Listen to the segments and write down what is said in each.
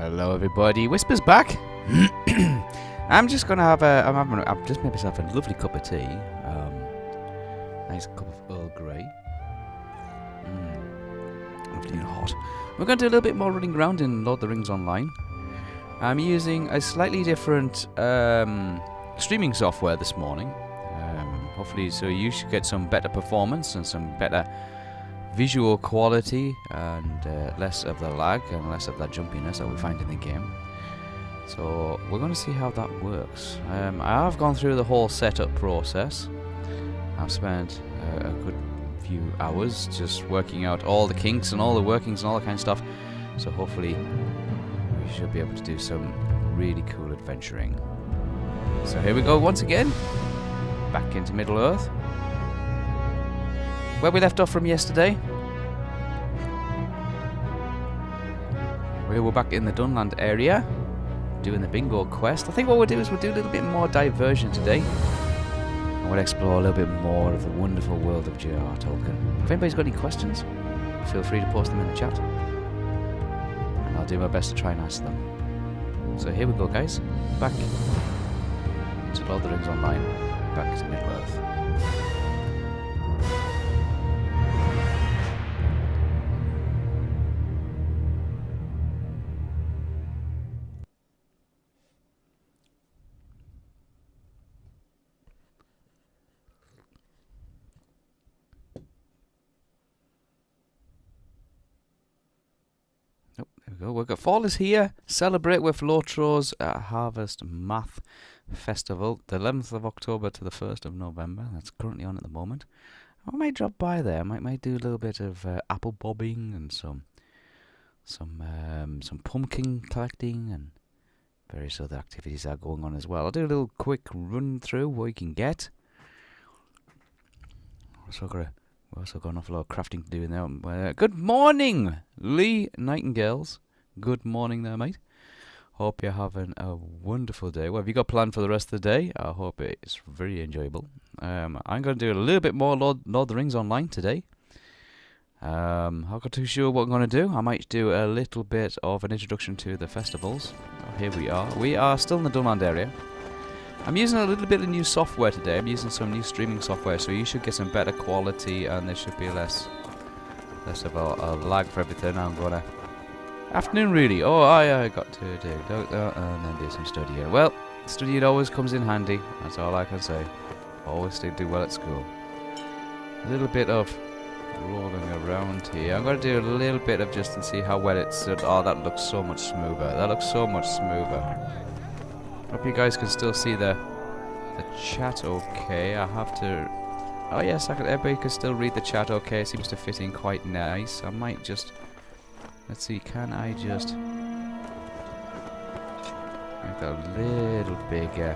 Hello everybody, Wispa's back. I'm just gonna have I've just made myself a lovely cup of tea. Nice cup of Earl Grey. Lovely and hot. We're gonna do a little bit more running around in Lord of the Rings Online. I'm using a slightly different streaming software this morning. Hopefully, so you should get some better performance and some better visual quality and less of the lag and less of that jumpiness that we find in the game. So we're going to see how that works. I have gone through the whole setup process. I've spent a good few hours just working out all the kinks and all the workings and all that kind of stuff. So hopefully we should be able to do some really cool adventuring. So here we go once again, back into Middle Earth. Where we left off from yesterday, we were back in the Dunland area, doing the bingo quest. I think what we'll do is we'll do a little bit more diversion today, and we'll explore a little bit more of the wonderful world of J.R.R. Tolkien. If anybody's got any questions, feel free to post them in the chat, and I'll do my best to try and answer them. So here we go, guys, back to Lord of the Rings Online, back to Middle Earth. We've got fall is here. Celebrate with Lotro's Harvest Math Festival, the 11th of October to the 1st of November. That's currently on at the moment. I might drop by there. I might do a little bit of apple bobbing and some pumpkin collecting and various other activities are going on as well. I'll do a little quick run through what you can get. We've also got an awful lot of crafting to do in there. Good morning, Lee Nightingales. Good morning there, mate. Hope you're having a wonderful day. What have you got planned for the rest of the day? I hope it's very enjoyable. I'm going to do a little bit more Lord of the Rings Online today. I'm not too sure what I'm going to do. I might do a little bit of an introduction to the festivals. Oh, here we are. We are still in the Dunland area. I'm using a little bit of new software today. I'm using some new streaming software, so you should get some better quality and there should be less of a lag for everything. I'm going to... Afternoon, really. Oh, I got to do that and then do some studying. Well, studying always comes in handy. That's all I can say. Always did do well at school. A little bit of rolling around here. I'm going to do a little bit of just to see how well it's... Oh, that looks so much smoother. That looks so much smoother. Hope you guys can still see the chat okay. I have to... Oh yes, everybody can still read the chat okay. It seems to fit in quite nice. I might just... Let's see, can I just... make that a little bigger.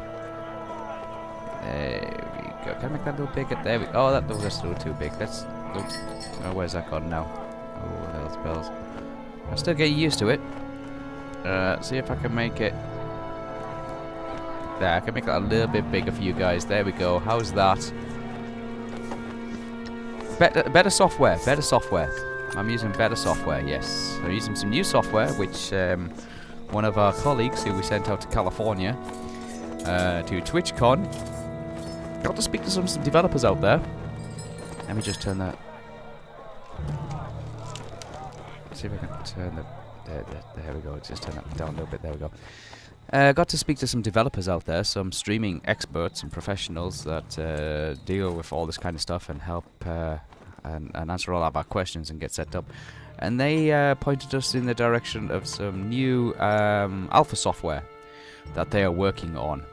There we go. Can I make that a little bigger? There we go. Oh, that's a little too big. Let's... Oh, where's that gone now? Oh, hell spells. I'm still getting used to it. See if I can make it... There, I can make that a little bit bigger for you guys. There we go. How's that? Better software. Better software. I'm using better software, yes. I'm using some new software, which one of our colleagues who we sent out to California to TwitchCon got to speak to some developers out there. Let me just turn that. Let's see if I can turn the... There we go. Just turn that down a little bit. There we go. Got to speak to some developers out there, some streaming experts and professionals that deal with all this kind of stuff and help and answer all of our questions and get set up. And they pointed us in the direction of some new alpha software that they are working on,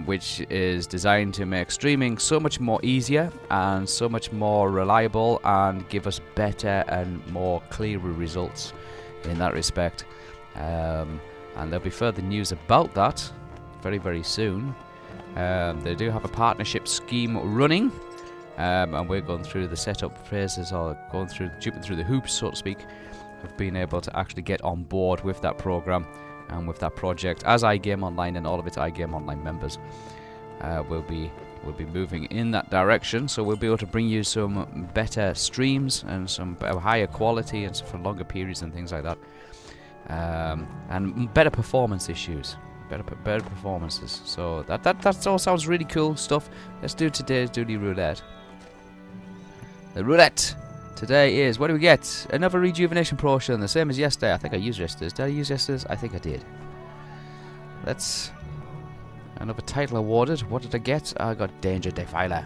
which is designed to make streaming so much more easier and so much more reliable and give us better and more clearer results in that respect. And there'll be further news about that very, very soon. They do have a partnership scheme running, and we're going through the setup phases, or jumping through the hoops, so to speak, of being able to actually get on board with that program and with that project. As iGame Online and all of its iGame Online members will be moving in that direction, so we'll be able to bring you some better streams and some higher quality and for longer periods and things like that. and better performance issues. Better performances. So that all sounds really cool stuff. Let's do today's Duty Roulette. The roulette today is, what do we get? Another rejuvenation potion, the same as yesterday. I think I used yesterday's. Did I use yesterday's? I think I did. Let's... Another title awarded. What did I get? I got Danger Defiler.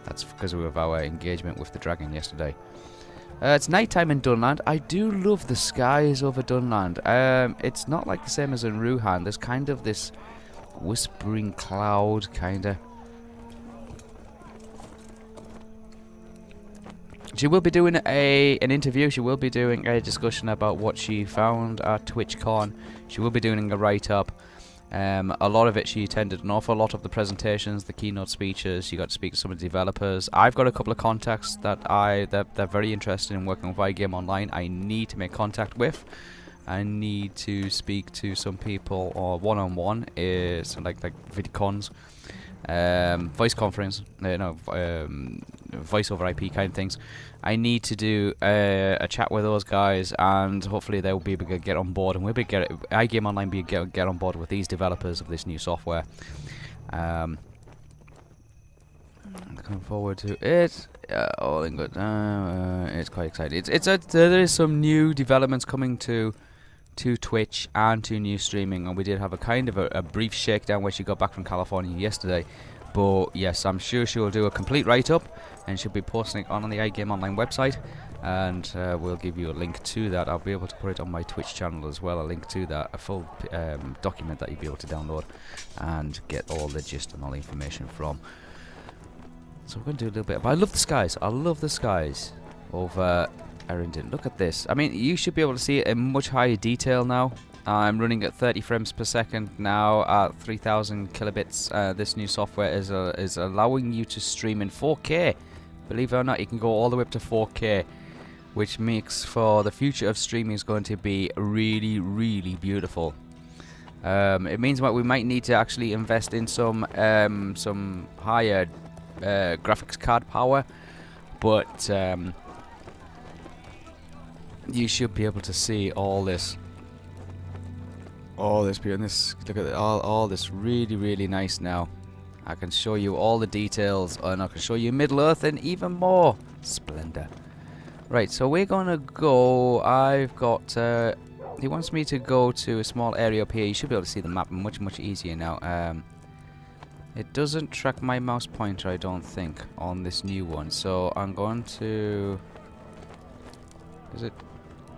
That's because of our engagement with the dragon yesterday. It's nighttime in Dunland. I do love the skies over Dunland. It's not like the same as in Ruhan. There's kind of this whispering cloud, kinda. She will be doing an interview. She will be doing a discussion about what she found at TwitchCon. She will be doing a write-up. A lot of it she attended an awful lot of the presentations, the keynote speeches. She got to speak to some of the developers. I've got a couple of contacts that they're very interested in working with iGame Online. I need to make contact with. I need to speak to some people or one-on-one, so like vidcons, voice conference, voice over IP kind of things. I need to do a chat with those guys, and hopefully they'll be able to get on board, and we'll be iGame Online be get on board with these developers of this new software. Looking forward to it. All in good. It's quite exciting. There is some new developments coming to Twitch and to new streaming, and we did have a kind of a brief shakedown where she got back from California yesterday. But yes, I'm sure she will do a complete write-up, and she'll be posting it on the iGame Online website, and we'll give you a link to that. I'll be able to put it on my Twitch channel as well, a link to that, a full document that you'll be able to download and get all the gist and all the information from. So we're going to do a little bit, but I love the skies. I love the skies over Erindon. Look at this. I mean, you should be able to see it in much higher detail now. I'm running at 30 frames per second now at 3000 kilobits. This new software is allowing you to stream in 4K. Believe it or not, you can go all the way up to 4K, which makes for the future of streaming is going to be really, really beautiful. It means that we might need to actually invest in some higher graphics card power, but you should be able to see all this. All this beauty, look at it, all this really nice now. I can show you all the details, and I can show you Middle Earth in even more splendor. Right, so we're gonna go. I've got. He wants me to go to a small area up here. You should be able to see the map much easier now. It doesn't track my mouse pointer, I don't think, on this new one. So I'm going to. Is it?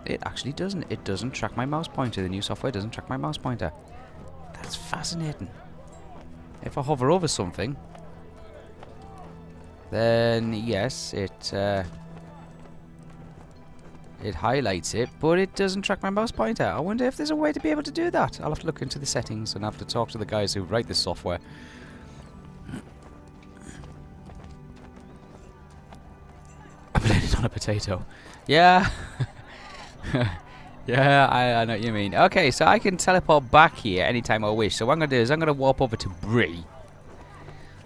It actually doesn't. It doesn't track my mouse pointer. The new software doesn't track my mouse pointer. That's fascinating. If I hover over something, then yes, it highlights it, but it doesn't track my mouse pointer. I wonder if there's a way to be able to do that. I'll have to look into the settings and have to talk to the guys who write this software. I blended on a potato. Yeah. Yeah, I know what you mean. Okay, so I can teleport back here anytime I wish. So what I'm going to do is I'm going to warp over to Bree.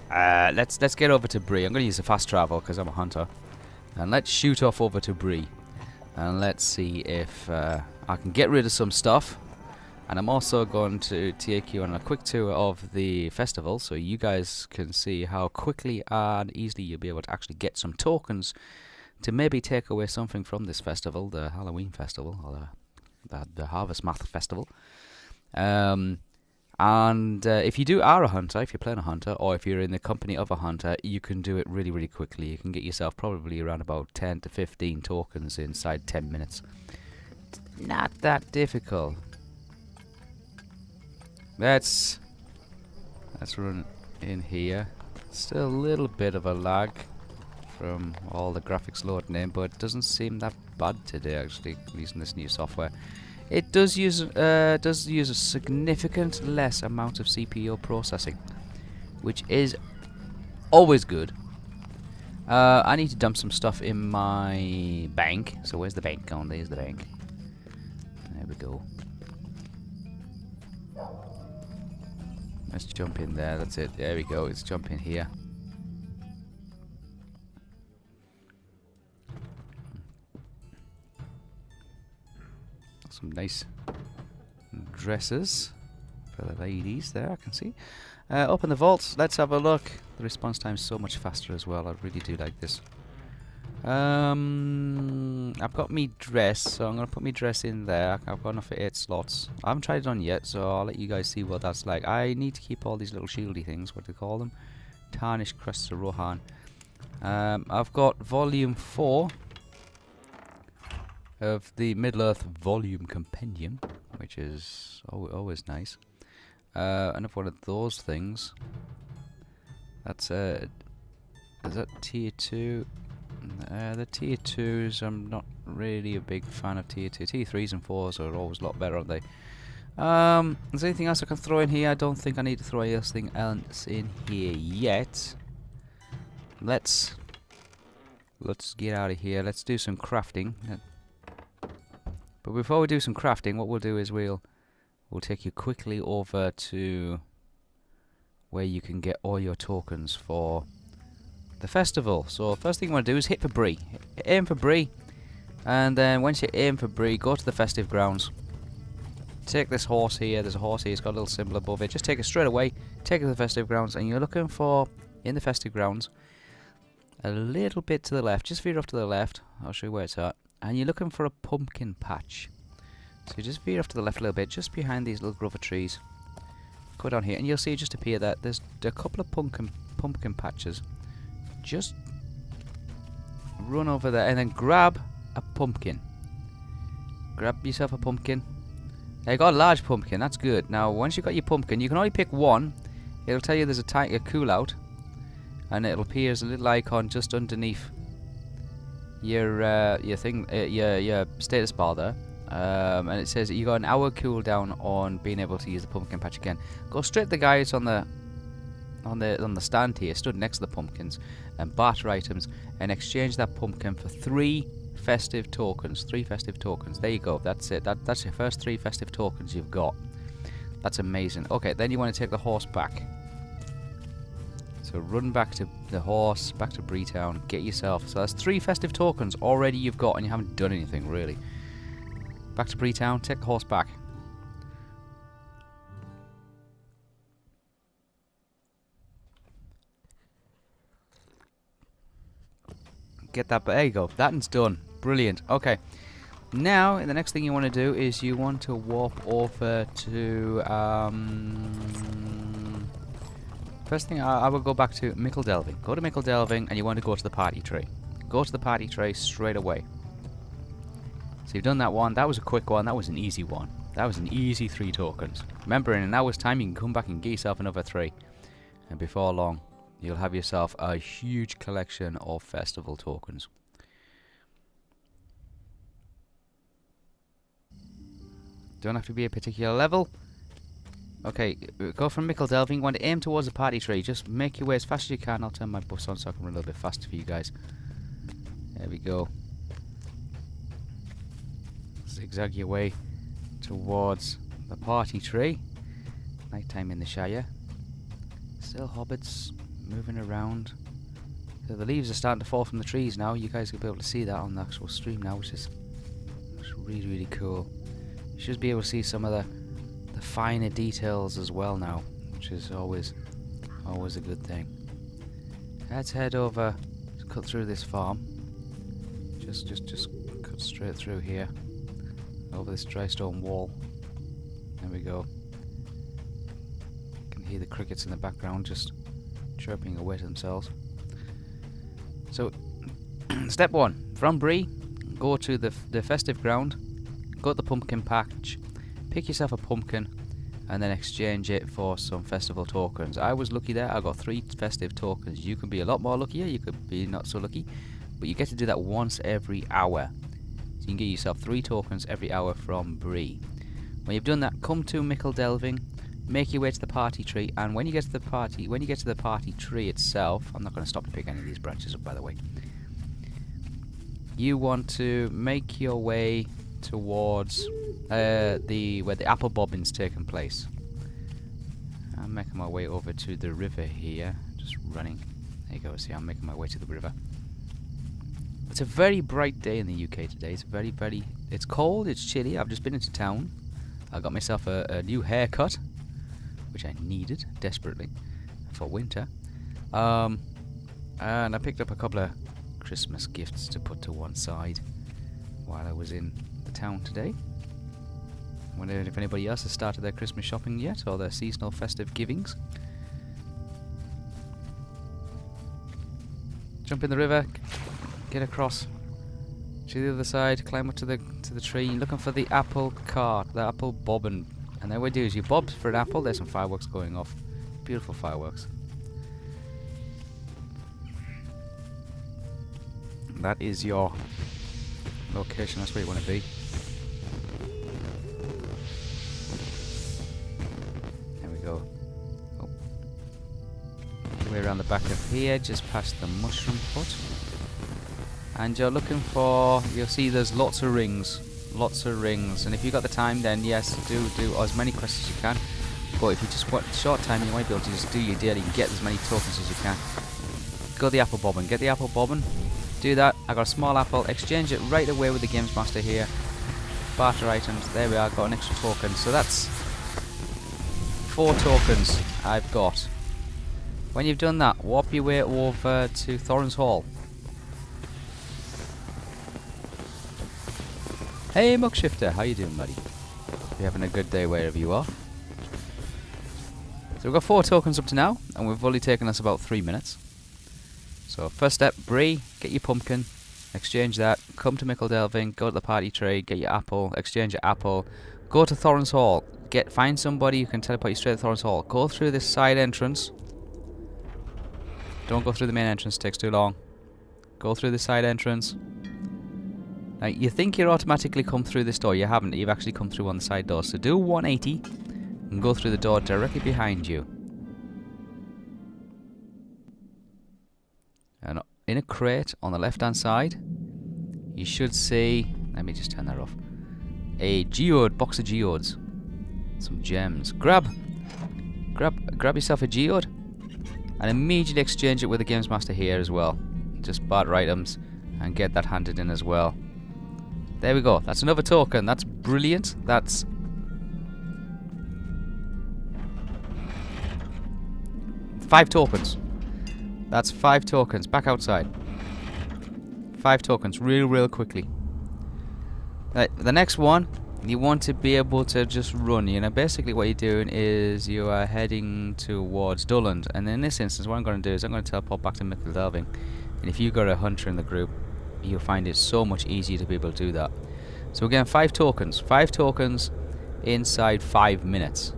Let's get over to Bree. I'm going to use the fast travel because I'm a hunter. And let's shoot off over to Bree. And let's see if I can get rid of some stuff. And I'm also going to take you on a quick tour of the festival, so you guys can see how quickly and easily you'll be able to actually get some tokens to maybe take away something from this festival, the Halloween festival, or the Harvest Math festival. And if you are a hunter, if you're playing a hunter, or if you're in the company of a hunter, you can do it really quickly. You can get yourself probably around about 10 to 15 tokens inside 10 minutes. It's not that difficult. Let's run in here. Still a little bit of a lag from all the graphics loading in, but it doesn't seem that bad today actually using this new software. It does use a significant less amount of CPU processing, which is always good. I need to dump some stuff in my bank. So where's the bank gone? There's the bank. There we go. Let's jump in there. That's it. There we go. Let's jump in here. Some nice dresses for the ladies there, I can see. Open the vaults, let's have a look. The response time's so much faster as well, I really do like this. I've got me dress, so I'm going to put me dress in there. I've got enough for 8 slots. I haven't tried it on yet, so I'll let you guys see what that's like. I need to keep all these little shieldy things, what do you call them? Tarnished Crests of Rohan. I've got volume 4 of the Middle-earth Volume Compendium, which is always nice. Another one of those things. That's is that tier 2? The tier 2s, I'm not really a big fan of tier 2. Tier 3s and 4s are always a lot better, aren't they? Is there anything else I can throw in here? I don't think I need to throw anything else in here yet. Let's get out of here. Let's do some crafting. But before we do some crafting, what we'll do is we'll take you quickly over to where you can get all your tokens for the festival. So first thing you want to do is hit for Bree. Aim for Bree, and then once you aim for Bree, go to the festive grounds. Take this horse here. There's a horse here. It's got a little symbol above it. Just take it straight away. Take it to the festive grounds, and you're looking for, in the festive grounds, a little bit to the left. Just veer off to the left. I'll show you where it's at. And you're looking for a pumpkin patch. So you just veer off to the left a little bit, just behind these little grover trees. Go down here, and you'll see it just appear that there's a couple of pumpkin patches. Just run over there and then grab a pumpkin. Grab yourself a pumpkin. Now you got a large pumpkin, that's good. Now once you've got your pumpkin, you can only pick one. It'll tell you there's a cool out, and it'll appear as a little icon just underneath your your status bar there. And it says that you got an hour cooldown on being able to use the pumpkin patch again. Go straight to the guys on the stand here, stood next to the pumpkins, and barter items, and exchange that pumpkin for 3 festive tokens. 3 festive tokens. There you go. That's it. That's your first 3 festive tokens you've got. That's amazing. Okay, then you want to take the horse back. So run back to the horse, back to Breetown, get yourself. So that's 3 festive tokens already you've got, and you haven't done anything really. Back to Breetown, take the horse back. Get that, there you go, that one's done. Brilliant. Okay, now the next thing you want to do is you want to warp over to first thing I will go back to Mickle Delving. Go to Mickle Delving, and you want to go to the party tree. Go to the party tree straight away. So you've done that one. That was a quick one. That was an easy one. That was an easy 3 tokens. Remember, in an hour's time you can come back and get yourself another 3, and before long you'll have yourself a huge collection of festival tokens. Don't have to be a particular level. Okay, go from Mickle Delving. You want to aim towards the party tree. Just make your way as fast as you can. I'll turn my bus on so I can run a little bit faster for you guys. There we go. Zigzag your way towards the party tree. Nighttime in the Shire. Still hobbits moving around. So the leaves are starting to fall from the trees now. You guys will be able to see that on the actual stream now, which is really, really cool. You should be able to see some of the finer details as well now, which is always a good thing. Let's head over to cut through this farm. Just cut straight through here, over this dry stone wall. There we go. You can hear the crickets in the background just chirping away to themselves. So, step 1, from Bree, go to the festive ground, go to the pumpkin patch, pick yourself a pumpkin, and then exchange it for some festival tokens. I was lucky there. I got 3 festive tokens. You could be a lot more luckier, you could be not so lucky, but you get to do that once every hour. So you can get yourself 3 tokens every hour from Bree. When you've done that, come to Mickle Delving, make your way to the party tree, and when you get to the party tree itself, I'm not going to stop to pick any of these branches up, by the way. You want to make your way towards where the apple bobbin's taking place. I'm making my way over to the river here, just running. There you go. See, I'm making my way to the river. It's a very bright day in the UK today. It's it's cold, it's chilly. I've just been into town. I got myself a new haircut, which I needed desperately for winter. And I picked up a couple of Christmas gifts to put to one side while I was in the town today. Wondering if anybody else has started their Christmas shopping yet, or their seasonal festive givings. Jump in the river, get across to the other side, climb up to the tree, looking for the apple cart, the apple bobbin. And then what you do is you bob for an apple. There's some fireworks going off, beautiful fireworks. That is your location. That's where you want to be. There we go. Oh. Way around the back of here, just past the mushroom hut. And you're looking for, you'll see there's lots of rings. Lots of rings. And if you've got the time, then yes, do as many quests as you can. But if you just want short time, you might be able to just do your daily and get as many tokens as you can. Go the apple bobbin. Get the apple bobbin. Do that. I got a small apple. Exchange it right away with the games master here. Barter items. There we are. Got an extra token. So that's 4 tokens I've got. When you've done that, warp your way over to Thorin's Hall. Hey Muckshifter, how you doing, buddy? You having a good day wherever you are? So we've got 4 tokens up to now, and we've only taken us about 3 minutes. So first step, Bree, get your pumpkin, exchange that, come to Mickle Delving, go to the party tree, get your apple, exchange your apple, go to Thorin's Hall, find somebody who can teleport you straight to Thorin's Hall, go through this side entrance. Don't go through the main entrance, it takes too long. Go through the side entrance. Now, you think you'll automatically come through this door. You haven't. You've actually come through on the side door. So do 180 and go through the door directly behind you. And in a crate on the left-hand side, you should see... Let me just turn that off. A geode, box of geodes. Some gems. Grab yourself a geode and immediately exchange it with the Games Master here as well. Just barter items and get that handed in as well. There we go. That's another token. That's brilliant. That's... five tokens. That's 5 tokens. Back outside. 5 tokens. Real quickly. The next one, you want to be able to just run. You know, basically what you're doing is you are heading towards Dulland. And in this instance, what I'm going to do is I'm going to teleport back to Mickle Delving. And if you've got a hunter in the group, you'll find it so much easier to be able to do that. So again, 5 tokens. 5 tokens inside 5 minutes.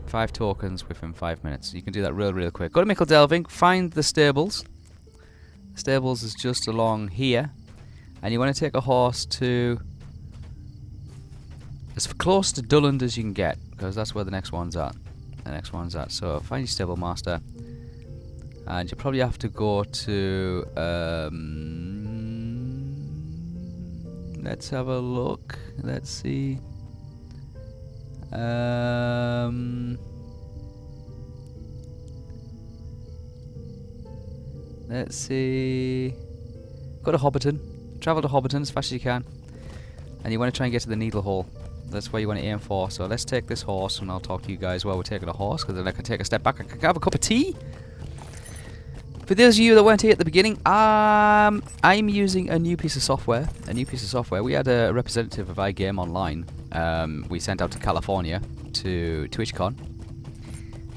5 tokens within 5 minutes. You can do that real quick. Go to Mickle Delving, find the stables. The stables is just along here. And you want to take a horse to as close to Dulland as you can get, because that's where the next one's at. So find your stable master. And you probably have to go to... let's have a look. Let's see. Let's see. Go to Hobbiton. Travel to Hobbiton as fast as you can. And you want to try and get to the Needle Hole. That's where you want to aim for. So let's take this horse, and I'll talk to you guys while we're taking a horse, because then I can take a step back. I can have a cup of tea. For those of you that weren't here at the beginning, I'm using a new piece of software. We had a representative of iGame Online. We sent out to California to TwitchCon,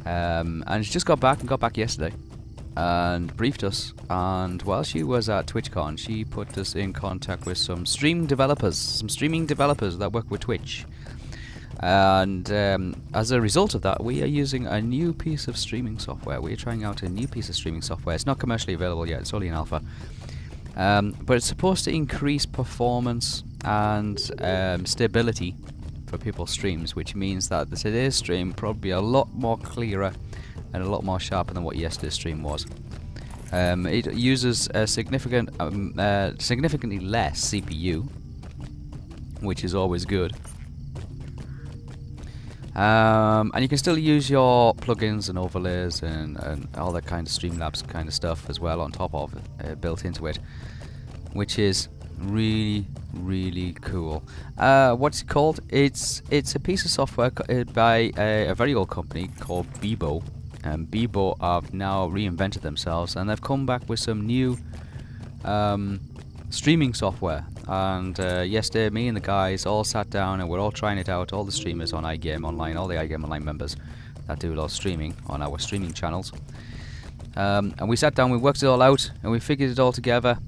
and she just got back yesterday, and briefed us. And while she was at TwitchCon, she put us in contact with some streaming developers that work with Twitch. And as a result of that, we are using a new piece of streaming software. We're trying out a new piece of streaming software. It's not commercially available yet, it's only in alpha. But it's supposed to increase performance and stability for people's streams, which means that today's stream probably a lot more clearer and a lot more sharper than what yesterday's stream was. It uses a significantly less CPU, which is always good. And you can still use your plugins and overlays and all that kind of Streamlabs kind of stuff as well on top of it, built into it, which is Really cool. What's it called? It's a piece of software by a very old company called Bebo. And Bebo have now reinvented themselves, and they've come back with some new streaming software. And yesterday, me and the guys all sat down and we're all trying it out. All the streamers on iGame Online, all the iGame Online members that do a lot of streaming on our streaming channels. And we sat down, we worked it all out, and we figured it all together.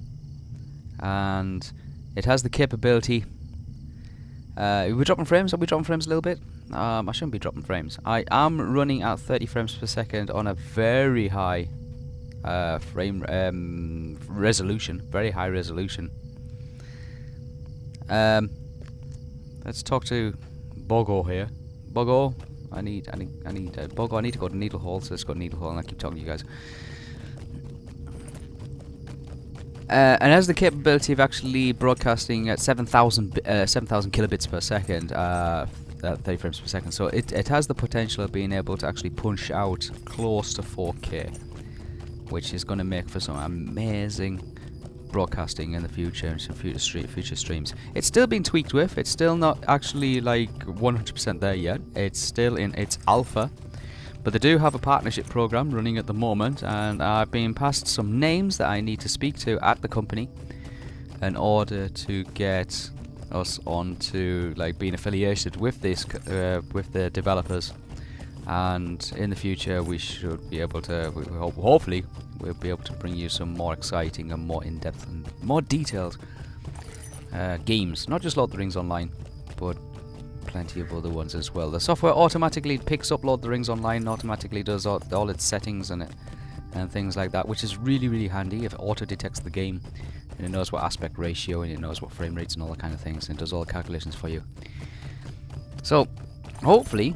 And it has the capability. Are we dropping frames? Are we dropping frames a little bit? I shouldn't be dropping frames. I am running at 30 frames per second on a very high frame resolution. Very high resolution. Let's talk to Bogo here. Bogo, I need Bogo. I need to go to Needle Hall, so let's go to Needle Hall, and I keep talking to you guys. And has the capability of actually broadcasting at 7,000 kilobits per second, 30 frames per second. So it has the potential of being able to actually punch out close to 4K, which is going to make for some amazing broadcasting in the future and some future streams. It's still being tweaked with. It's still not actually like 100% there yet. It's still in its alpha. But they do have a partnership program running at the moment, and I've been passed some names that I need to speak to at the company in order to get us onto like being affiliated with this with the developers. And in the future, we should be able to. Hopefully, we'll be able to bring you some more exciting and more in-depth and more detailed games. Not just Lord of the Rings Online, but plenty of other ones as well. The software automatically picks up Lord of the Rings Online, automatically does all its settings and things like that, which is really handy. If it auto detects the game and it knows what aspect ratio and it knows what frame rates and all that kind of things, and it does all the calculations for you. So hopefully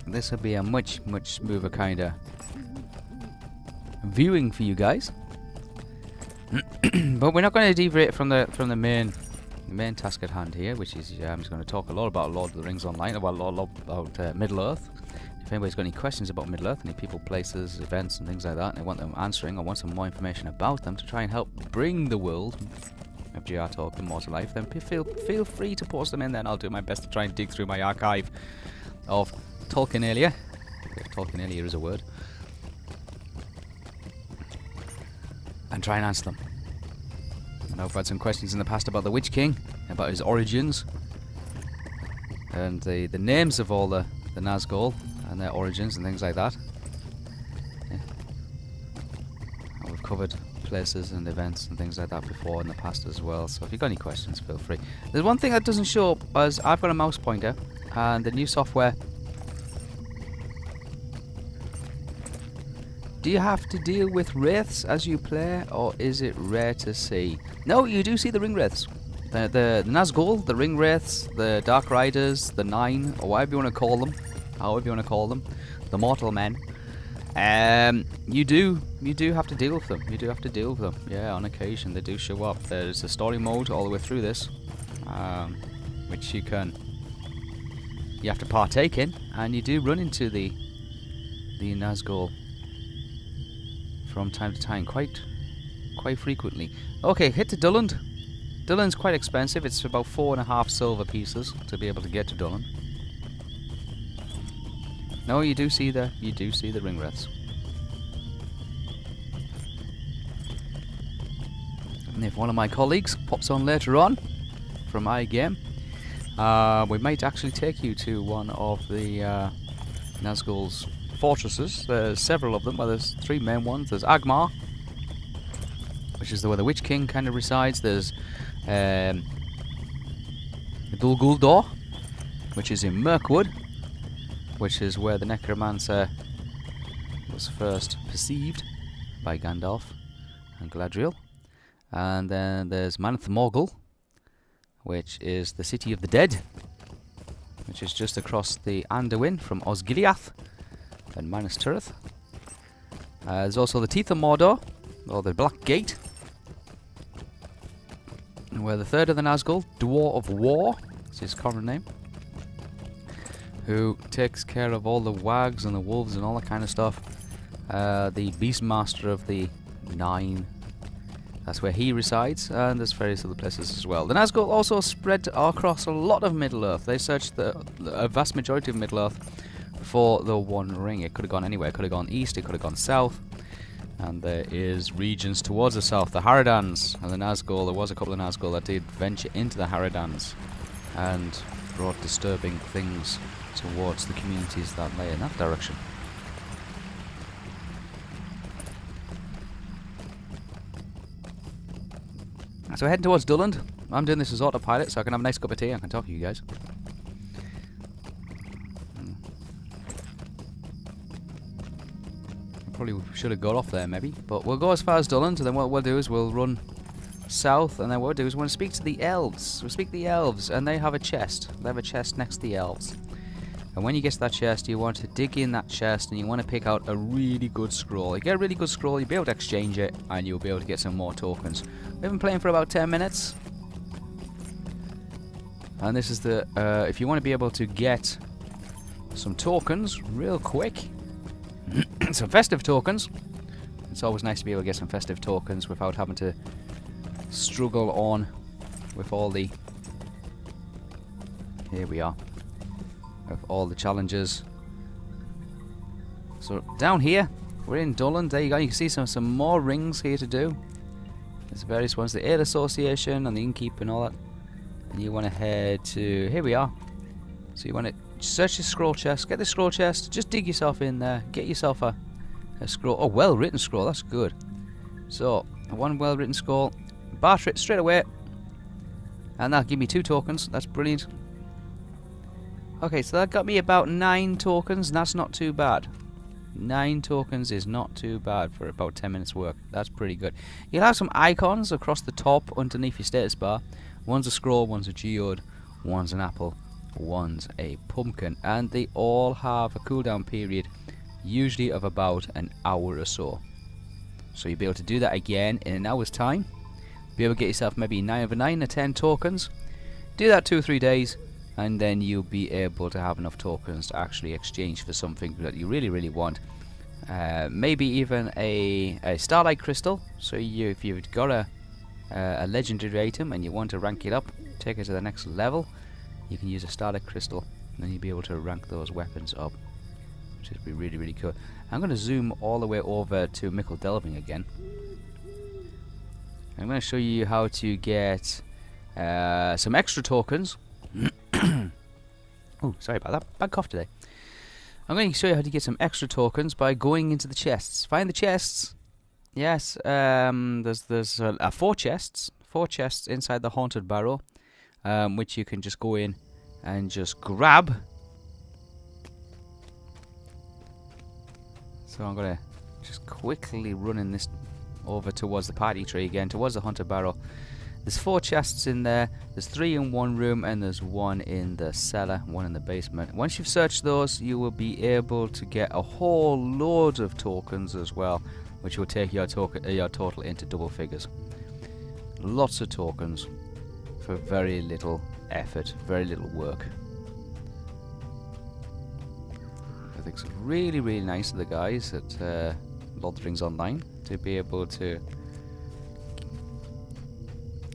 this will be a much smoother kind of viewing for you guys. But we're not going to deviate from the main task at hand here, which is I'm just going to talk a lot about Lord of the Rings Online, about Middle-earth. If anybody's got any questions about Middle-earth, any people, places, events and things like that, and they want them answering or want some more information about them to try and help bring the world of GR Tolkien more to life, then feel free to post them in there, and I'll do my best to try and dig through my archive of Tolkienalia, if Tolkienalia is a word, and try and answer them. And I've had some questions in the past about the Witch King, about his origins, and the names of all the Nazgul and their origins and things like that. Yeah. And we've covered places and events and things like that before in the past as well, so if you've got any questions, feel free. There's one thing that doesn't show up, as I've got a mouse pointer, and the new software. Do you have to deal with wraiths as you play, or is it rare to see? No, you do see the ring wraiths. The Nazgul, the ring wraiths, the Dark Riders, the Nine, or whatever you want to call them, the mortal men. You do have to deal with them. You do have to deal with them. Yeah, on occasion they do show up. There's a story mode all the way through this, which you have to partake in, and you do run into the Nazgul from time to time, quite frequently. Okay, head to Dulland. Dulland's quite expensive. It's about 4.5 silver pieces to be able to get to Dulland. No, you do see the ring wraiths. And if one of my colleagues pops on later on from iGame, we might actually take you to one of the Nazgul's fortresses. There's several of them. Well, there's 3 main ones. There's Agmar, which is where the Witch King kind of resides. There's Dol Guldur, which is in Mirkwood, which is where the Necromancer was first perceived by Gandalf and Galadriel. And then there's Maneth Morgul, which is the City of the Dead, which is just across the Anduin from Osgiliath and Minas Tirith. There's also the Teeth of Mordor, or the Black Gate, where the third of the Nazgul, Dwarf of War, is his current name, who takes care of all the wags and the wolves and all that kind of stuff. The Beastmaster of the Nine, That's where he resides, and there's various other places as well. The Nazgul also spread across a lot of Middle-earth. They searched a vast majority of Middle-earth for the One Ring. It could have gone anywhere. It could have gone east, it could have gone south. And there is regions towards the south, the Haradans and the Nazgul. There was a couple of Nazgul that did venture into the Haradans and brought disturbing things towards the communities that lay in that direction. So we're heading towards Dulland. I'm doing this as autopilot so I can have a nice cup of tea and I can talk to you guys. Probably should have got off there maybe, but we'll go as far as Dulland, and then what we'll do is we'll run south, and then what we'll do is we'll speak to the elves. We'll speak to the elves, and they have a chest. They have a chest next to the elves. And when you get to that chest, you want to dig in that chest, and you want to pick out a really good scroll. You get a really good scroll, you'll be able to exchange it, and you'll be able to get some more tokens. We've been playing for about 10 minutes. And this is the, if you want to be able to get some tokens real quick, some festive tokens. It's always nice to be able to get some festive tokens without having to struggle on with all the... Here we are. With all the challenges. So down here, we're in Dulland. There you go. You can see some more rings here to do. There's various ones. The Ale Association and the Innkeep and all that. And you want to head to... Here we are. So you want to search the scroll chest. Get the scroll chest. Just dig yourself in there. Get yourself a scroll. Oh, well-written scroll. That's good. So, one well-written scroll. Barter it straight away. And that'll give me 2 tokens. That's brilliant. Okay, so that got me about 9 tokens. And that's not too bad. 9 tokens is not too bad for about 10 minutes work. That's pretty good. You'll have some icons across the top underneath your status bar. One's a scroll, one's a geode, one's an apple, one's a pumpkin, and they all have a cooldown period usually of about an hour or so. So you'll be able to do that again in an hour's time. Be able to get yourself maybe 9 over 9 or 10 tokens. Do that 2 or 3 days, and then you'll be able to have enough tokens to actually exchange for something that you really, really want. Maybe even a starlight crystal. So if you've got a legendary item and you want to rank it up, take it to the next level, you can use a starlight crystal, and then you'll be able to rank those weapons up, which would be really, really cool. I'm going to zoom all the way over to Mickle Delving again. I'm going to show you how to get some extra tokens. Oh, sorry about that. Bad cough today. I'm going to show you how to get some extra tokens by going into the chests. Find the chests. Yes, there's 4 chests. 4 chests inside the Haunted Barrow, which you can just go in and just grab. So I'm going to just quickly run in this over towards the party tree again, towards the Haunted Barrow. There's 4 chests in there. There's 3 in one room, and there's 1 in the cellar, 1 in the basement. Once you've searched those, you will be able to get a whole load of tokens as well, which will take your total into double figures. Lots of tokens for very little effort, very little work. I think it's really, really nice of the guys at Lord of the Rings Online to be able to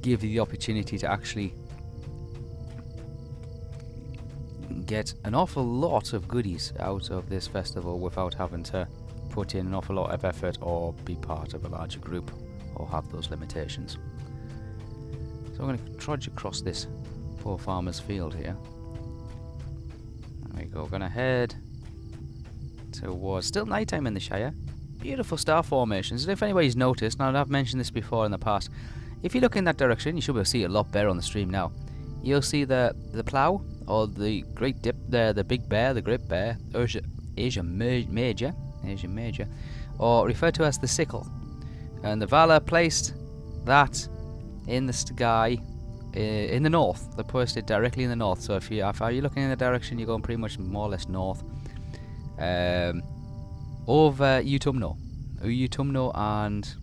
give you the opportunity to actually get an awful lot of goodies out of this festival without having to put in an awful lot of effort or be part of a larger group or have those limitations. So I'm going to trudge across this poor farmer's field here. There we go. We're going to head towards... Still nighttime in the Shire. Beautiful star formations. And if anybody's noticed, and I've mentioned this before in the past, if you look in that direction, you should be able to see it a lot better on the stream now. You'll see the plough, or the great dip there, the big bear, the great bear, Asia Major, or referred to as the sickle. And the Valar placed that in the sky in the north. They placed it directly in the north. So if you're looking in the direction, you're going pretty much more or less north. Over Utumno and...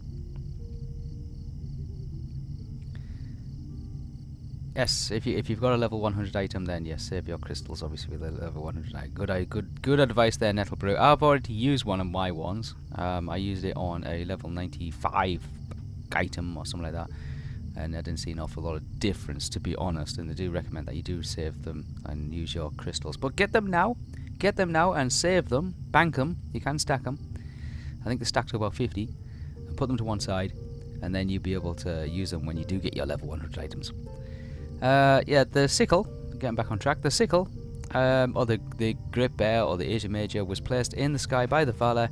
Yes, if you've got a level 100 item, then yes, save your crystals. Obviously, with a level 100 item. Good advice there, Nettlebrew. I've already used one of my ones. I used it on a level 95 item or something like that. And I didn't see an awful lot of difference, to be honest, and they do recommend that you do save them and use your crystals. But get them now and save them, bank them. You can stack them. I think they stack to about 50, and put them to one side, and then you'll be able to use them when you do get your level 100 items. Yeah, the sickle, getting back on track, the sickle, or the Great Bear or the Asia Major was placed in the sky by the Vala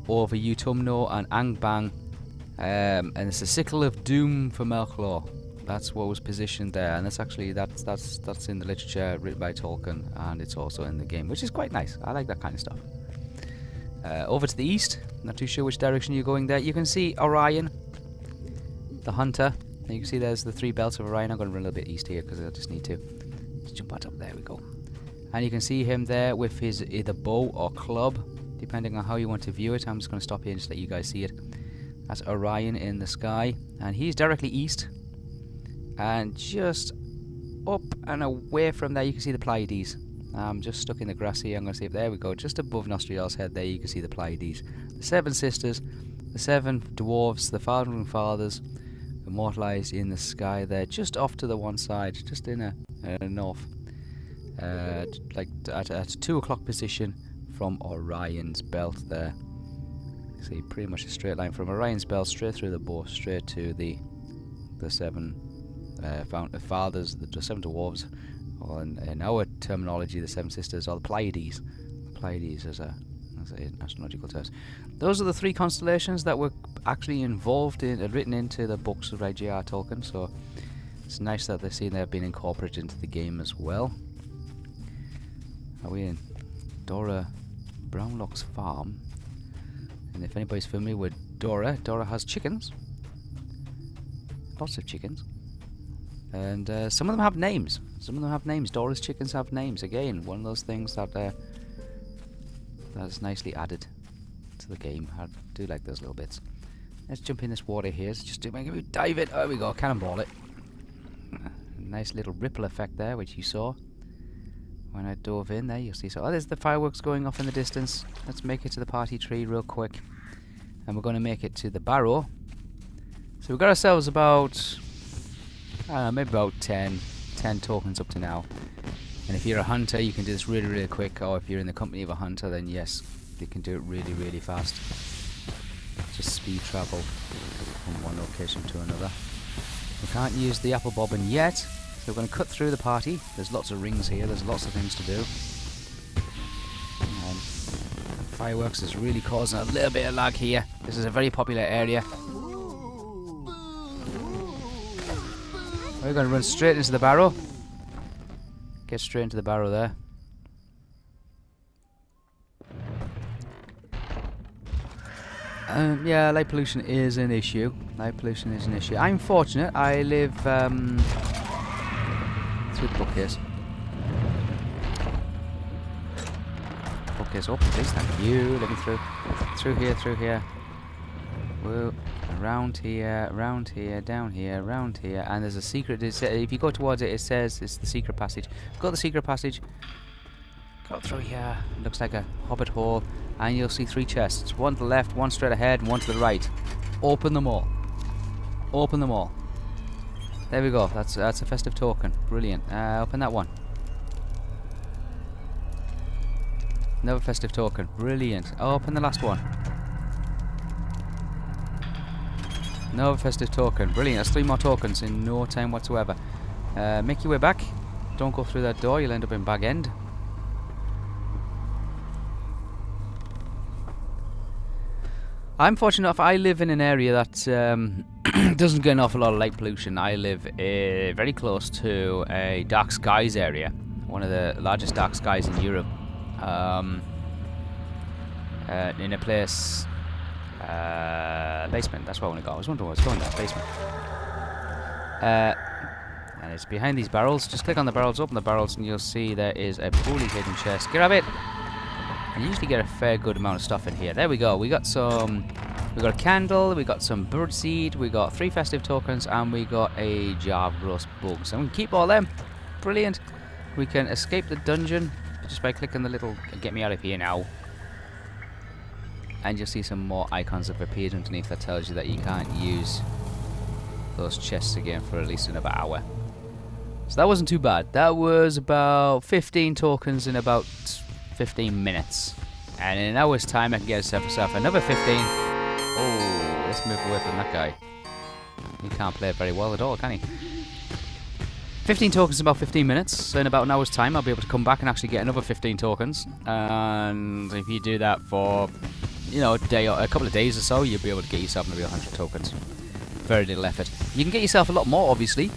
over Utumno and Angbang. And it's the sickle of doom for Melchlor. That's what was positioned there, and that's actually that's in the literature written by Tolkien, and it's also in the game, which is quite nice. I like that kind of stuff. Over to the east, not too sure which direction you're going there. You can see Orion, the hunter. And you can see there's the 3 belts of Orion. I'm going to run a little bit east here because I just need to. Let's jump right up. There we go. And you can see him there with his either bow or club, depending on how you want to view it. I'm just going to stop here and just let you guys see it. That's Orion in the sky, and he's directly east. And just up and away from there, you can see the Pleiades. I'm just stuck in the grass here. I'm going to see if there we go. Just above Nostriel's head there, you can see the Pleiades. The 7 sisters, the 7 dwarves, the founding fathers, immortalized in the sky there, just off to the one side, just in a north, like at a 2 o'clock position from Orion's belt there. See, pretty much a straight line from Orion's belt straight through the bow, straight to the 7 fathers, the 7 dwarves, or in our terminology, the 7 sisters, or the Pleiades. Pleiades as an astrological term. Those are the 3 constellations that were actually involved in, written into the books of J.R. Tolkien. So it's nice that they've been incorporated into the game as well. Are we in Dora Brownlock's farm? And if anybody's familiar with Dora has chickens. Lots of chickens. And some of them have names. Dora's chickens have names. Again, one of those things that that's nicely added to the game. I do like those little bits. Let's jump in this water here. Let's just dive it. There we go. Cannonball it. Nice little ripple effect there, which you saw when I dove in there. You'll see. So, there's the fireworks going off in the distance. Let's make it to the party tree real quick, and we're going to make it to the barrow. So we've got ourselves about, I don't know, maybe about 10 tokens up to now. And if you're a hunter, you can do this really, really quick. Or if you're in the company of a hunter, then yes, you can do it really, really fast. Just speed travel from one location to another. We can't use the apple bobbin yet, so we're going to cut through the party. There's lots of rings here. There's lots of things to do. Fireworks is really causing a little bit of lag here. This is a very popular area. We're going to run straight into the barrow. Get straight into the barrow there. Yeah, light pollution is an issue. I'm fortunate. I live through the bookcase. Bookcase open, please. Thank you. Let me through. Through here. Whoa. Around here, down here, around here, and there's a secret. If you go towards it, it says it's the secret passage. Go to the secret passage. Go through here. It looks like a hobbit hole, and you'll see 3 chests. One to the left, one straight ahead, and one to the right. Open them all. Open them all. There we go. That's a festive token. Brilliant. Open that one. Another festive token. Brilliant. Open the last one. No festive token. Brilliant. That's 3 more tokens in no time whatsoever. Make your way back. Don't go through that door. You'll end up in Bag End. I'm fortunate enough. I live in an area that doesn't get an awful lot of light pollution. I live very close to a dark skies area. One of the largest dark skies in Europe. In a place... basement, that's where I want to go. I was wondering where I was going, that basement. And it's behind these barrels. Just click on the barrels, open the barrels, and you'll see there is a fully hidden chest. Grab it! And you usually get a fair good amount of stuff in here. There we go. We got a candle, we got some birdseed, we got 3 festive tokens, and we got a jar of roast bugs. And we can keep all them. Brilliant. We can escape the dungeon just by clicking the little get me out of here now. and you'll see some more icons have appeared underneath that tells you that you can't use those chests again for at least another hour. So that wasn't too bad. That was about 15 tokens in about 15 minutes. And in an hour's time I can get myself another 15. Oh, let's move away from that guy. He can't play it very well at all, can he? 15 tokens in about 15 minutes, so in about an hour's time I'll be able to come back and actually get another 15 tokens. And if you do that for, you know, a couple of days or so, you'll be able to get yourself maybe 100 tokens. Very little effort. You can get yourself a lot more, obviously,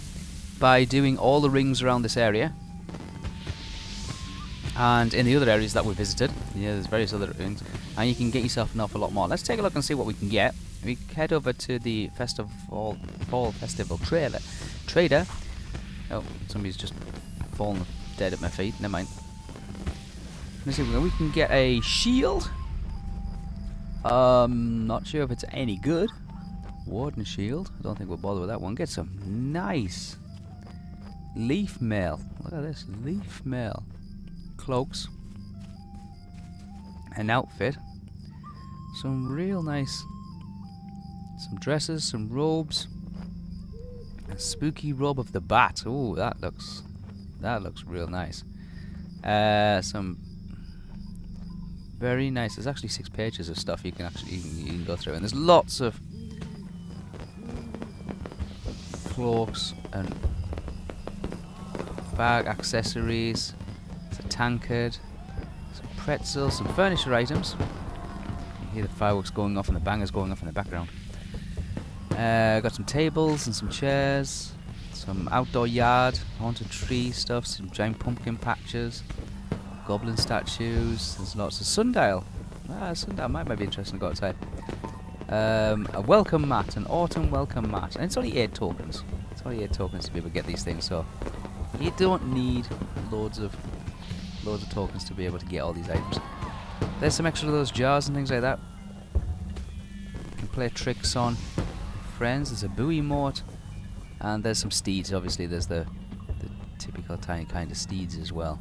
by doing all the rings around this area. And in the other areas that we visited, yeah, there's various other rings, and you can get yourself an awful lot more. Let's take a look and see what we can get. We head over to the Fall Festival Trader. Oh, somebody's just fallen dead at my feet. Never mind. Let's see, we can get a shield. Not sure if it's any good. Warden shield. I don't think we'll bother with that one. Get some nice leaf mail. Look at this, leaf mail. Cloaks. An outfit. Some real nice. Some dresses, some robes. A spooky robe of the bat. Ooh, that looks real nice. Some very nice. There's actually 6 pages of stuff you can go through, and there's lots of cloaks and bag accessories. It's a tankard, some pretzels, some furniture items. You hear the fireworks going off and the bangers going off in the background. Got some tables and some chairs, some outdoor yard, haunted tree stuff, some giant pumpkin patches, goblin statues. There's lots of sundial. Sundial might be interesting to go outside. A welcome mat, an autumn welcome mat, and it's only 8 tokens. It's only 8 tokens to be able to get these things, so you don't need loads of tokens to be able to get all these items. There's some extra of those jars and things like that. You can play tricks on friends. There's a buoy moat, and there's some steeds. Obviously there's the typical tiny kind of steeds as well.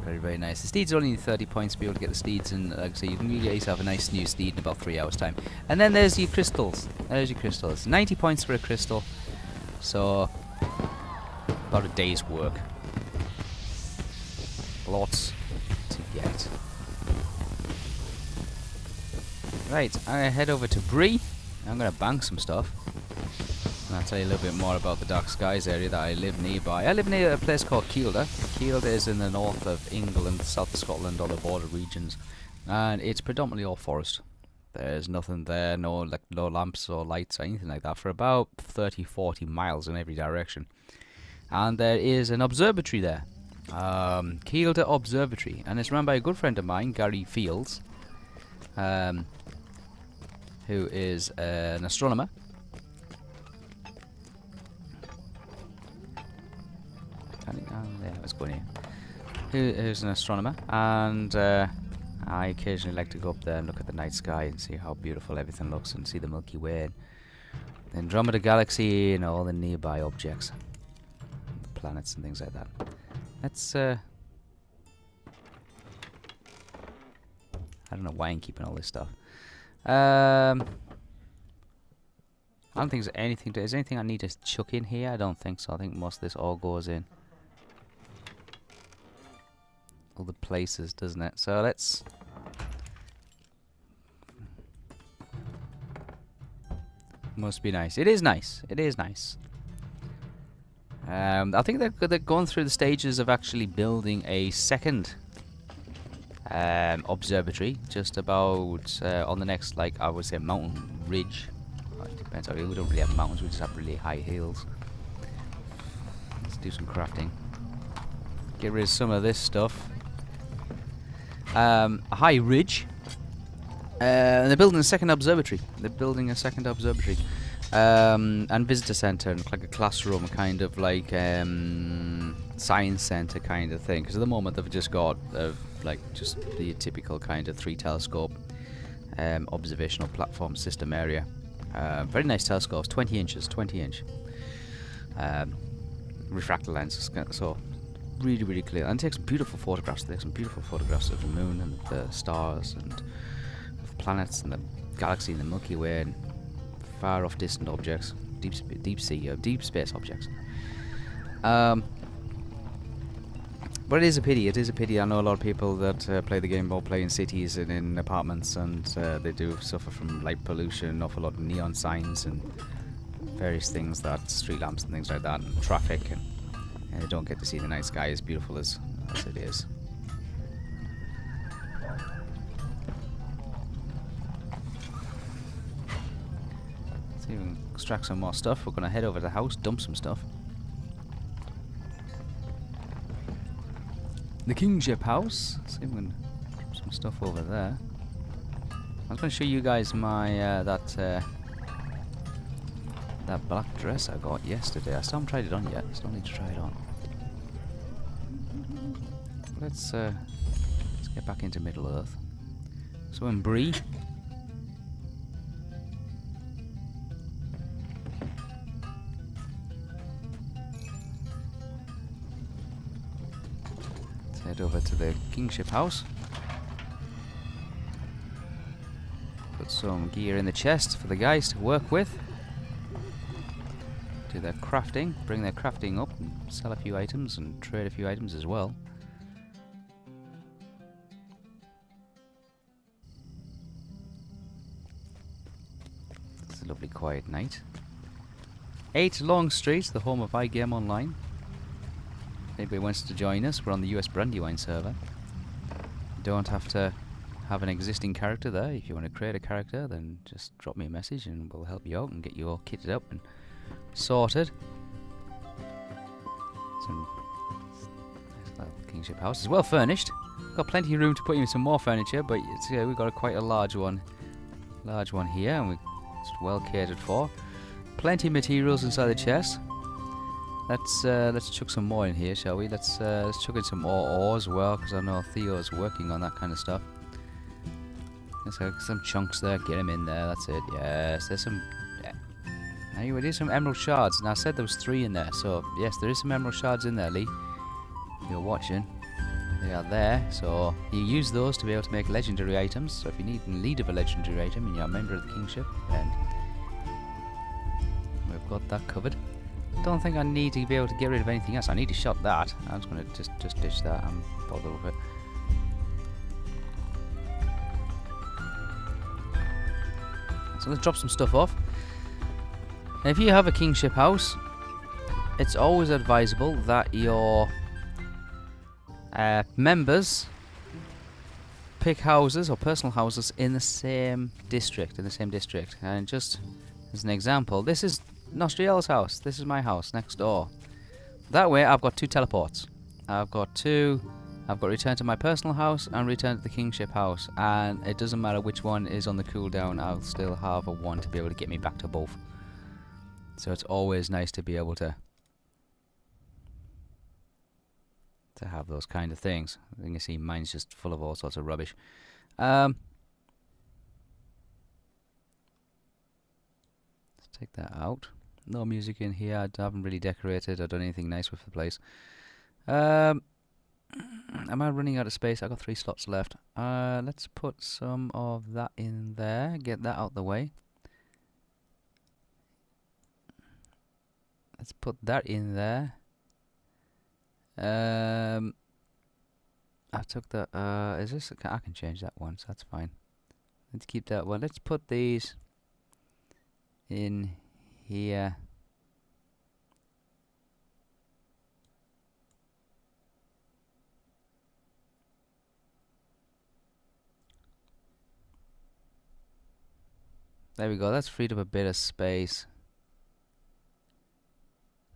Very, very nice. The steeds only need 30 points to be able to get the steeds, and like I say, you can get yourself a nice new steed in about 3 hours time. And then there's your crystals. There's your crystals. 90 points for a crystal, so about a day's work. Lots to get. Right, I'm going to head over to Bree. I'm going to bank some stuff. And I'll tell you a little bit more about the Dark Skies area that I live nearby. I live near a place called Kielder. Kielder is in the north of England, south of Scotland, all the border regions. And it's predominantly all forest. There's nothing there, no lamps or lights or anything like that for about 30-40 miles in every direction. And there is an observatory there. Kielder Observatory. And it's run by a good friend of mine, Gary Fields. Who is an astronomer. Who's an astronomer, and I occasionally like to go up there and look at the night sky and see how beautiful everything looks, and see the Milky Way, and the Andromeda Galaxy, and all the nearby objects, the planets and things like that. Let's I don't know why I'm keeping all this stuff. I don't think there's anything. Is there anything I need to chuck in here? I don't think so. I think most of this all goes in all the places, doesn't it? So let's. Must be nice. It is nice. It is nice. I think they're going through the stages of actually building a second observatory, just about on the next, like I would say, mountain ridge. It depends. We don't really have mountains. We just have really high hills. Let's do some crafting. Get rid of some of this stuff. A high ridge. And they're building a second observatory. And visitor centre, and like a classroom, kind of like science centre kind of thing. Because at the moment they've just got like just the typical kind of 3 telescope observational platform system area. Very nice telescopes, 20 inch refractor lenses. So really, really clear. And take some beautiful photographs. There's some beautiful photographs of the moon and the stars and of planets and the galaxy and the Milky Way and far off distant objects, deep space objects. But it is a pity. It is a pity. I know a lot of people that play the game or play in cities and in apartments, and they do suffer from light pollution, an awful lot of neon signs and various things, that street lamps and things like that, and traffic, and they don't get to see the night sky as beautiful as it is. Let's see if we can extract some more stuff. We're going to head over to the house, dump some stuff. The Kingship House. Let's see if we can drop some stuff over there. I was going to show you guys my that black dress I got yesterday. I still haven't tried it on yet. Still need to try it on. Let's get back into Middle Earth. So in Bree. Let's head over to the Kingship House. Put some gear in the chest for the guys to work with. Do their crafting, bring their crafting up and sell a few items and trade a few items as well. It's a lovely quiet night. 8 Long Street, the home of iGame Online. If anybody wants to join us, we're on the US Brandywine server. You don't have to have an existing character there. If you want to create a character, then just drop me a message and we'll help you out and get you all kitted up and sorted. Some Kingship House is well furnished. Got plenty of room to put in some more furniture, but it's, we've got quite a large one here, and it's well catered for. Plenty of materials inside the chest. Let's chuck some more in here, shall we? Let's chuck in some more ore as well, because I know Theo's working on that kind of stuff. There's some chunks there. Get them in there. That's it. Yes, there's some. Anyway, there's some emerald shards, and I said there was 3 in there, so yes, there is some emerald shards in there, Lee. If you're watching, they are there, so you use those to be able to make legendary items. So if you need in need of a legendary item and you're a member of the Kingship, then we've got that covered. Don't think I need to be able to get rid of anything else. I need to shot that. I'm just going to just ditch that. I'm bothered with it. So let's drop some stuff off. If you have a Kingship House, it's always advisable that your members pick houses or personal houses in the same district. And just as an example, this is Nostriel's house. This is my house next door. That way, I've got 2 teleports. I've got return to my personal house and return to the Kingship House. And it doesn't matter which one is on the cooldown. I'll still have a 1 to be able to get me back to both. So it's always nice to be able to have those kind of things. I think you see mine's just full of all sorts of rubbish. Let's take that out. No music in here. I haven't really decorated or done anything nice with the place. Am I running out of space? I got 3 slots left. Let's put some of that in there. Get that out the way. Let's put that in there. I took the is this I can change that one, so that's fine. Let's keep that one. Let's put these in here. There we go. That's freed up a bit of space.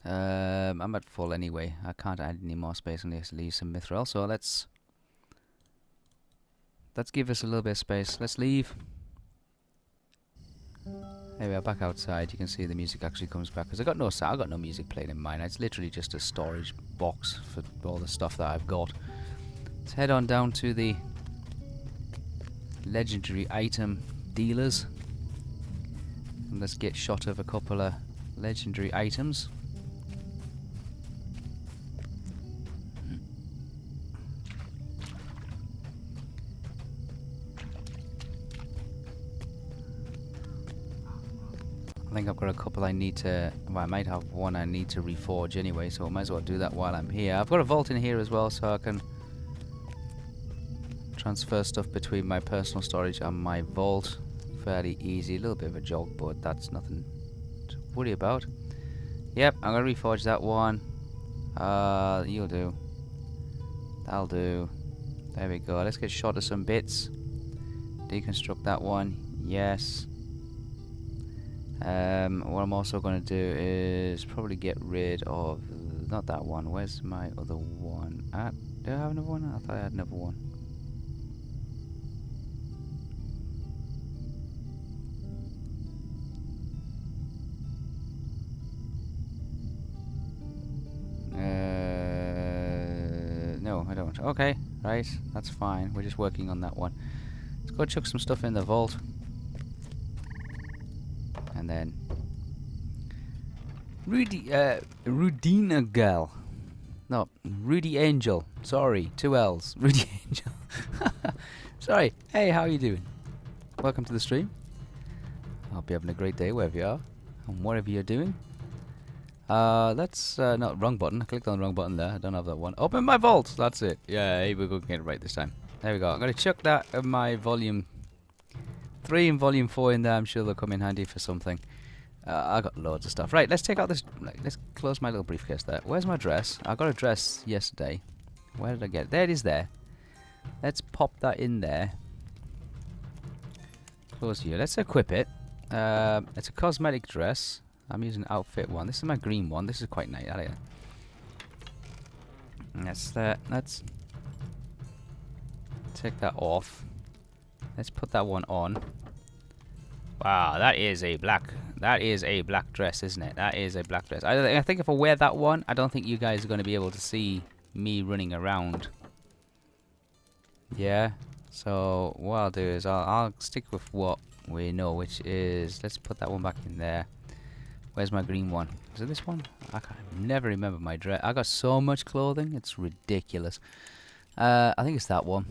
I'm at full anyway. I can't add any more space unless I leave some mithril. So let's give us a little bit of space. Let's leave. There we are, back outside. You can see the music actually comes back because I got no music playing in mine. It's literally just a storage box for all the stuff that I've got. Let's head on down to the legendary item dealers. And let's get shot of a couple of legendary items. think I've got a couple I need to... Well, I might have one I need to reforge anyway, so I might as well do that while I'm here. I've got a vault in here as well, so I can transfer stuff between my personal storage and my vault. Fairly easy. A little bit of a jog, but that's nothing to worry about. Yep, I'm going to reforge that one. You'll do. That'll do. There we go. Let's get shot of some bits. Deconstruct that one. Yes. What I'm also going to do is probably get rid of... Not that one. Where's my other one at? Do I have another one? I thought I had another one. No, I don't. Okay, right. That's fine. We're just working on that one. Let's go chuck some stuff in the vault. And then Rudina Gal. No, Rudy Angel. Sorry, 2 L's. Rudy Angel. Sorry. Hey, how are you doing? Welcome to the stream. I hope you're having a great day wherever you are and whatever you're doing. That's not wrong button. I clicked on the wrong button there. I don't have that one. Open my vault. That's it. Yeah, here we go. Get it right this time. There we go. I'm gonna chuck that in my volume 3 and volume 4 in there. I'm sure they'll come in handy for something. I got loads of stuff. Right, let's take out this. Let's close my little briefcase there. Where's my dress? I got a dress yesterday. Where did I get it? There it is there. Let's pop that in there. Close here. Let's equip it. It's a cosmetic dress. I'm using outfit 1. This is my green one. This is quite nice. I like it. Let's take that off. Let's put that one on. Wow, that is a black dress, isn't it? That is a black dress. I think if I wear that one, I don't think you guys are going to be able to see me running around. Yeah. So what I'll do is I'll stick with what we know, which is, let's put that one back in there. Where's my green one? Is it this one? I can never remember my dress. I got so much clothing, it's ridiculous. I think it's that one.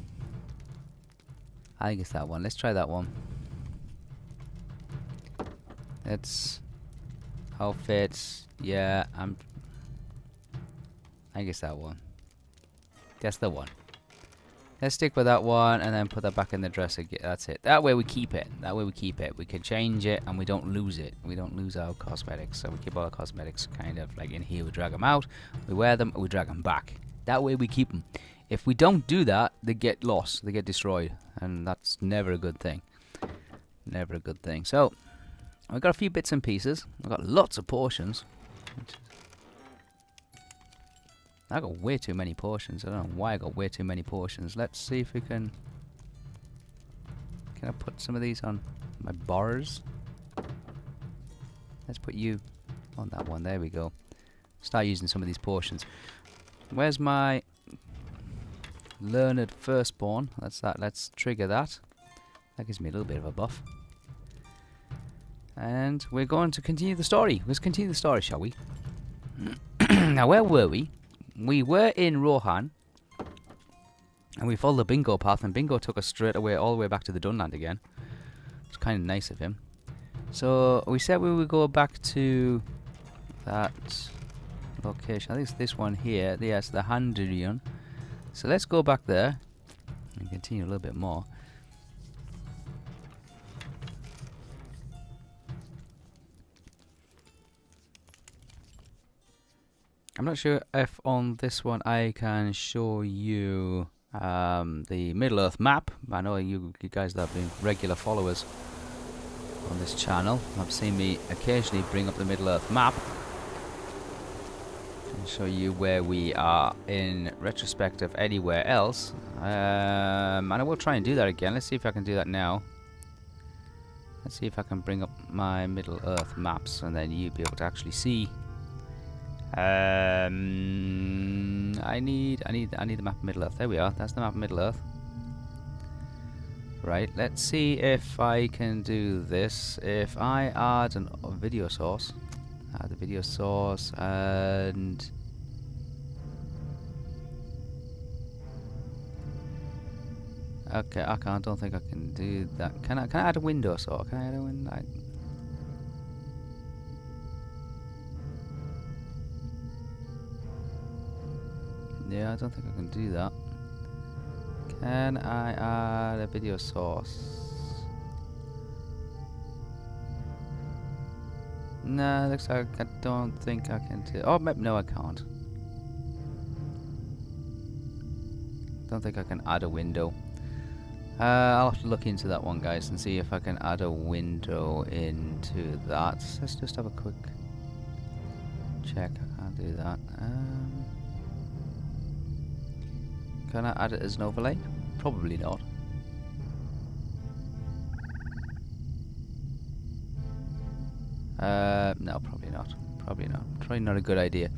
Let's try that one. It's outfits. Yeah, I think it's that one. That's the one. Let's stick with that one and then put that back in the dress again. That's it. That way we keep it. We can change it and we don't lose it. We don't lose our cosmetics. So we keep all our cosmetics kind of like in here. We drag them out. We wear them. We drag them back. That way we keep them. If we don't do that, they get lost. They get destroyed. And that's never a good thing. Never a good thing. So, I've got a few bits and pieces. I've got lots of portions. I got way too many portions. I don't know why I got way too many portions. Let's see if we can... Can I put some of these on my bars? Let's put you on that one. There we go. Start using some of these portions. Where's my learned firstborn? That's that. Let's trigger that. That gives me a little bit of a buff. And we're going to continue the story. Let's continue the story, shall we? Now, where were we? We were in Rohan. And we followed the Bingo path. And Bingo took us straight away, all the way back to the Dunland again. It's kind of nice of him. So, we said we would go back to that location. I think it's this one here. Yes, the Handrian. So, let's go back there. And continue a little bit more. I'm not sure if on this one I can show you the Middle-earth map. I know you guys that have been regular followers on this channel have seen me occasionally bring up the Middle-earth map and show you where we are in retrospect of anywhere else. And I will try and do that again. Let's see if I can do that now. Let's see if I can bring up my Middle-earth maps and then you'll be able to actually see. I need the map of Middle-earth. There we are. That's the map of Middle-earth. Right. Let's see if I can do this. If I add a video source, add the video source, and okay, I don't think I can do that. Can I add a window source? Can I add a window? Yeah, I don't think I can do that. Can I add a video source? No, looks like I don't think I can do. Oh, no, I can't. Don't think I can add a window. I'll have to look into that one, guys, and see if I can add a window into that. Let's just have a quick check. I can't do that. Can I add it as an overlay? Probably not. No, probably not. Probably not. Probably not a good idea.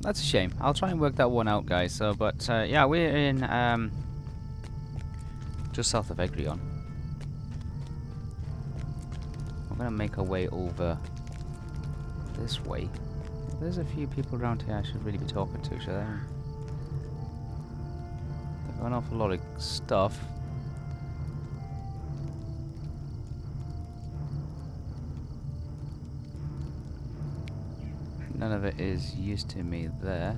That's a shame. I'll try and work that one out, guys. So, but yeah, we're in just south of Egrion. We're gonna make our way over this way. There's a few people around here I should really be talking to, should I? They've got an awful lot of stuff. None of it is used to me there.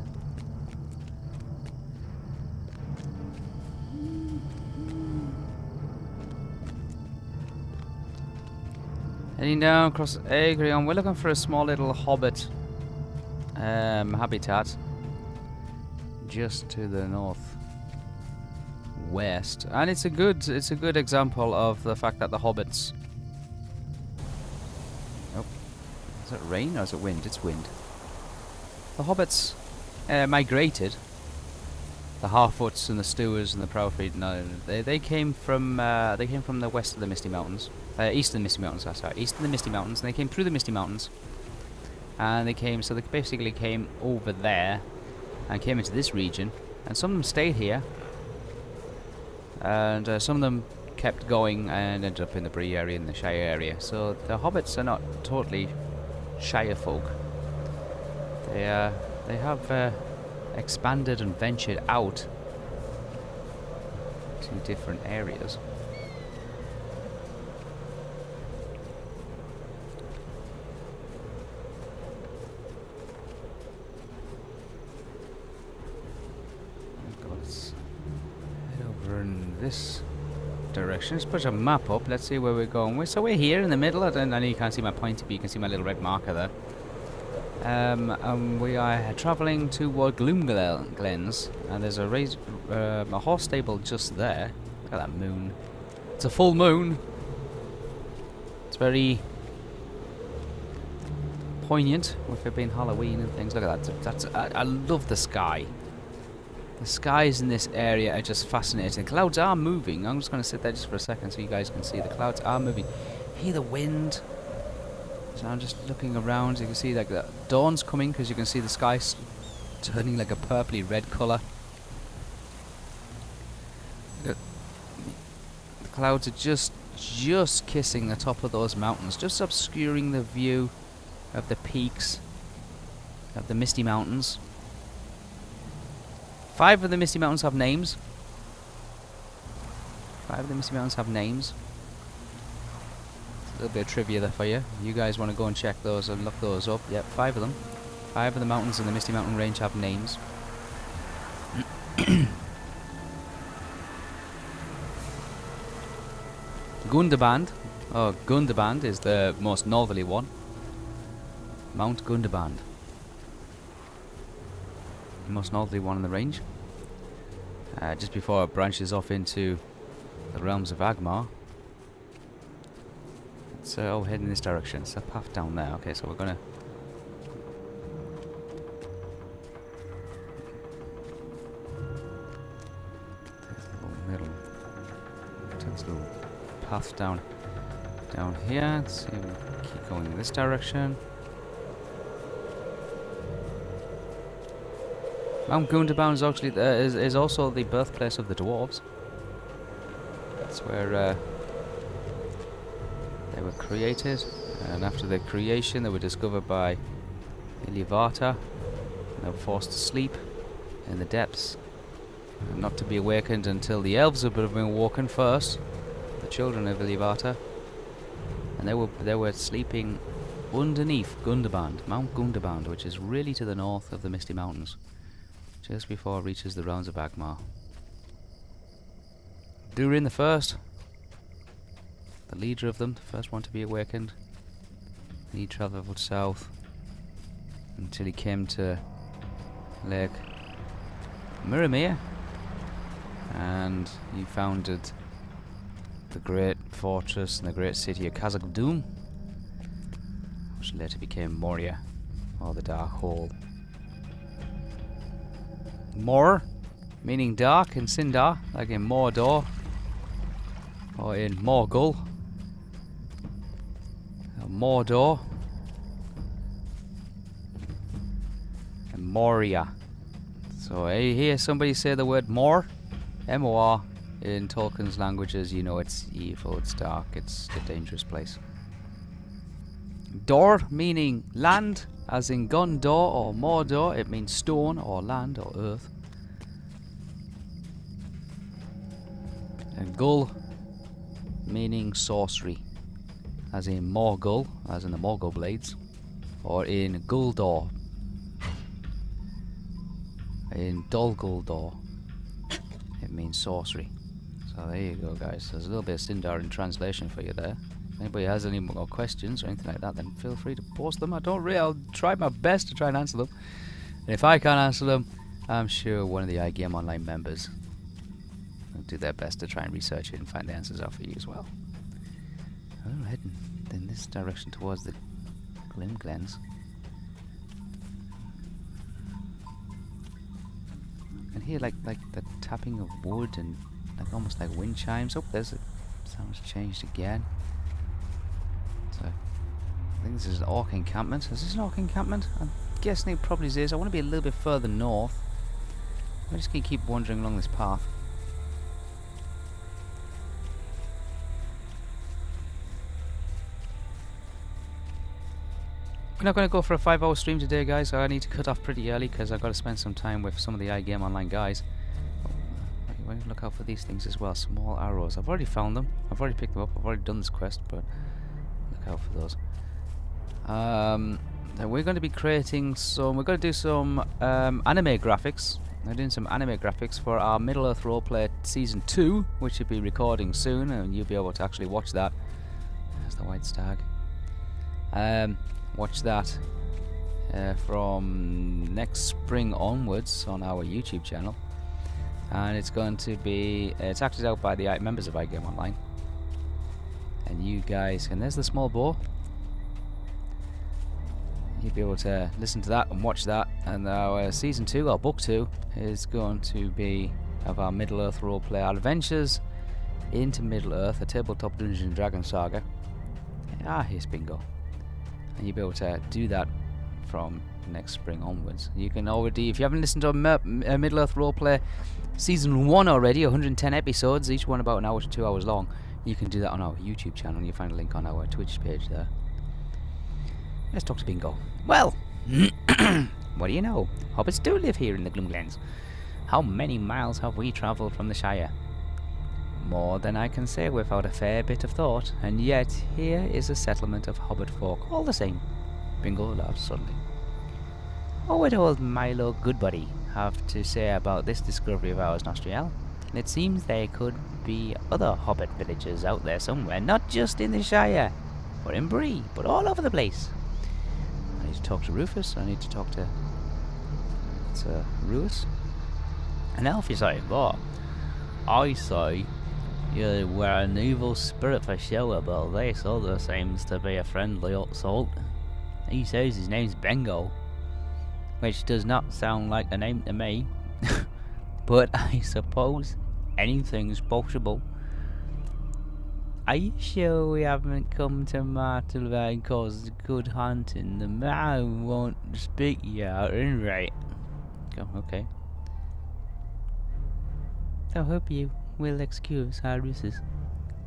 Heading down across Agrion, we're looking for a small little hobbit habitat just to the northwest, and it's a good example of the fact that the hobbits. Oh, is it rain or is it wind? It's wind. The hobbits migrated. The Harfoots and the Stewards and the Proudfeet. No, they came from the west of the Misty Mountains, east of the Misty Mountains. Sorry, east of the Misty Mountains. And they came through the Misty Mountains, and they basically came over there, and came into this region. And some of them stayed here, and some of them kept going and ended up in the Bree area and the Shire area. So the hobbits are not totally Shire folk. They have expanded and ventured out to different areas. Let's head over in this direction. Let's put a map up. Let's see where we're going. So we're here in the middle. I know you can't see my pointer, but you can see my little red marker there. We are travelling toward Gloomglens, and there's a horse stable just there. Look at that moon. It's a full moon. It's very poignant with it being Halloween and things. Look at that. I love the sky. The skies in this area are just fascinating. Clouds are moving. I'm just going to sit there just for a second so you guys can see the clouds are moving. Hear the wind. So I'm just looking around. You can see like the dawn's coming because you can see the sky turning like a purpley red colour. The clouds are just kissing the top of those mountains, just obscuring the view of the peaks of the Misty Mountains. 5 of the Misty Mountains have names. 5 of the Misty Mountains have names. A little bit of trivia there for you. You guys want to go and check those and look those up. Yep, 5 of them. 5 of the mountains in the Misty Mountain range have names. Gundaband. Oh, Gundaband is the most northerly one. Mount Gundaband. The most northerly one in the range. Just before it branches off into the realms of Agmar. So, heading in this direction. It's a path down there. Okay, so we're gonna. Take this little path down here. Let's see if we can keep going in this direction. Mount Gundaband is actually is also the birthplace of the dwarves. That's where. They were created, and after their creation they were discovered by Ilyvata, and they were forced to sleep in the depths, and not to be awakened until the elves had been awoken first, the children of Ilyvata, and they were sleeping underneath Gundaband, Mount Gundaband, which is really to the north of the Misty Mountains. just before it reaches the rounds of Agmar. Durin the First, the leader of them, the first one to be awakened. He travelled south until he came to Lake Miramir, and he founded the great fortress and the great city of Khazad-dûm, which later became Moria, or the Dark Hole. Mor, meaning dark in Sindar, like in Mordor, or in Morgul, Mordor, and Moria. So I hear somebody say the word Mor, M-O-R, in Tolkien's languages, you know it's evil, it's dark, it's a dangerous place. Dor, meaning land, as in Gondor or Mordor, it means stone or land or earth. And Gul, meaning sorcery, as in Morgul, as in the Morgul Blades, or in Guldor, in Dol Guldur, it means sorcery. So there you go, guys. There's a little bit of Sindar in translation for you there. If anybody has any more questions or anything like that, then feel free to post them. I'll try my best to try and answer them. And if I can't answer them, I'm sure one of the iGame Online members will do their best to try and research it and find the answers out for you as well. We're heading in this direction towards the Glim Glens. And here, like the tapping of wood and like almost like wind chimes. Oh, there's it. Sound's changed again. So I think this is an orc encampment. Is this an orc encampment? I'm guessing it probably is. I want to be a little bit further north. I'm just going to keep wandering along this path. We're not going to go for a 5-hour stream today, guys. I need to cut off pretty early because I've got to spend some time with some of the iGame Online guys. Oh, look out for these things as well. Small arrows. I've already found them. I've already picked them up. I've already done this quest, but look out for those. Then we're going to be creating some... We're going to do some anime graphics. We're doing some anime graphics for our Middle-earth Roleplay Season 2, which will be recording soon, and you'll be able to actually watch that. There's the white stag. Watch that from next spring onwards on our YouTube channel, and it's going to be it's acted out by the members of iGame Online, and you guys, and there's the small boar. You'll be able to listen to that and watch that. And our season 2, or book 2, is going to be of our Middle-earth roleplay, our adventures into Middle-earth, a tabletop Dungeons and Dragons saga. Here's bingo. And you'll be able to do that from next spring onwards. You can already, if you haven't listened to Middle-earth Roleplay Season 1 already, 110 episodes, each one about an hour to 2 hours long, you can do that on our YouTube channel. You'll find a link on our Twitch page there. Let's talk to Bingo. Well, what do you know? Hobbits do live here in the Gloomglens. How many miles have we travelled from the Shire? More than I can say without a fair bit of thought, and yet here is a settlement of hobbit folk all the same. Bingo laughed suddenly. What would old Milo Goodbody have to say about this discovery of ours, Nostriel? It seems there could be other hobbit villages out there somewhere, not just in the Shire, or in Bree, but all over the place. I need to talk to Rufus, I need to talk to... It's Ruus? An elf, you say? What? I say... You were an evil spirit for sure, but this other seems to be a friendly old salt. He says his name's Bengo, which does not sound like a name to me, but I suppose anything's possible. Are you sure we haven't come to Martelvine cause good hunting? The man won't speak you out, right? Oh, okay. I hope you will excuse our ruses.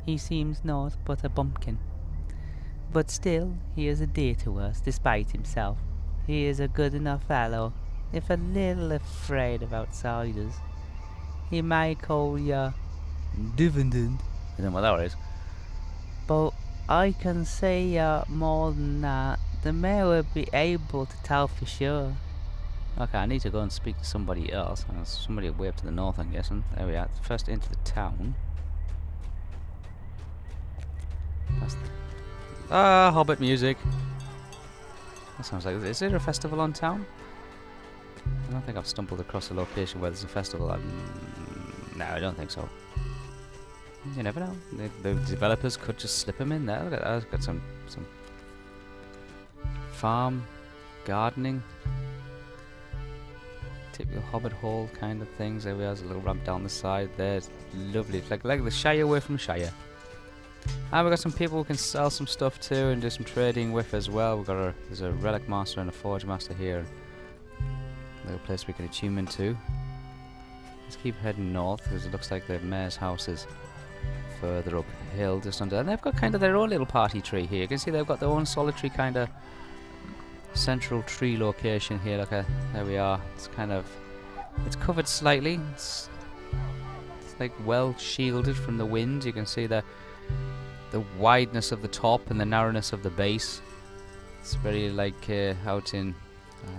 He seems naught but a bumpkin. But still, he is a dear to us, despite himself. He is a good enough fellow, if a little afraid of outsiders. He might call you dividend. I don't know what that is. But I can say more than that. The mayor will be able to tell for sure. Okay, I need to go and speak to somebody else. Somebody way up to the north, I'm guessing. There we are. First into the town. Hobbit music. That sounds like... Is there a festival on town? I don't think I've stumbled across a location where there's a festival. No, I don't think so. You never know. The developers could just slip them in there. Look at that. I've got some farm, gardening, typical Hobbit hole kind of things. There we are. There's a little ramp down the side there. It's lovely. It's like the Shire away from Shire. And we've got some people who can sell some stuff too and do some trading with as well. There's a relic master and a forge master here. A little place we can attune into. Let's keep heading north because it looks like the mayor's house is further uphill just under. And they've got kind of their own little party tree here. You can see they've got their own solitary kind of central tree location here. Look at there we are. It's kind of covered slightly. It's like well shielded from the wind. You can see the wideness of the top and the narrowness of the base. It's very like out in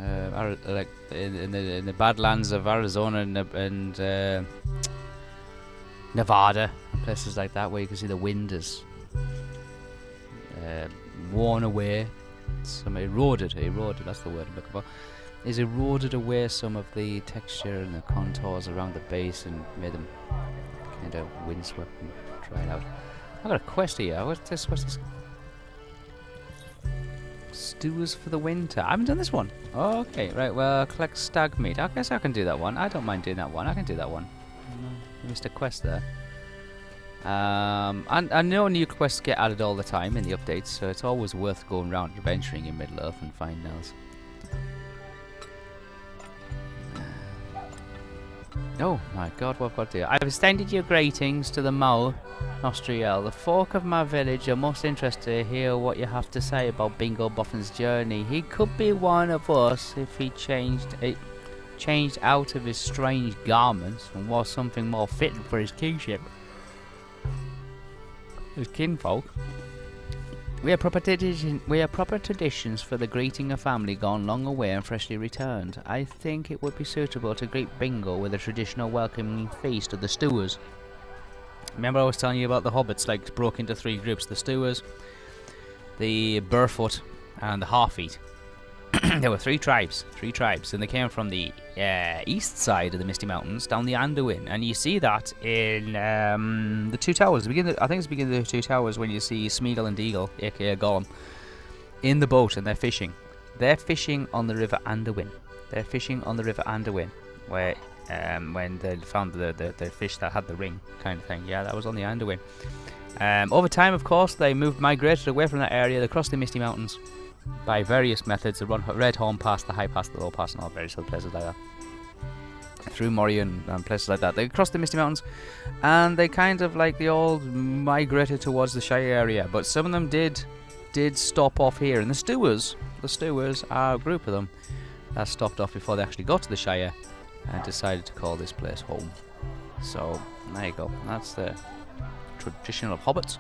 like in the badlands of Arizona and Nevada and places like that, where you can see the wind is worn away, some eroded, that's the word I'm looking for, is eroded away some of the texture and the contours around the base and made them kind of windswept and dried out. I've got a quest here. What's this? Stews for the winter. I haven't done this one. Oh, okay, right. Well, collect stag meat. I guess I can do that one. I don't mind doing that one. I can do that one. I missed a quest there. And I know new quests get added all the time in the updates, so it's always worth going around adventuring in Middle-earth and finding else. Oh my god, what I've got to do. I've extended your greetings to the Mole, Nostriel. The folk of my village are most interested to hear what you have to say about Bingo Boffin's journey. He could be one of us if he changed out of his strange garments and wore something more fitting for his kingship. His kinfolk. We have proper traditions for the greeting of family gone long away and freshly returned. I think it would be suitable to greet Bingo with a traditional welcoming feast of the Stewers. Remember I was telling you about the hobbits, like, broke into three groups: the Stewers, the Barefoot, and the Half-Eat. There were three tribes, and they came from the east side of the Misty Mountains down the Anduin, and you see that in the Two Towers. I think it's the beginning of the Two Towers when you see Smeagol and Deagle, aka Gollum, in the boat and they're fishing. They're fishing on the River Anduin. Where when they found the fish that had the ring kind of thing. Yeah, that was on the Anduin. Over time, of course, they migrated away from that area. They crossed the Misty Mountains by various methods. The Red Horn Pass, the High Pass, the Low Pass, and all various other places like that. Through Morian and places like that. They crossed the Misty Mountains, and they kind of like they all migrated towards the Shire area. But some of them did stop off here. And the Stewers are a group of them that stopped off before they actually got to the Shire and decided to call this place home. So there you go. That's the tradition of hobbits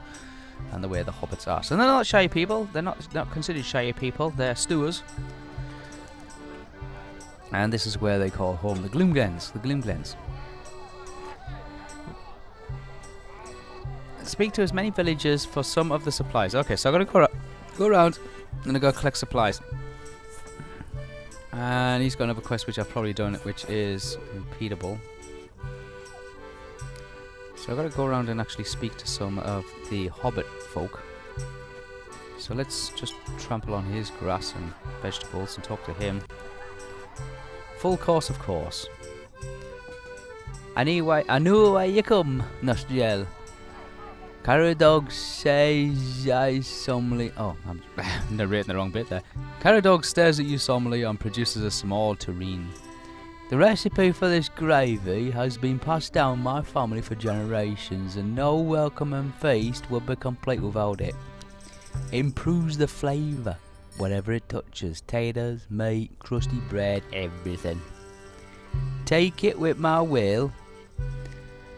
and the way the hobbits are. So they're not Shire people. They're not considered Shire people. They're Stewers. And this is where they call home the Gloomglens. Speak to as many villagers for some of the supplies. Okay, so I'm going to go around and I'm going to go collect supplies. And he's got another quest which I've probably done, which is repeatable. So I've got to go around and actually speak to some of the hobbit folk. So let's just trample on his grass and vegetables and talk to him. Full course, of course. I knew why you come, Nostriel. Caradog says I solemnly... Oh, I'm narrating the wrong bit there. Caradog stares at you solemnly and produces a small tureen. The recipe for this gravy has been passed down my family for generations, and no welcoming feast would be complete without it. It improves the flavour, whatever it touches. Taters, meat, crusty bread, everything. Take it with my will,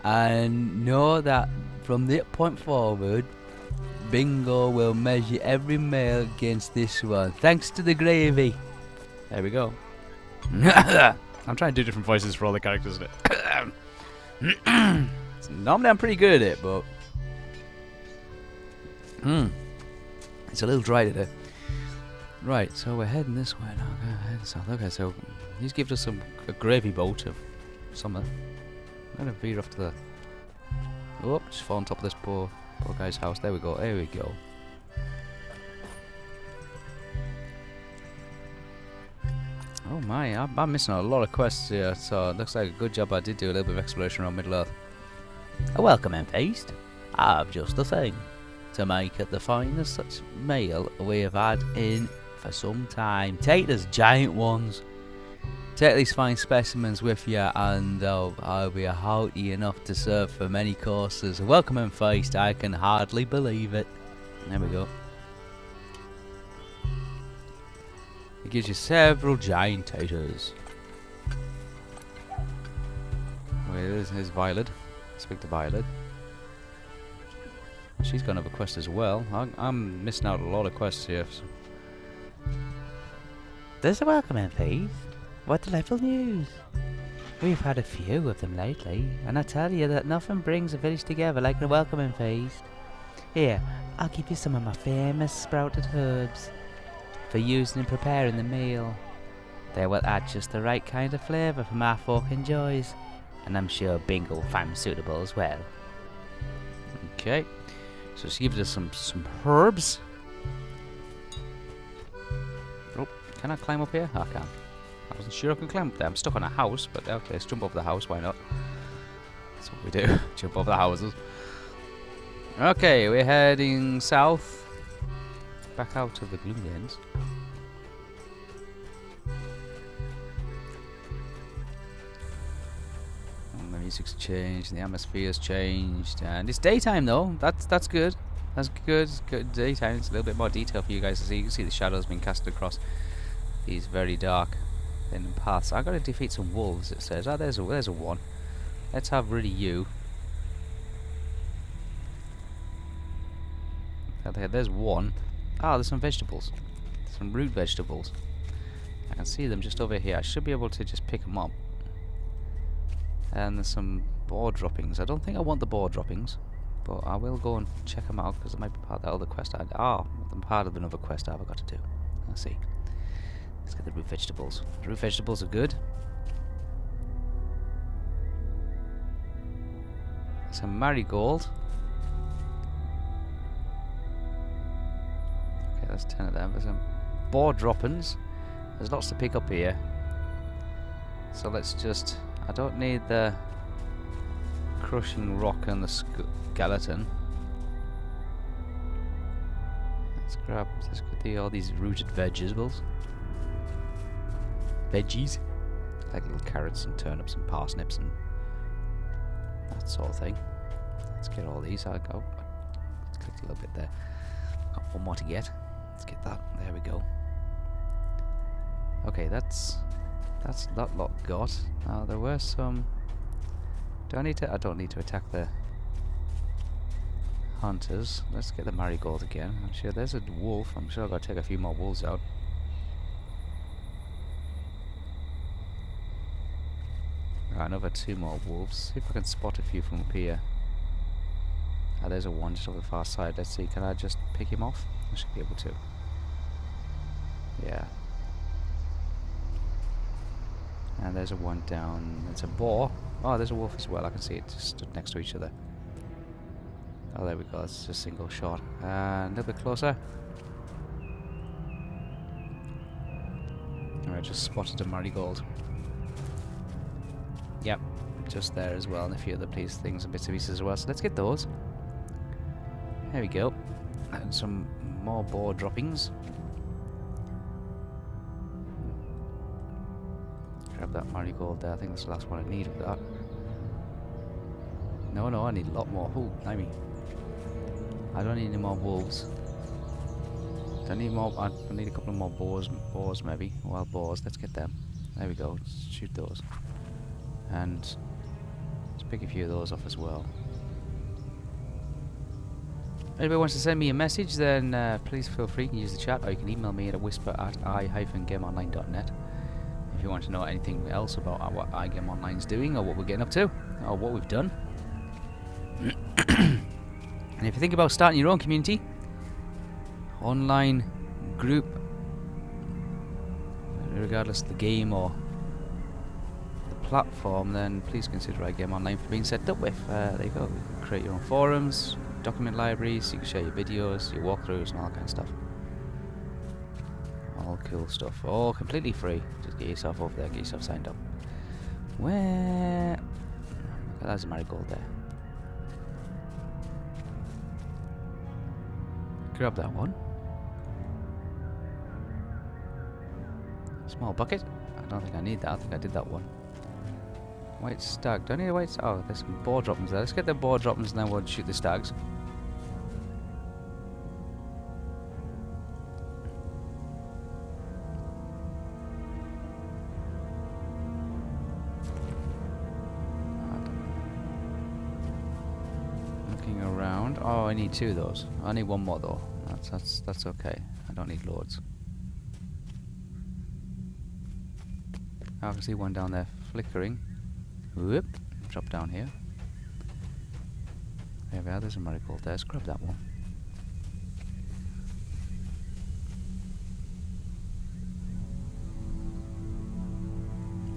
and know that from that point forward, Bingo will measure every meal against this one. Thanks to the gravy. There we go. I'm trying to do different voices for all the characters in it. Normally I'm pretty good at it, but it's a little dry today. Right, so we're heading this way now. Heading south. Okay, so he's given us a gravy boat of something. I'm gonna veer off to the. Oh, just fall on top of this poor guy's house. There we go. There we go. Oh my, I'm missing a lot of quests here, so it looks like a good job I did do a little bit of exploration around Middle-earth. A welcoming feast? I've just the thing to make it the finest such meal we have had in for some time. Take those giant ones. Take these fine specimens with you and I'll be hearty enough to serve for many courses. A welcoming feast, I can hardly believe it. There we go. It gives you several giant taters. Wait, there's Violet. Speak to Violet. She's gonna have a quest as well. I'm missing out a lot of quests here. There's a welcoming feast. What delightful news! We've had a few of them lately, and I tell you that nothing brings a village together like a welcoming feast. Here, I'll give you some of my famous sprouted herbs for using in preparing the meal. They will add just the right kind of flavour for my folk enjoys, and I'm sure Bingo will find them suitable as well. Okay, so she gives us some herbs. Oh, can I climb up here? I can. I wasn't sure I could climb up there. I'm stuck on a house, but okay, let's jump over the house. Why not? That's what we do. Jump over the houses. Okay, we're heading south. Back out of the Gloomlands. The music's changed, the atmosphere's changed, and it's daytime though. That's good. That's good. It's good daytime. It's a little bit more detail for you guys to see. You can see the shadows being cast across these very dark thin paths. I gotta defeat some wolves. It says. Oh, there's a one. Let's have really you. There's one. Ah, there's some vegetables. Some root vegetables. I can see them just over here. I should be able to just pick them up. And there's some boar droppings. I don't think I want the boar droppings, but I will go and check them out because it might be part of the other quest. I'm part of another quest I've got to do. Let's see. Let's get the root vegetables. The root vegetables are good. Some marigold. Okay, that's 10 of them. There's some boar droppings. There's lots to pick up here. So let's just... I don't need the crushing rock and the skeleton. Let's get all these rooted vegetables. Veggies. Like little carrots and turnips and parsnips and that sort of thing. Let's get all these. Let's click a little bit there. Got one more to get. Let's get that. There we go. Okay, that's that lot got. There were some. I don't need to attack the hunters. Let's get the marigold again. I'm sure there's a wolf. I'm sure I've got to take a few more wolves out. Right, another 2 more wolves. See if I can spot a few from up here. Ah, there's a one just over the far side. Let's see, can I just pick him off? I should be able to. Yeah. And there's a one down. It's a boar. Oh, there's a wolf as well. I can see it just stood next to each other. Oh, there we go. It's a single shot. And a little bit closer. Alright, just spotted a marigold. Yep, just there as well. And a few other things and bits and pieces as well. So let's get those. There we go. And some more boar droppings. Grab that marigold there. I think that's the last one I need of that. No, I need a lot more. Ooh, blimey. I don't need any more wolves. I need more. I need a couple of more boars maybe. Wild boars. Let's get them. There we go. Let's shoot those. And let's pick a few of those off as well. If anybody wants to send me a message, then please feel free. You can use the chat, or you can email me at wispa@i-gameonline.net. If you want to know anything else about what iGame Online's doing, or what we're getting up to, or what we've done. And if you think about starting your own community, online group, regardless of the game or the platform, then please consider iGame Online for being set up with. There you go. You can create your own forums, document libraries, you can share your videos, your walkthroughs, and all that kind of stuff. All cool stuff. All completely free. Just get yourself over there, get yourself signed up. Where? Oh, there's a marigold there. Grab that one. Small bucket. I don't think I need that. I think I did that one. White stag. Do I need a white stag? Oh, there's some boar droppings there. Let's get the boar droppings and then we'll shoot the stags. Looking around. Oh, I need 2 of those. I need 1 more though. That's okay. I don't need loads. I can see one down there flickering. Whoop. Drop down here. There we are. There's a marigold there. Let's grab that one.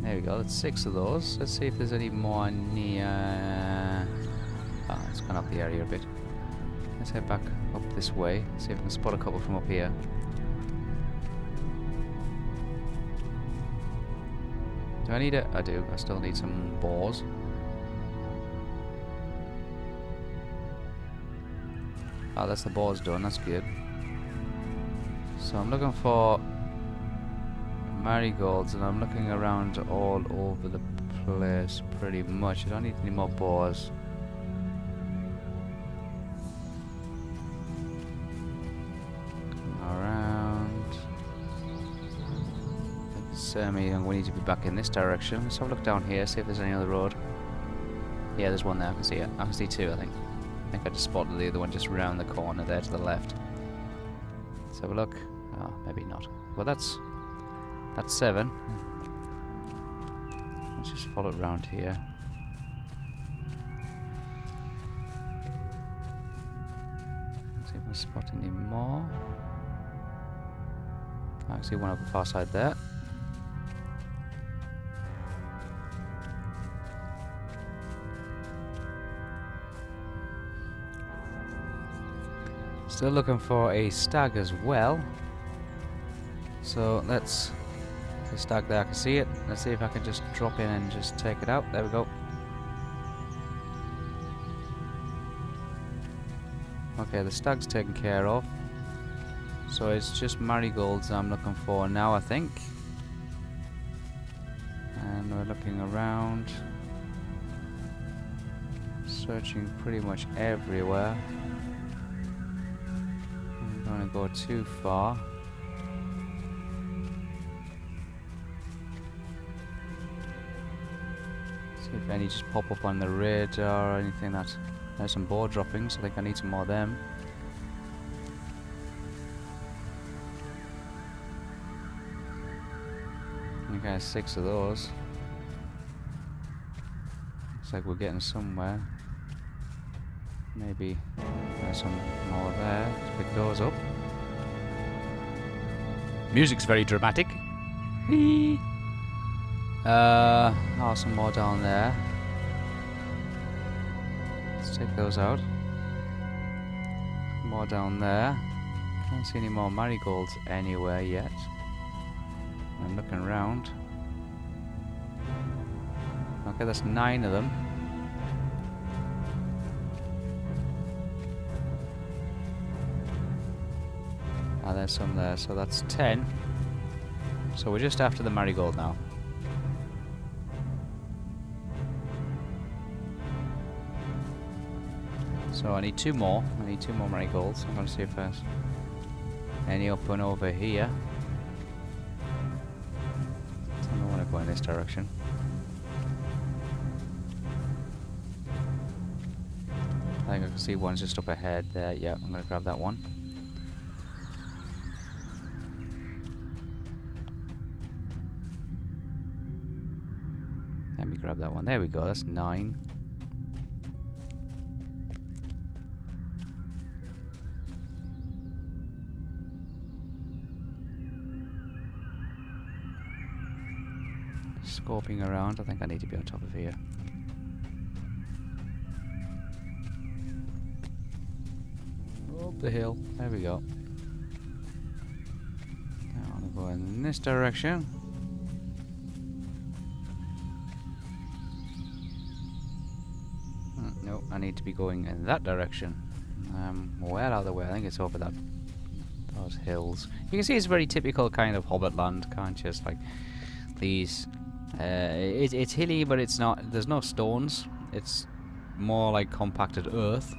There we go. That's 6 of those. Let's see if there's any more near. Oh, it's gone up the area a bit. Let's head back up this way. See if we can spot a couple from up here. Do I need it? I do. I still need some boars. Oh, that's the boars done. That's good. So I'm looking for marigolds, and I'm looking around all over the place pretty much. I don't need any more boars. We need to be back in this direction. Let's have a look down here, see if there's any other road. Yeah, there's one there. I can see it. I can see 2, I think. I think I just spotted the other one just round the corner there to the left. Let's have a look. Oh, maybe not. Well, that's 7. Let's just follow it around here. Let's see if I can spot any more. I can see one up the far side there. Still looking for a stag as well. So let's the stag there, I can see it. Let's see if I can just drop in and just take it out. There we go. Okay, the stag's taken care of. So it's just marigolds I'm looking for now, I think. And we're looking around, searching pretty much everywhere. Don't want to go too far. See if any just pop up on the radar or anything. That there's some boar droppings. I think I need some more of them. Okay, 6 of those. Looks like we're getting somewhere. Maybe there's some more there. Let's pick those up. Music's very dramatic. Oh, some more down there. Let's take those out. More down there. Can't see any more marigolds anywhere yet. I'm looking around. Okay, that's 9 of them. Ah, there's some there, so that's 10. So we're just after the marigold now. So I need 2 more. I need 2 more marigolds. I'm going to see if there's any up and over here. I don't want to go in this direction. I think I can see one's just up ahead there. Yeah, I'm going to grab that one. grab that one. There we go. That's 9. Scoping around. I think I need to be on top of here. Up the hill. There we go. I want to go in this direction. No, I need to be going in that direction. Well out of the way. I think it's over those hills. You can see it's very typical kind of Hobbit land, can't you? Just like these. It's hilly, but it's not. There's no stones. It's more like compacted earth.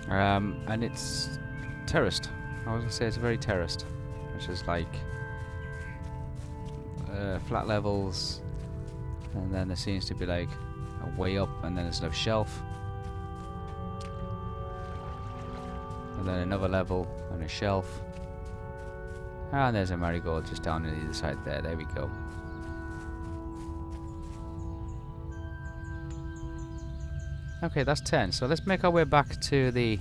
And it's terraced. I was gonna say it's very terraced, which is like flat levels, and then there seems to be like a way up, and then there's no shelf, and then another level and a shelf, and there's a marigold just down on the other side there. There we go. Okay, that's 10. So let's make our way back to the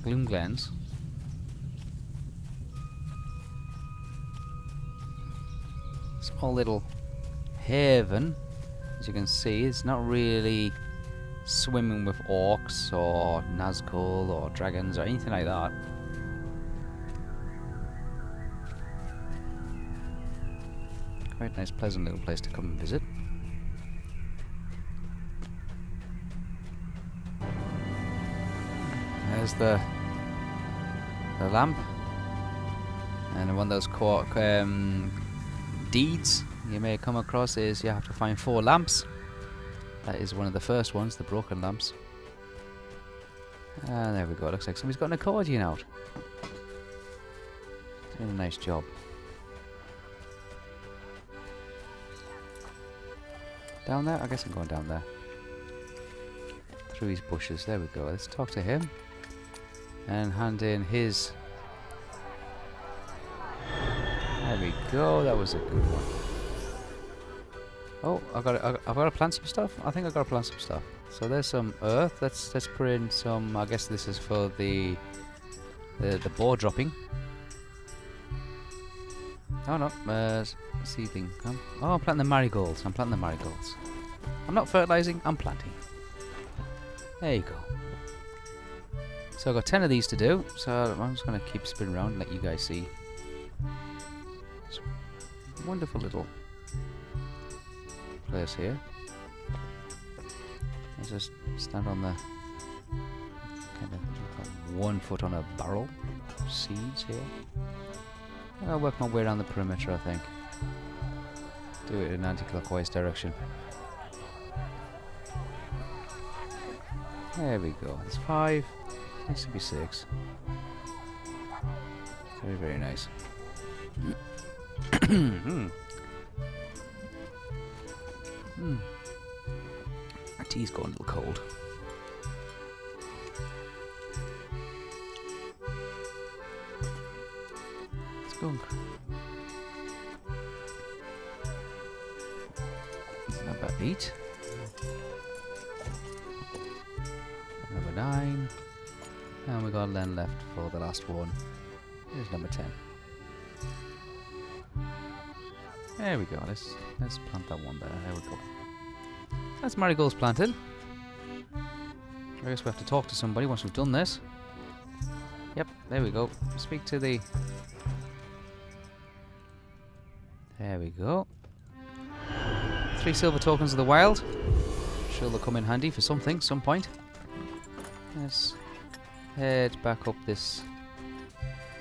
Gloom Glens. Small little haven, as you can see. It's not really swimming with orcs or Nazgul or dragons or anything like that. Quite a nice, pleasant little place to come and visit. There's the lamp, and one of those deeds you may come across is you have to find 4 lamps. That is one of the first ones, the broken lamps. And there we go. Looks like somebody's got an accordion out. Doing a nice job. Down there? I guess I'm going down there. Through his bushes. There we go. Let's talk to him. And hand in his. There we go. That was a good one. Oh, I've got to plant some stuff. I think I've got to plant some stuff. So there's some earth. Let's put in some. I guess this is for the boar dropping. Oh no, seeding. Oh, I'm planting the marigolds. I'm planting the marigolds. I'm not fertilizing. I'm planting. There you go. So I've got 10 of these to do, so I'm just going to keep spinning around and let you guys see. It's a wonderful little place here. I just stand on the kind of 1 foot on a barrel of seeds here. I'll work my way around the perimeter, I think. Do it in an anti-clockwise direction. There we go. There's 5. Needs to be 6. Very, very nice. Our tea's going a little cold. It's going. It's not bad beat. Number 9. And we got 11 left for the last one. Here's number 10. There we go. Let's plant that one there. There we go. That's marigolds planted. I guess we have to talk to somebody once we've done this. Yep, there we go. Speak to the. There we go. 3 silver tokens of the wild. Sure they'll come in handy for something, some point. Let's head back up this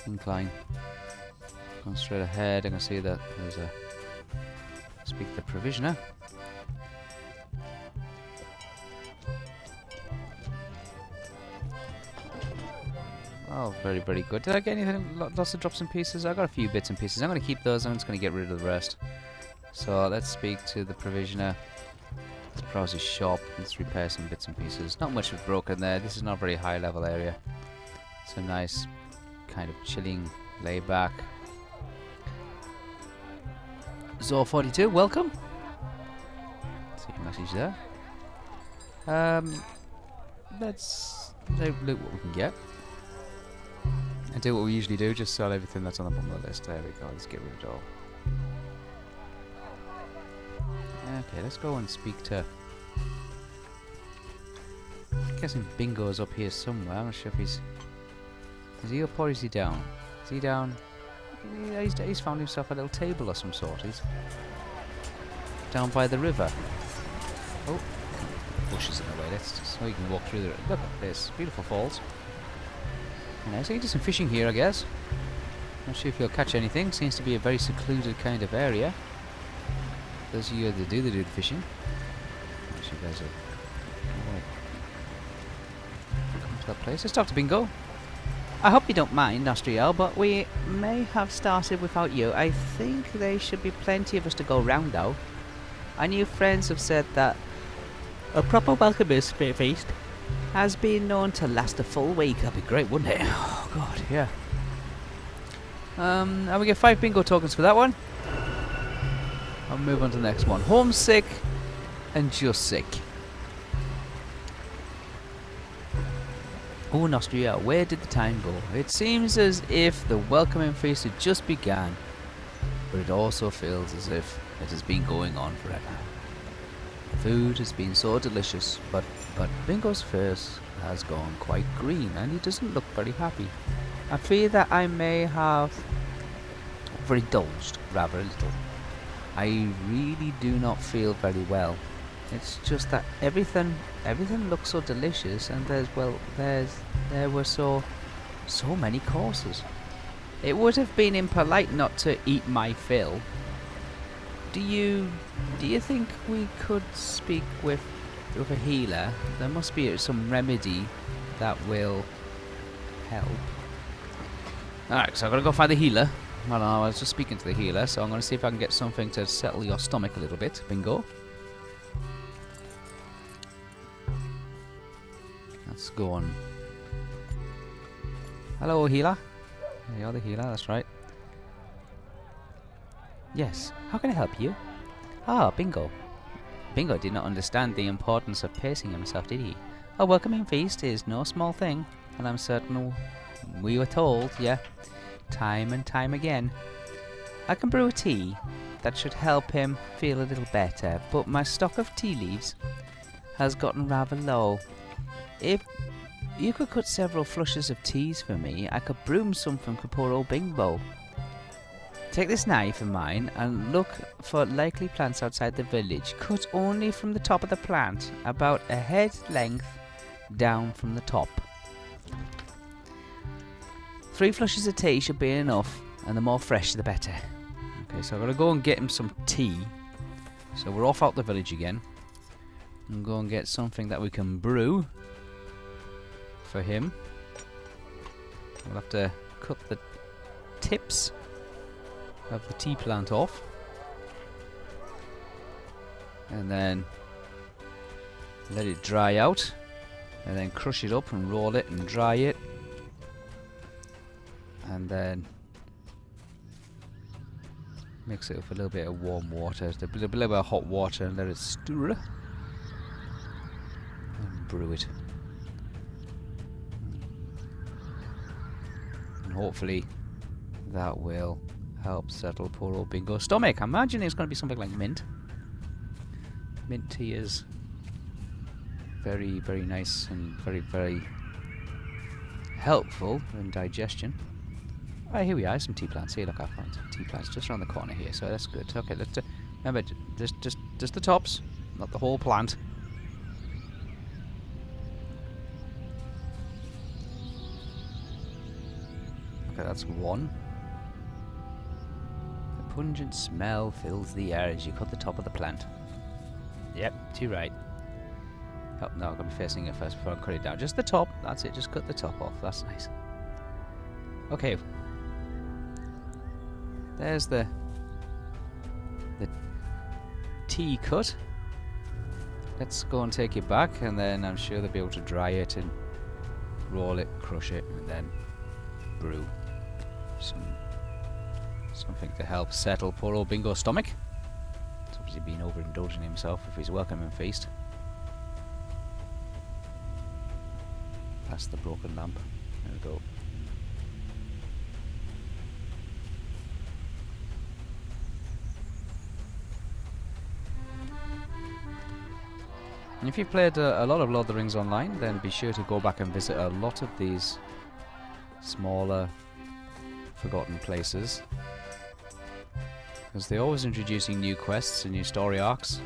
incline. Going straight ahead, I can see that there's a. Speak to the provisioner. Oh, very, very good. Did I get anything? Lots of drops and pieces? I got a few bits and pieces. I'm going to keep those. I'm just going to get rid of the rest. So let's speak to the provisioner. Let's browse his shop. Let's repair some bits and pieces. Not much was broken there. This is not a very high level area. It's a nice kind of chilling, laid back. Zor 42, welcome. See your message there. Let's look what we can get. And do what we usually do, just sell everything that's on the bottom of the list. There we go, let's get rid of it all. Okay, let's go and speak to... I'm guessing Bingo's up here somewhere. I'm not sure if he's... Is he up or is he down? Is he down? Yeah, he's found himself a little table of some sort. He's down by the river. Oh, bushes in the way. Let's just so you can walk through the... Look at this, beautiful falls. Nice. So you can do some fishing here, I guess. Not sure if you'll catch anything. Seems to be a very secluded kind of area. Those of you that do the fishing. Actually, guys are... Come to that place. Let's talk to Bingo. I hope you don't mind, Nostriel, but we may have started without you. I think there should be plenty of us to go round, though. Our new friends have said that a proper welcomers feast has been known to last a full week. That'd be great, wouldn't it? Oh, God, yeah. And we get 5 bingo tokens for that one. I'll move on to the next one. Homesick and just sick. Oh, Nostriel, where did the time go? It seems as if the welcoming feast had just began, but it also feels as if it has been going on forever. The food has been so delicious, but Bingo's face has gone quite green and he doesn't look very happy. I fear that I may have overindulged rather a little. I really do not feel very well. It's just that everything looks so delicious, and there were so many courses. It would have been impolite not to eat my fill. Do you think we could speak with a healer? There must be some remedy that will help. Alright, so I'm gonna go find the healer. Well, no, I was just speaking to the healer, so I'm gonna see if I can get something to settle your stomach a little bit. Bingo. Let's go on. Hello, healer. You're the healer, that's right. Yes, how can I help you? Ah, Bingo. Bingo did not understand the importance of pacing himself, did he? A welcoming feast is no small thing, and I'm certain we were told, yeah, time and time again. I can brew a tea that should help him feel a little better, but my stock of tea leaves has gotten rather low. If you could cut several flushes of teas for me, I could brew something for poor old Bingo. Take this knife of mine and look for likely plants outside the village. Cut only from the top of the plant, about a head length down from the top. 3 flushes of tea should be enough, and the more fresh the better. Okay, so I'm going to go and get him some tea. So we're off out the village again. And go and get something that we can brew for him. We'll have to cut the tips of the tea plant off. And then let it dry out. And then crush it up and roll it and dry it. And then mix it with a little bit of warm water, a little bit of hot water, and let it stir. And brew it. And hopefully that will help settle poor old Bingo's stomach. I imagine it's going to be something like mint. Mint tea is very, very nice and very, very helpful in digestion. Right, here we are, some tea plants. Here, look, I found tea plants just around the corner here, so that's good. Okay, let's remember, just the tops, not the whole plant. Okay, that's one. The pungent smell fills the air as you cut the top of the plant. Yep, too right. Oh, no, I'm going to be facing it first before I cut it down. Just the top, that's it, just cut the top off, that's nice. Okay. There's the tea cut. Let's go and take it back, and then I'm sure they'll be able to dry it and roll it, crush it, and then brew something to help settle poor old Bingo's stomach. obviously been overindulging himself with his welcoming feast. That's the broken lamp. There we go. And if you've played a lot of Lord of the Rings online, then be sure to go back and visit a lot of these smaller, forgotten places, because they're always introducing new quests and new story arcs,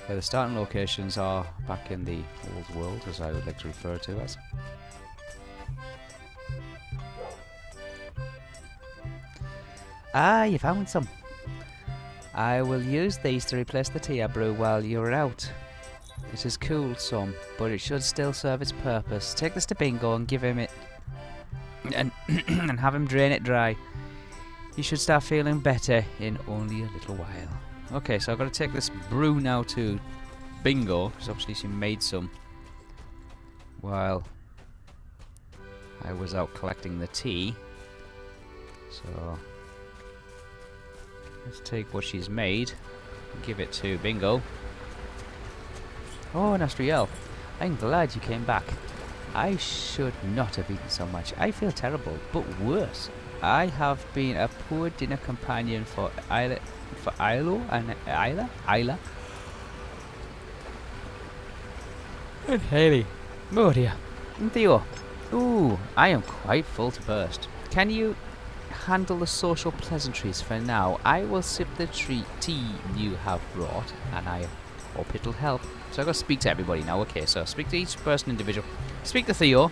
where the starting locations are back in the old world, as I would like to refer to as. Ah, you found some. I will use these to replace the tea I brew while you're out. It is cool some, but it should still serve its purpose. Take this to Bingo and give him it, and and have him drain it dry. You should start feeling better in only a little while. Okay, so I've got to take this brew now to Bingo, because obviously she made some while I was out collecting the tea. So let's take what she's made and give it to Bingo. Oh, Nastriel, I'm glad you came back. I should not have eaten so much. I feel terrible, but worse. I have been a poor dinner companion for Isla and Haley. Oh dear. And Theo. Ooh, I am quite full to burst. Can you handle the social pleasantries for now? I will sip the tea you have brought, and I hope it'll help. So I've got to speak to everybody now. Okay, so speak to each person individual. Speak to Theo.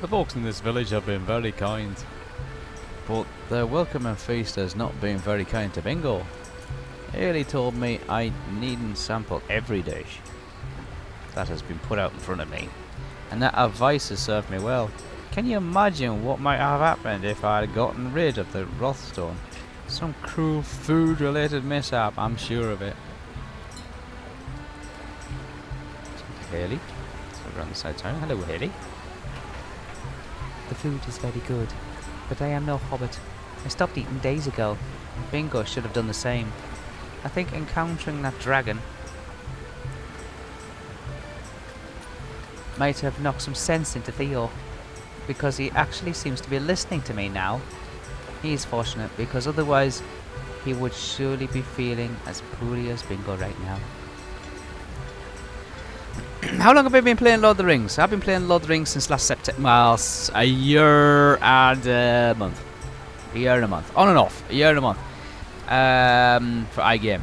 The folks in this village have been very kind, but their welcome and feast has not been very kind to Bingo. Haley told me I needn't sample every dish that has been put out in front of me, and that advice has served me well. Can you imagine what might have happened if I had gotten rid of the Rothstone? Some cruel food-related mishap, I'm sure of it. Haley. So around the side turn. Hello, Haley. The food is very good, but I am no hobbit. I stopped eating days ago. Bingo should have done the same. I think encountering that dragon might have knocked some sense into Theo, because he actually seems to be listening to me now. He is fortunate, because otherwise he would surely be feeling as poorly as Bingo right now. How long have I been playing Lord of the Rings? I've been playing Lord of the Rings since last September. Well, a year and a month. A year and a month. On and off. A year and a month. For iGame.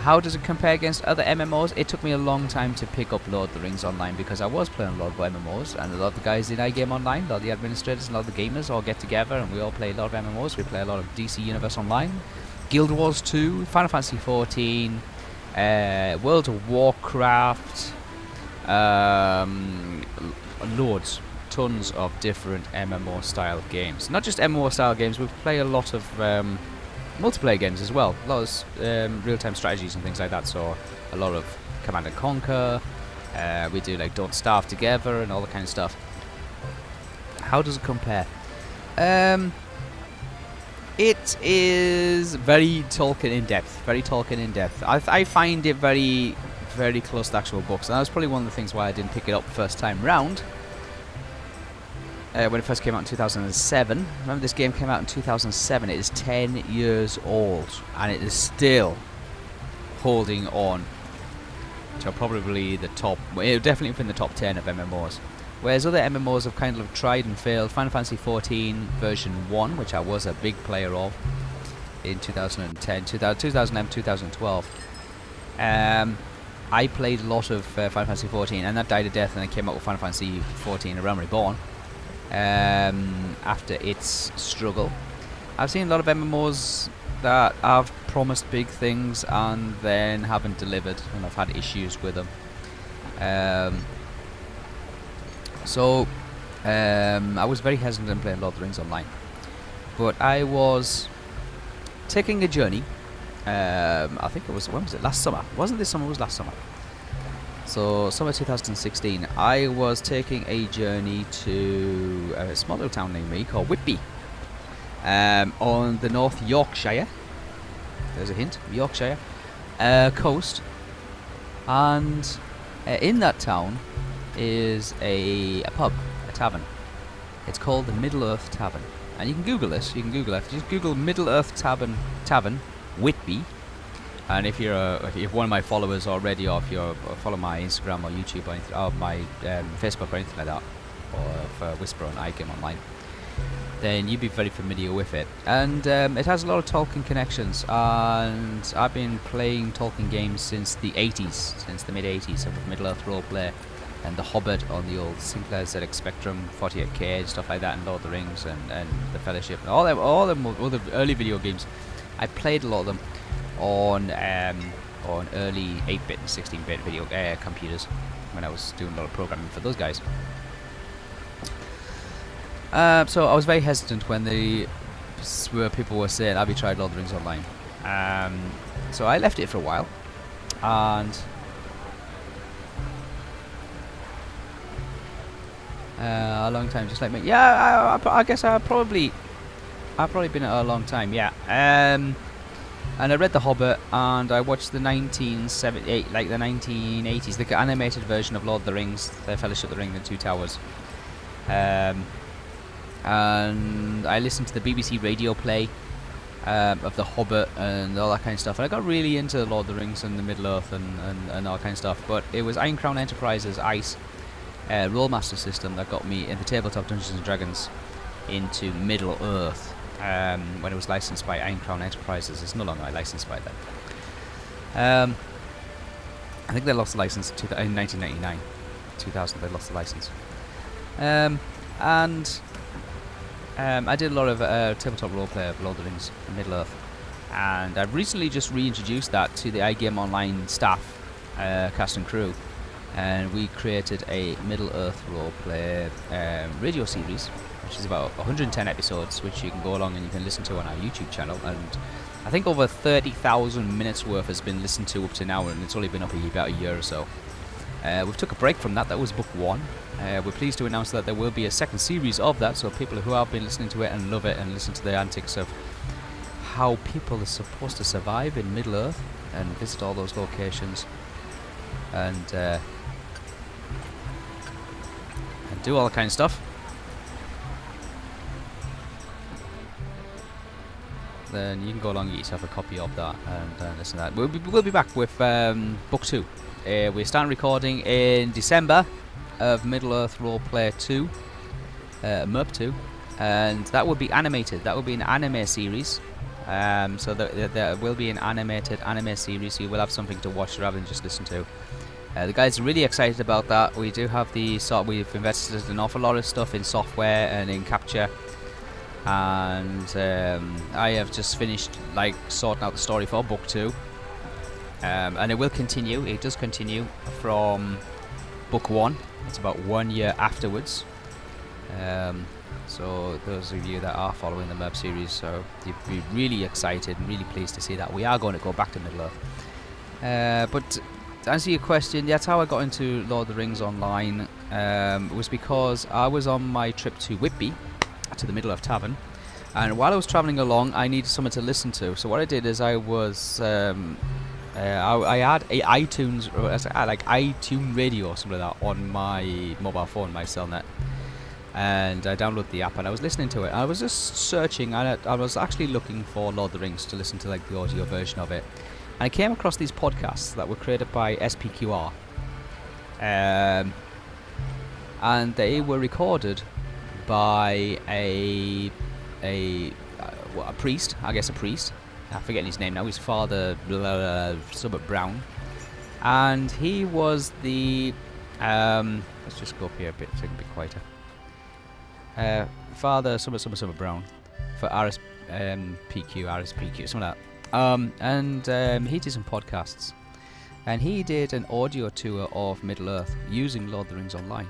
How does it compare against other MMOs? It took me a long time to pick up Lord of the Rings online, because I was playing a lot of MMOs, and a lot of the guys in iGame Online, a lot of the administrators and a lot of the gamers all get together and we all play a lot of MMOs. We play a lot of DC Universe Online, Guild Wars 2, Final Fantasy 14, World of Warcraft, loads, tons of different MMO style games. Not just MMO style games, we play a lot of multiplayer games as well. A lot of real-time strategies and things like that. So a lot of Command and Conquer. We do like Don't Starve Together and all that kind of stuff. How does it compare? It is very Tolkien in depth. Very Tolkien in depth. I find it very, very close to actual books. And that was probably one of the things why I didn't pick it up the first time round. When it first came out in 2007. Remember, this game came out in 2007. It is 10 years old, and it is still holding on to probably the top. Well, it definitely within the top 10 of MMOs. Whereas other MMOs have kind of tried and failed. Final Fantasy 14 version 1, which I was a big player of in 2010, 2011, 2012. I played a lot of Final Fantasy 14, and that died a death, and then came out with Final Fantasy 14: A Realm Reborn. After its struggle, I've seen a lot of MMOs that have promised big things and then haven't delivered, and I've had issues with them. I was very hesitant in playing Lord of the Rings Online, but I was taking a journey. I think it was, when was it? Last summer. Wasn't this summer? It was last summer. So, summer 2016, I was taking a journey to a small little town near me called Whitby. on the North Yorkshire. There's a hint, Yorkshire coast, and in that town is a pub, a tavern. It's called the Middle Earth Tavern, and you can Google this. You can Google it. Just Google Middle Earth Tavern, Whitby. And if you're one of my followers already, or if you follow my Instagram or YouTube or, anything, or my Facebook or anything like that, or for Wispa and iGame Online, then you'd be very familiar with it. And it has a lot of Tolkien connections, and I've been playing Tolkien games since the 80s, since the mid-80s, with Middle-earth Roleplay, and The Hobbit on the old Sinclair ZX Spectrum, 48K, stuff like that, and Lord of the Rings, and The Fellowship, and all them other early video games. I played a lot of them on early 8-bit and 16-bit video computers when I was doing a lot of programming for those guys. So I was very hesitant when people were saying, have you tried Lord of the Rings Online? So I left it for a while, and a long time, just like me. Yeah, I guess I've probably been at a long time. Yeah. And I read The Hobbit, and I watched the 1978, like the 1980s, the animated version of Lord of the Rings, The Fellowship of the Ring and Two Towers. And I listened to the BBC radio play of The Hobbit and all that kind of stuff. And I got really into Lord of the Rings and the Middle Earth and all kind of stuff. But it was Iron Crown Enterprises ICE Rollmaster system that got me in the tabletop Dungeons and Dragons into Middle Earth. When it was licensed by Iron Crown Enterprises. It's no longer licensed by them. I think they lost the license in 1999. 2000 they lost the license. I did a lot of tabletop roleplay of Lord of the Rings and Middle Earth, and I've recently just reintroduced that to the iGame Online staff, cast and crew, and we created a Middle Earth roleplay radio series, which is about 110 episodes, which you can go along and you can listen to on our YouTube channel. And I think over 30,000 minutes worth has been listened to up to now, and it's only been up about a year or so. We've took a break from that. That was book 1. We're pleased to announce that there will be a second series of that, so people who have been listening to it and love it and listen to the antics of how people are supposed to survive in Middle Earth and visit all those locations and do all that kind of stuff, then you can go along and get yourself a copy of that and listen to that. We'll be back with book 2. We're starting recording in December of Middle Earth Roleplay 2, MERP 2, and that will be animated. That will be an anime series. So there will be an animated anime series, so you will have something to watch rather than just listen to. The guys are really excited about that. We do have we've invested an awful lot of stuff in software and in capture. And I have just finished sorting out the story for book 2, and it will continue. It does continue from book 1. It's about 1 year afterwards. So those of you that are following the MERP series, so you'd be really excited and really pleased to see that we are going to go back to Middle Earth. But to answer your question, that's how I got into Lord of the Rings Online. It was because I was on my trip to Whitby, to the Middle Earth Tavern, and while I was travelling along I needed something to listen to. So what I did is I had a iTunes radio or something like that on my mobile phone, my cellnet, and I downloaded the app and I was listening to it. I was just searching, and I was actually looking for Lord of the Rings to listen to the audio version of it, and I came across these podcasts that were created by SPQR, and they were recorded by a priest, I guess a priest. I'm forgetting his name now. He's Father Summit Brown, and he was the let's just go up here a bit so it can be quieter. Father Summit Brown for RSPQ, something like that. And he did some podcasts, and he did an audio tour of Middle Earth using Lord of the Rings Online.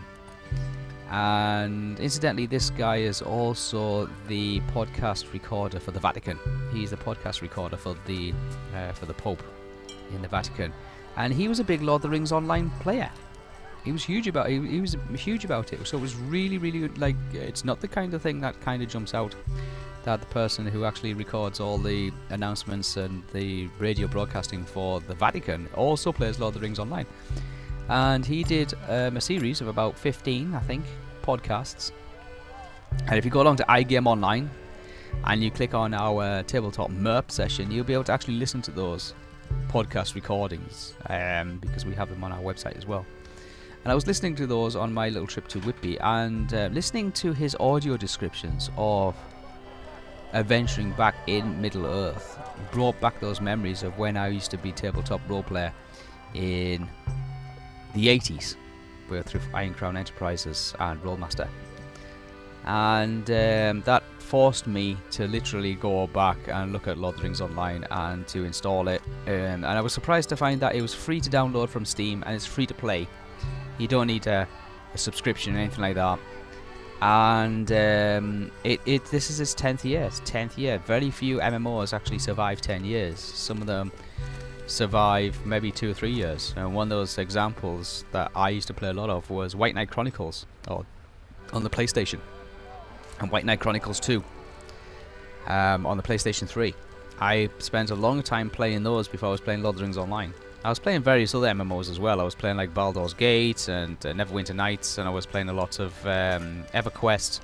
And incidentally, this guy is also the podcast recorder for the Vatican. He's the podcast recorder for the Pope in the Vatican, and he was a big Lord of the Rings Online player. He was huge about it. He was huge about it. So it was really, really it's not the kind of thing that kind of jumps out that the person who actually records all the announcements and the radio broadcasting for the Vatican also plays Lord of the Rings Online. And he did a series of about 15, I think, podcasts. And if you go along to iGame Online and you click on our tabletop MERP session, you'll be able to actually listen to those podcast recordings, because we have them on our website as well. And I was listening to those on my little trip to Whitby, and listening to his audio descriptions of adventuring back in Middle-earth brought back those memories of when I used to be tabletop role player in the 80s, both through Iron Crown Enterprises and Rollmaster. And that forced me to literally go back and look at Lord of the Rings Online and to install it. And I was surprised to find that it was free to download from Steam and it's free to play. You don't need a subscription or anything like that. And this is its 10th year. It's 10th year. Very few MMOs actually survive 10 years. Some of them survive maybe 2 or 3 years. And one of those examples that I used to play a lot of was White Knight Chronicles on the PlayStation. And White Knight Chronicles 2 on the PlayStation 3. I spent a long time playing those before I was playing Lord of the Rings Online. I was playing various other MMOs as well. I was playing like Baldur's Gate and Neverwinter Nights, and I was playing a lot of EverQuest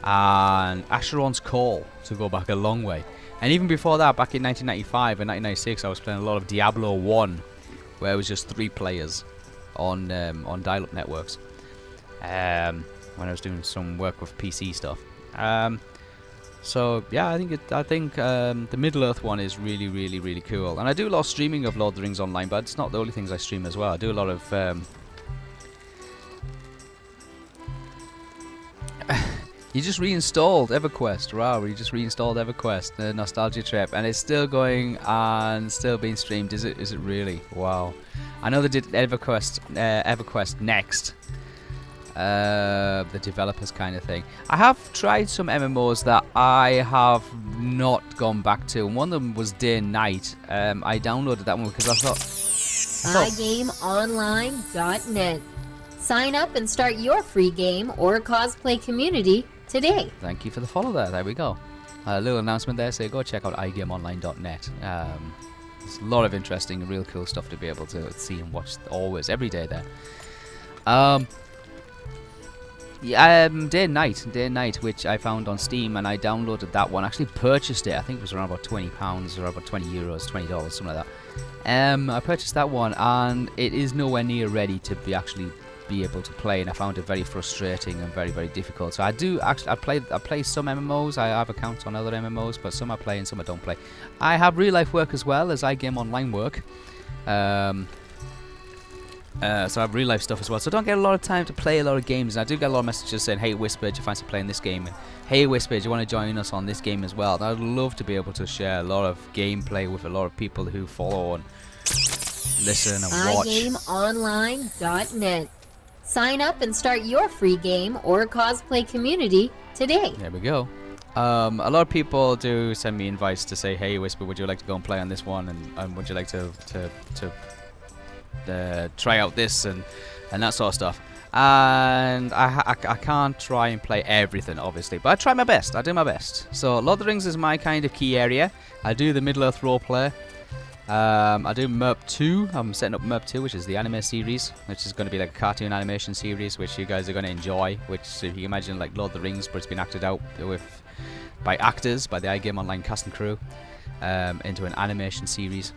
and Asheron's Call, to go back a long way. And even before that, back in 1995 and 1996, I was playing a lot of Diablo 1, where it was just 3 players on dial-up networks. When I was doing some work with PC stuff. So yeah, I think the Middle-earth one is really, really, really cool. And I do a lot of streaming of Lord of the Rings Online, but it's not the only things I stream as well. I do a lot of you just reinstalled EverQuest. Wow, you just reinstalled EverQuest, the nostalgia trip, and it's still going and still being streamed. Is it really? Wow. I know they did EverQuest Next. The developers kind of thing. I have tried some MMOs that I have not gone back to, and one of them was Day and Night. I downloaded that one because I thought iGameOnline.net. Sign up and start your free game or cosplay community today. Thank you for the follow there. There we go. A little announcement there, so go check out iGameOnline.net. There's a lot of interesting, real cool stuff to be able to see and watch always, every day there. Day and Night, which I found on Steam, and I downloaded that one. Actually purchased it. I think it was around about £20 or about €20, $20, something like that. I purchased that one, and it is nowhere near ready to be able to play, and I found it very frustrating and very, very difficult. So I play some MMOs. I have accounts on other MMOs, but some I play and some I don't play. I have real life work as well as iGame Online work. So I have real life stuff as well, so I don't get a lot of time to play a lot of games. And I do get a lot of messages saying, hey Wispa, do you fancy playing this game? And hey Wispa, do you want to join us on this game as well? And I'd love to be able to share a lot of gameplay with a lot of people who follow and listen and watch. iGameOnline.net. Sign up and start your free game or cosplay community today. There we go. A lot of people do send me invites to say, hey Wispa, would you like to go and play on this one, and would you like to try out this and that sort of stuff. And I can't try and play everything, obviously, but I try my best. I do my best. So Lord of the Rings is my kind of key area. I do the Middle-earth roleplay. I do MERP 2. I'm setting up MERP 2, which is the anime series, which is going to be like a cartoon animation series, which you guys are going to enjoy. Which, so if you can imagine, like Lord of the Rings, but it's been acted out by actors, by the iGame Online cast and crew, into an animation series.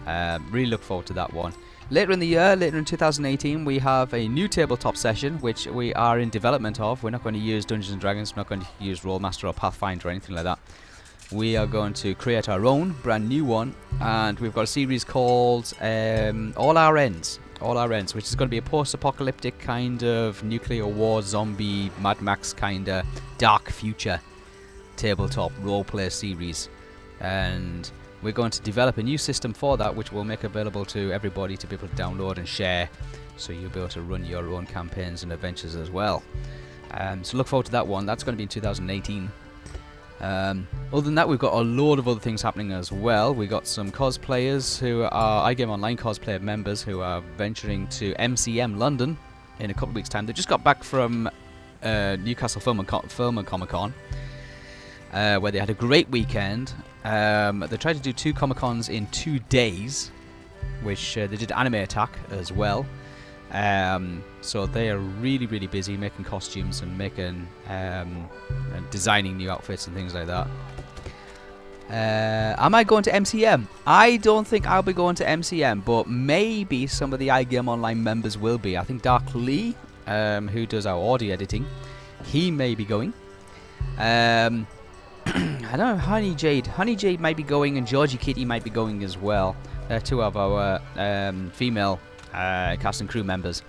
Really look forward to that one. Later in the year, later in 2018, we have a new tabletop session, which we are in development of. We're not going to use Dungeons & Dragons, we're not going to use Rollmaster or Pathfinder or anything like that. We are going to create our own brand new one, and we've got a series called All Our Ends, which is going to be a post-apocalyptic kind of nuclear war, zombie, Mad Max kind of dark future tabletop roleplay series. And we're going to develop a new system for that, which we'll make available to everybody to be able to download and share, so you'll be able to run your own campaigns and adventures as well. So look forward to that one. That's going to be in 2018. Other than that, we've got a load of other things happening as well. We've got some cosplayers who are iGame Online cosplayer members who are venturing to MCM London in a couple of weeks' time. They just got back from Newcastle Film and Comic Con. where they had a great weekend. They tried to do 2 Comic-Cons in 2 days, which they did Anime Attack as well. So they are really, really busy making costumes and making and designing new outfits and things like that. Am I going to MCM? I don't think I'll be going to MCM, but maybe some of the iGame Online members will be. I think Dark Lee, who does our audio editing, he may be going. I don't know, Honey Jade might be going, and Georgie Kitty might be going as well. They're 2 of our female cast and crew members,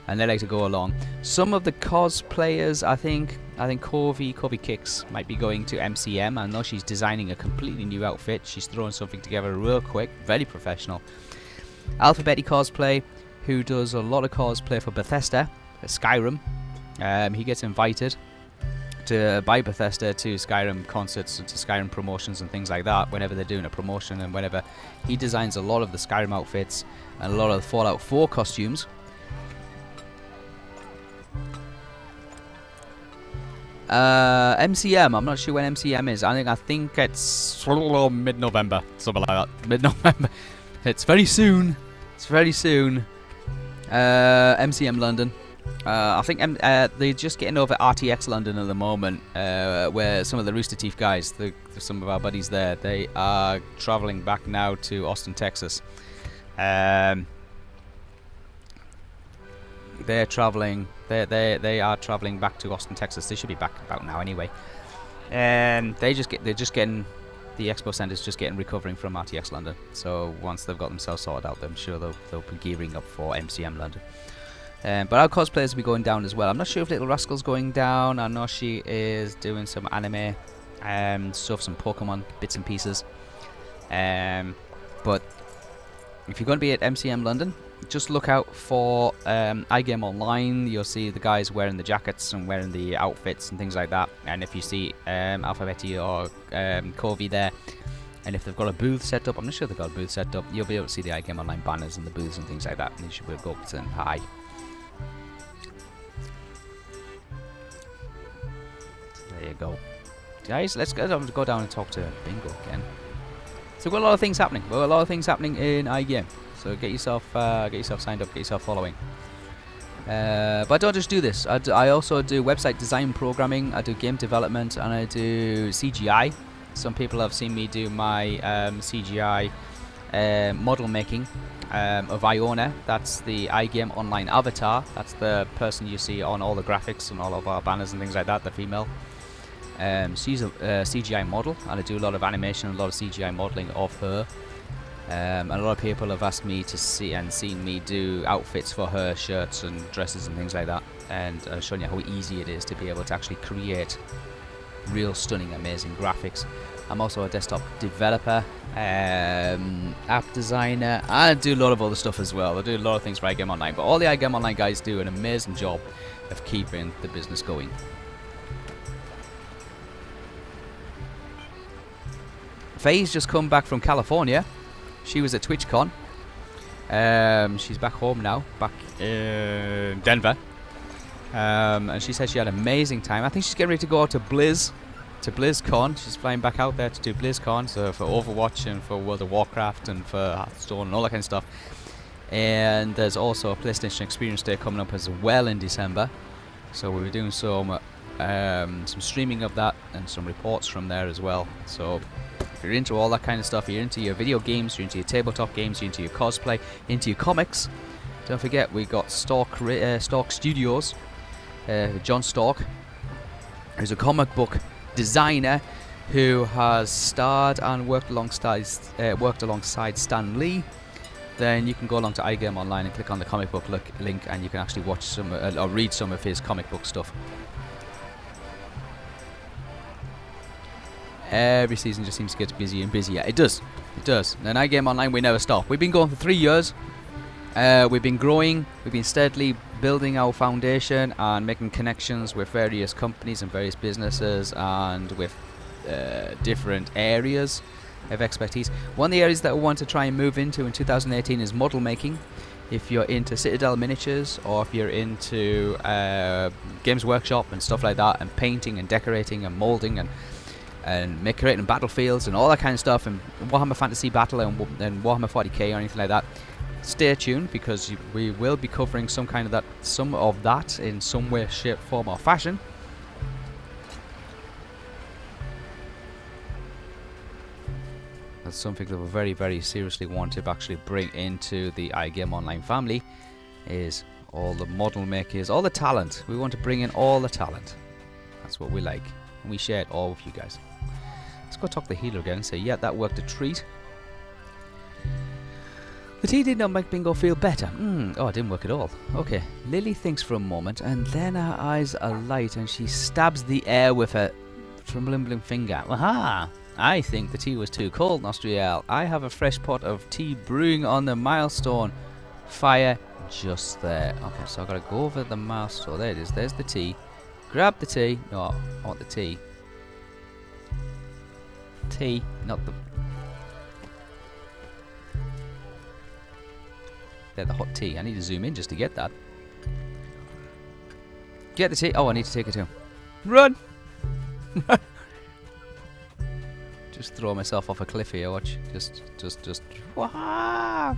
and they like to go along. Some of the cosplayers, I think Kobe Kicks might be going to MCM. I know she's designing a completely new outfit. She's throwing something together real quick, very professional. Alphabetti Cosplay, who does a lot of cosplay for Bethesda, Skyrim. He gets invited by Bethesda to Skyrim concerts and to Skyrim promotions and things like that whenever they're doing a promotion, and whenever he designs a lot of the Skyrim outfits and a lot of the Fallout 4 costumes. MCM, I'm not sure when MCM is. I think it's mid-November, something like that. Mid-November. It's very soon. MCM London. I think they're just getting over RTX London at the moment, where some of the Rooster Teeth guys, some of our buddies there, they are travelling back now to Austin, Texas. They are travelling back to Austin, Texas. They should be back about now anyway. They're just getting the expo center's just recovering from RTX London. So once they've got themselves sorted out, I'm sure they'll be gearing up for MCM London. But our cosplayers will be going down as well. I'm not sure if Little Rascal's going down. I know she is doing some anime stuff, some Pokemon bits and pieces. But if you're going to be at MCM London, just look out for iGame Online. You'll see the guys wearing the jackets and wearing the outfits and things like that. And if you see Alphabetti or Corvi there, and if they've got a booth set up, I'm not sure they've got a booth set up, you'll be able to see the iGame Online banners and the booths and things like that. And you should be able to go up to them. Hi. There you go. Guys, let's go down and talk to Bingo again. So we've got a lot of things happening. We've got a lot of things happening in iGame. So get yourself signed up, get yourself following. But I don't just do this. I also do website design programming, I do game development, and I do CGI. Some people have seen me do my CGI model making of Iona. That's the iGame Online avatar. That's the person you see on all the graphics and all of our banners and things like that, the female. She's a CGI model, and I do a lot of animation and a lot of CGI modeling of her. And a lot of people have asked me to seen me do outfits for her, shirts and dresses and things like that, and showing you how easy it is to be able to actually create real stunning, amazing graphics. I'm also a desktop developer, app designer, and I do a lot of other stuff as well. I do a lot of things for iGame Online, but all the iGame Online guys do an amazing job of keeping the business going. Faye's just come back from California. She was at TwitchCon. She's back home now, back in Denver. And she said she had an amazing time. I think she's getting ready to go out to BlizzCon. She's flying back out there to do BlizzCon, so for Overwatch and for World of Warcraft and for Hearthstone and all that kind of stuff. And there's also a PlayStation Experience Day coming up as well in December. So we'll be doing some streaming of that and some reports from there as well. So if you're into all that kind of stuff, you're into your video games, you're into your tabletop games, you're into your cosplay, into your comics, don't forget we got Stork Studios. John Stork, who's a comic book designer who has starred and worked alongside Stan Lee. Then you can go along to iGame Online and click on the comic book link, and you can actually watch some or read some of his comic book stuff. Every season just seems to get busier and busier. It does. And iGame Online, we never stop. We've been going for 3 years. We've been growing. We've been steadily building our foundation and making connections with various companies and various businesses and with different areas of expertise. One of the areas that we want to try and move into in 2018 is model making. If you're into Citadel miniatures, or if you're into Games Workshop and stuff like that, and painting and decorating and molding and and make creating battlefields and all that kind of stuff, and Warhammer Fantasy Battle and Warhammer 40k or anything like that, stay tuned, because we will be covering some of that in some way, shape, form or fashion. That's something that we very, very seriously want to actually bring into the iGame Online family, is all the model makers, all the talent. We want to bring in all the talent. That's what we like, and we share it all with you guys. Let's go talk to the healer again and say, yeah, that worked a treat. The tea did not make Bingo feel better. Oh, it didn't work at all. Okay, Lily thinks for a moment, and then her eyes alight, and she stabs the air with her trembling finger. Aha! I think the tea was too cold, Nostriel. I have a fresh pot of tea brewing on the milestone fire just there. Okay, so I've got to go over the milestone. There it is. There's the tea. Grab the tea. No, I want the tea. Tea, not the... There, the hot tea. I need to zoom in just to get that. Get the tea. Oh, I need to take it too. Run! Just throw myself off a cliff here, watch. Just... Wah!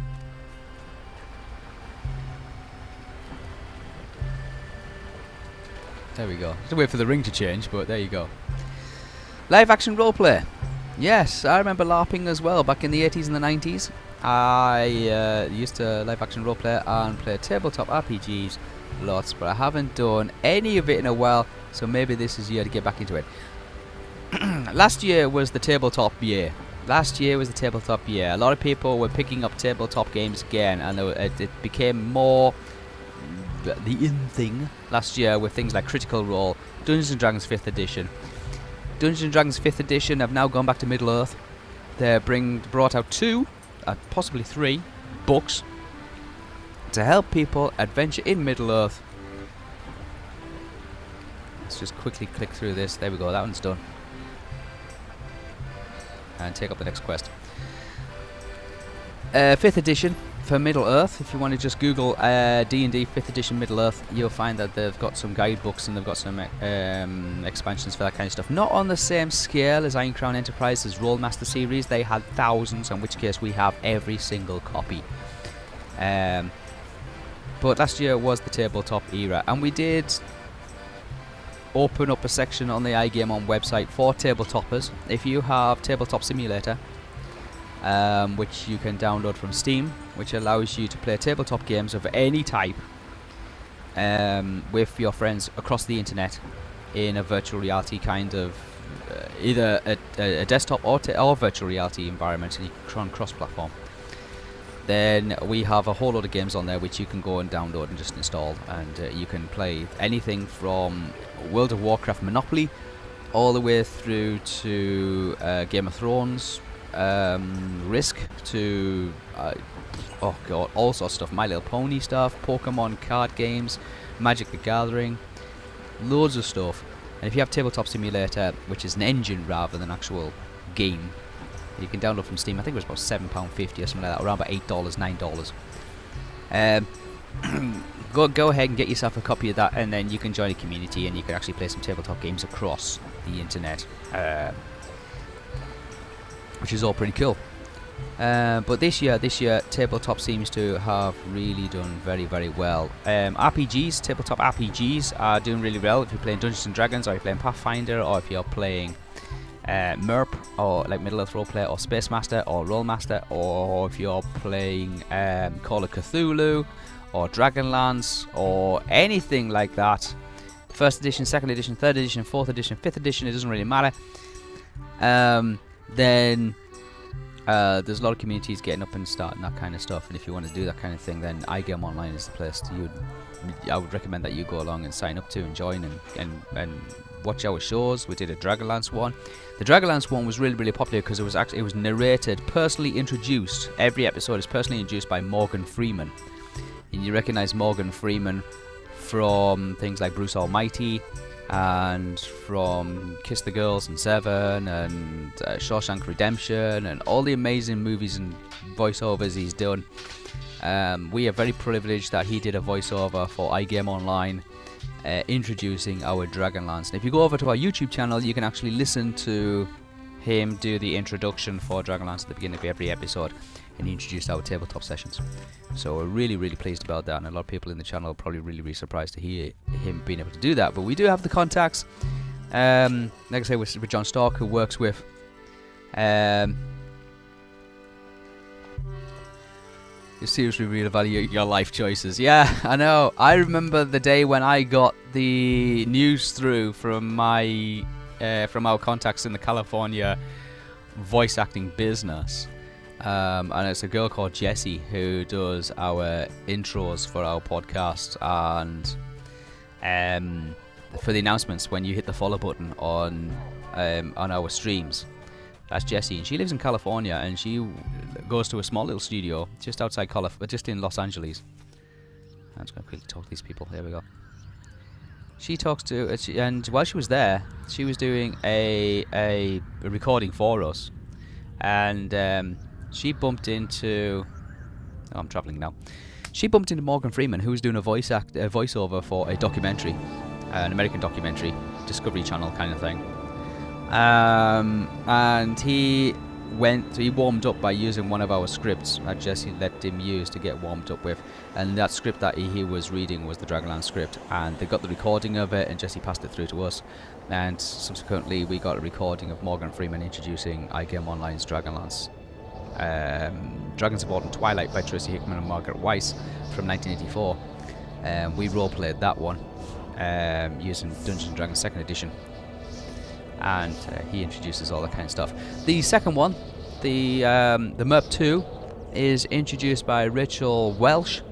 There we go. Just wait for the ring to change, but there you go. Live action roleplay. Yes, I remember LARPing as well back in the 80s and the 90s. I used to live action roleplay and play tabletop RPGs lots, but I haven't done any of it in a while, so maybe this is the year to get back into it. Last year was the tabletop year. Last year was the tabletop year. A lot of people were picking up tabletop games again, and it became more the in thing last year with things like Critical Role, Dungeons & Dragons 5th edition. Dungeons & Dragons 5th edition have now gone back to Middle-earth. They brought out 2, possibly 3 books to help people adventure in Middle-earth. Let's just quickly click through this. There we go, that one's done. And take up the next quest. 5th edition for Middle-earth. If you want to just Google D&D 5th edition Middle-earth, you'll find that they've got some guidebooks and they've got some expansions for that kind of stuff. Not on the same scale as Iron Crown Enterprise's Rolemaster series. They had thousands, in which case we have every single copy. But last year was the tabletop era, and we did open up a section on the iGame On website for tabletoppers. If you have Tabletop Simulator, which you can download from Steam, which allows you to play tabletop games of any type with your friends across the internet in a virtual reality kind of either a desktop or virtual reality environment, and you can run cross-platform. Then we have a whole lot of games on there which you can go and download and just install, and you can play anything from World of Warcraft Monopoly all the way through to Game of Thrones, Risk, to oh god, all sorts of stuff, My Little Pony stuff, Pokemon card games, Magic the Gathering, loads of stuff. And if you have Tabletop Simulator, which is an engine rather than an actual game, you can download from Steam. I think it was about £7.50 or something like that, around about $8, $9. Go ahead and get yourself a copy of that, and then you can join a community and you can actually play some tabletop games across the internet, which is all pretty cool. But this year, tabletop seems to have really done very, very well. RPGs, tabletop RPGs are doing really well. If you're playing Dungeons and Dragons, or you're playing Pathfinder, or if you're playing MERP, or like Middle-earth Roleplay, or Space Master, or Rolemaster, or if you're playing Call of Cthulhu, or Dragonlance, or anything like that. 1st edition, 2nd edition, 3rd edition, 4th edition, 5th edition, it doesn't really matter. Then there's a lot of communities getting up and starting that kind of stuff, and if you want to do that kind of thing, then iGame Online is the place I would recommend that you go along and sign up to and join and watch our shows. We did a Dragonlance one. The Dragonlance one was really, really popular because it was narrated, personally introduced. Every episode is personally introduced by Morgan Freeman, and you recognise Morgan Freeman from things like Bruce Almighty, and from Kiss the Girls and Seven, and Shawshank Redemption, and all the amazing movies and voiceovers he's done. We are very privileged that he did a voiceover for iGame Online, introducing our Dragonlance. And if you go over to our YouTube channel, you can actually listen to him do the introduction for Dragonlance at the beginning of every episode, and he introduced our tabletop sessions. So we're really, really pleased about that, and a lot of people in the channel are probably really, really surprised to hear him being able to do that. But we do have the contacts, like I say, with John Stark, who works with you seriously reevaluate your life choices. Yeah, I know. I remember the day when I got the news through from my from our contacts in the California voice acting business. And it's a girl called Jessie who does our intros for our podcast and for the announcements when you hit the follow button on our streams. That's Jessie, and she lives in California, and she goes to a small little studio just outside just in Los Angeles. I'm just going to quickly talk to these people. There we go. She talks to, and while she was there, she was doing a recording for us, and she bumped into. Oh, I'm traveling now. She bumped into Morgan Freeman, who was doing a voiceover for a documentary, an American documentary, Discovery Channel kind of thing. And he warmed up by using one of our scripts that Jesse let him use to get warmed up with, and that script that he was reading was the Dragonlance script, and they got the recording of it, and Jesse passed it through to us, and subsequently we got a recording of Morgan Freeman introducing iGame Online's Dragonlance. Dragons Aboard and Twilight by Tracy Hickman and Margaret Weiss from 1984. We roleplayed that one using Dungeons & Dragons 2nd edition. And he introduces all that kind of stuff. The second one, the MERP 2, is introduced by Rachel Welsh,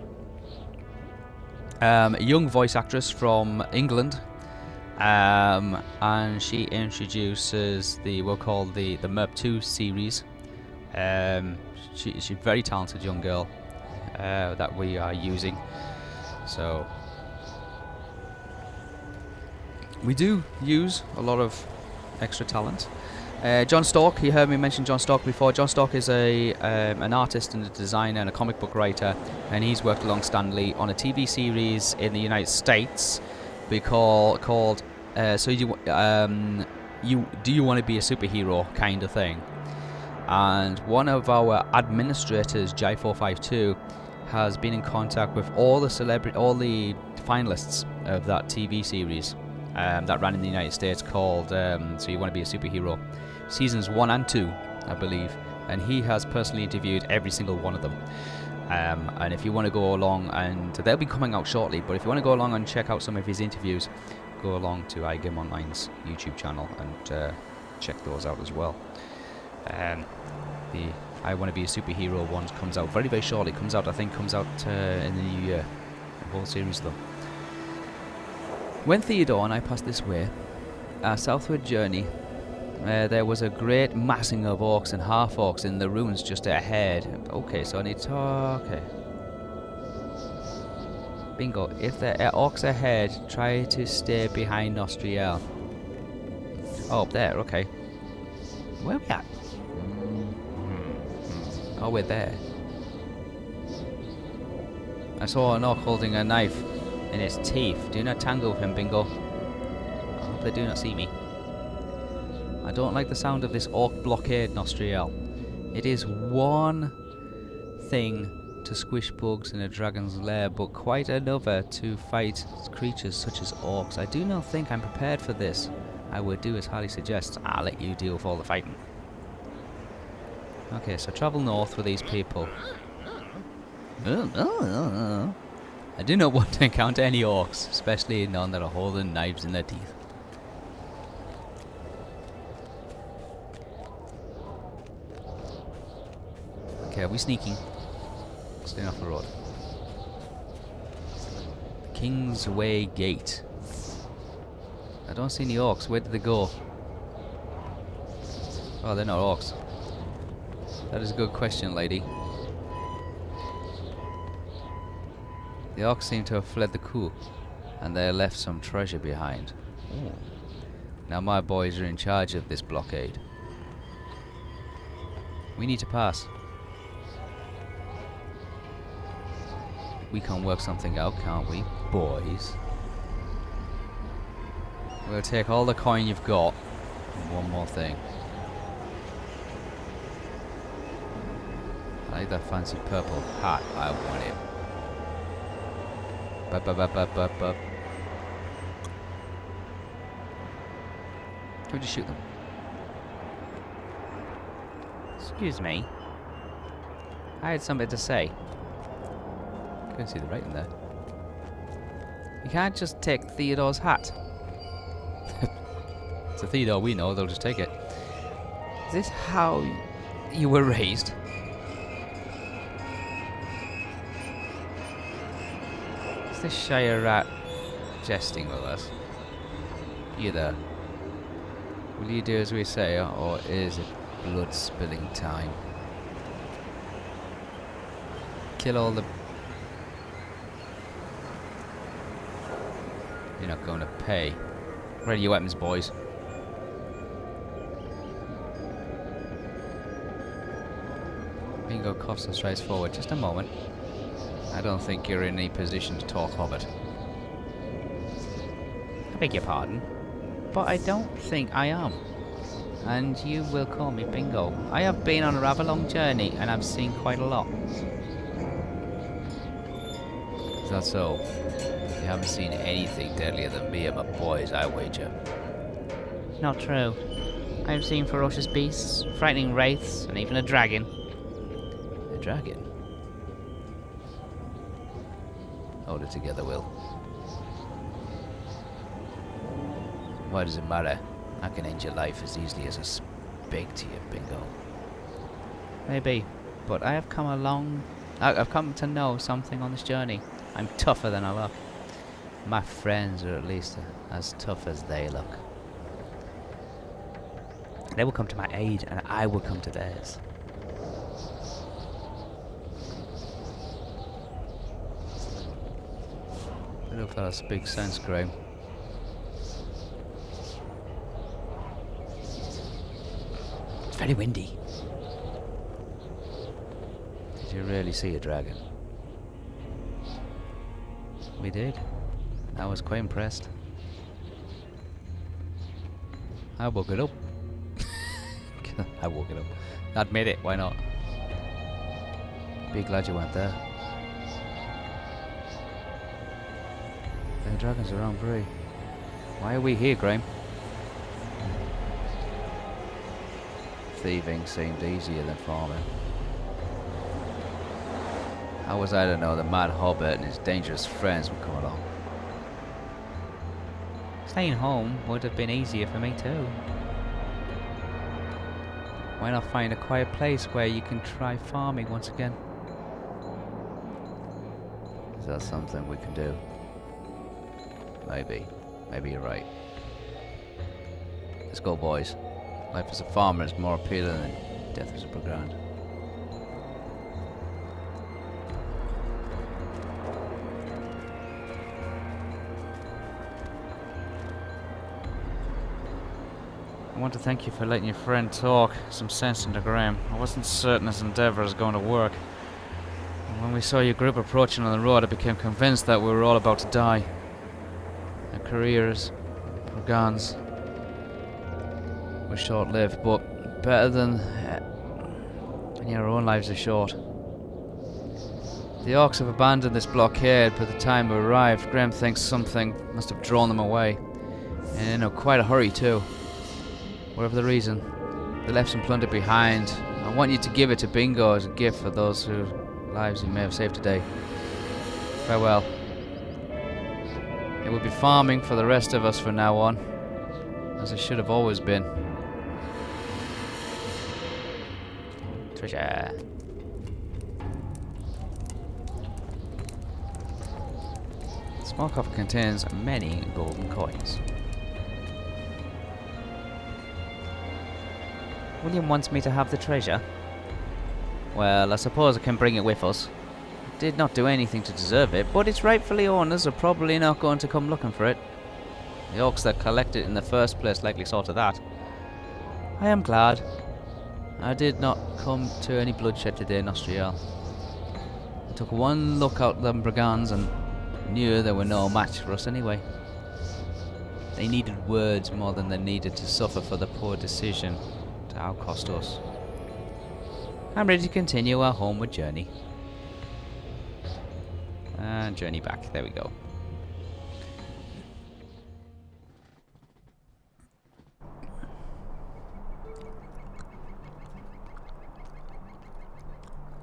a young voice actress from England, and she introduces we'll call the MERP 2 series. She's a very talented young girl that we are using. So we do use a lot of extra talent. John Stork, you heard me mention John Stork before. John Stork is an artist and a designer and a comic book writer, and he's worked along Stan Lee on a TV series in the United States called Do You Want to Be a Superhero kind of thing. And one of our administrators, Jai452, has been in contact with all the finalists of that TV series that ran in the United States called So You Want to Be a Superhero, seasons 1 and 2, I believe, and he has personally interviewed every single one of them. And if you want to go along, and they'll be coming out shortly, but if you want to go along and check out some of his interviews, go along to iGame Online's YouTube channel and check those out as well. The I Want to Be a Superhero one comes out very, very shortly. Comes out in the new year. The whole series of them. When Theodore and I passed this way, our southward journey, there was a great massing of orcs and half-orcs in the ruins just ahead. Okay, so I need to... Okay. Bingo. If there are orcs ahead, try to stay behind Nostriel. Oh, up there, okay. Where are we at? Oh, we're there. I saw an orc holding a knife in its teeth. Do not tangle with him, Bingo. I hope they do not see me. I don't like the sound of this orc blockade, Nostriel. It is one thing to squish bugs in a dragon's lair, but quite another to fight creatures such as orcs. I do not think I'm prepared for this. I would do as Harley suggests. I'll let you deal with all the fighting. Okay, so travel north with these people. I do not want to encounter any orcs, especially none that are holding knives in their teeth. Okay, are we sneaking? Staying off the road. The Kingsway Gate. I don't see any orcs. Where did they go? Oh, they're not orcs. That is a good question, lady. The orcs seem to have fled the coup, and they left some treasure behind. Ooh. Now my boys are in charge of this blockade. We need to pass. We can work something out, can't we, boys? We'll take all the coin you've got. And one more thing. I like that fancy purple hat. I want it. Bup, bup, bup, bup, bup, bup. Who'd you shoot them? Excuse me. I had something to say. Couldn't see the writing there. You can't just take Theodore's hat. It's a Theodore we know, they'll just take it. Is this how you were raised? Is this Shire rat jesting with us? Either. Will you do as we say, or is it blood spilling time? Kill all the... You're not going to pay. Ready your weapons, boys. Bingo coughs and strides forward. Just a moment. I don't think you're in any position to talk, Hobbit. I beg your pardon, but I don't think I am. And you will call me Bingo. I have been on a rather long journey, and I've seen quite a lot. Is that so? You haven't seen anything deadlier than me and my boys, I wager. Not true. I have seen ferocious beasts, frightening wraiths, and even a dragon. A dragon? Hold it together, Will. Why does it matter? I can end your life as easily as I speak to you, Bingo. Maybe, but I have come along. I've come to know something on this journey. I'm tougher than I look. My friends are at least as tough as they look. They will come to my aid, and I will come to theirs. Little fella speaks sense, Graham. It's very windy. Did you really see a dragon? We did. I was quite impressed. I woke it up. I woke it up. Admit it, why not? Be glad you weren't there. The dragons are on free. Why are we here, Graham? Thieving seemed easier than farming. How was I to know that Mad Hobbit and his dangerous friends would come along? Staying home would have been easier for me too. Why not find a quiet place where you can try farming once again? Is that something we can do? Maybe. Maybe you're right. Let's go, boys. Life as a farmer is more appealing than death as a brigand. I want to thank you for letting your friend talk some sense into Graham. I wasn't certain his endeavour was going to work. And when we saw your group approaching on the road, I became convinced that we were all about to die. Our careers, brigands, were short-lived, but better than any of our own lives are short. The orcs have abandoned this blockade by the time we arrived. Graham thinks something must have drawn them away. And in quite a hurry too. Whatever the reason, they left some plunder behind. I want you to give it to Bingo as a gift for those whose lives he may have saved today. Farewell. It will be farming for the rest of us from now on, as it should have always been. Treasure. The small coffer contains many golden coins. William wants me to have the treasure. Well, I suppose I can bring it with us. I did not do anything to deserve it, but its rightfully owners are probably not going to come looking for it. The orcs that collected it in the first place likely saw to that. I am glad. I did not come to any bloodshed today in Austriel. I took one look out at them brigands and knew they were no match for us anyway. They needed words more than they needed to suffer for the poor decision to outcost us. I'm ready to continue our homeward journey. And journey back. There we go.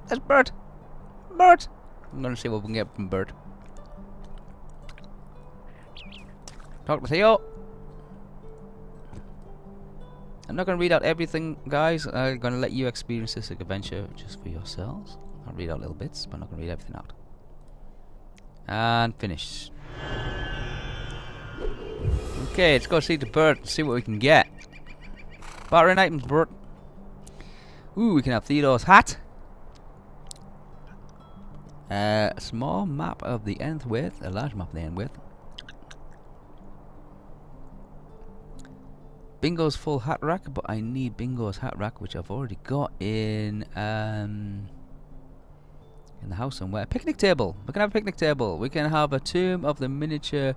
There's Bert! Bert! I'm gonna see what we can get from Bert. Talk to Theo! I'm not gonna read out everything, guys. I'm gonna let you experience this adventure just for yourselves. I'll read out little bits, but I'm not gonna read everything out. And finish. Okay, let's go see the Bert and see what we can get. Bartering items, Bert. Ooh, we can have Theodore's hat. A small map of the nth width, a large map of the nth width. Bingo's full hat rack, but I need Bingo's hat rack, which I've already got in the house somewhere. Picnic table. We can have a picnic table. We can have a tomb of the miniature.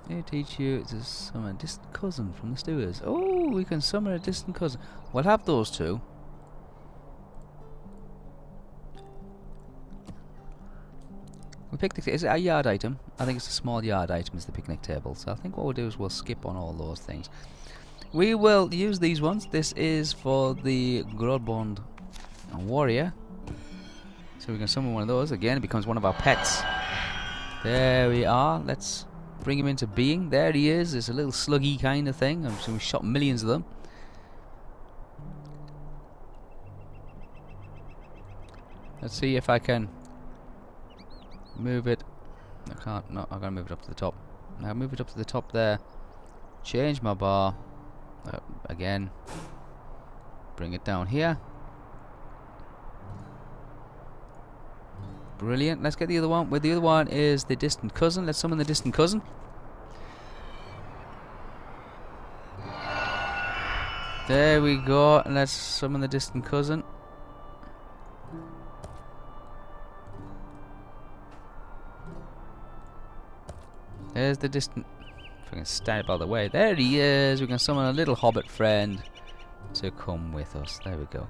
They teach you to summon a distant cousin from the Stewards. Oh, we can summon a distant cousin. We'll have those two. The picnic is it a yard item? I think it's a small yard item is the picnic table. So I think what we'll do is we'll skip on all those things. We will use these ones. This is for the Grodbond warrior. So we can summon one of those. Again, it becomes one of our pets. There we are. Let's bring him into being. There he is. It's a little sluggy kind of thing. I'm sure we shot millions of them. Let's see if I can move it. I can't. No, I'm gonna move it up to the top. Now move it up to the top there. Change my bar. Again. Bring it down here. Brilliant. Let's get the other one. Where the other one is the distant cousin. Let's summon the distant cousin. There we go. Let's summon the distant cousin. There's the distant. If I can stand up out of the way. There he is. We can summon a little hobbit friend to come with us. There we go.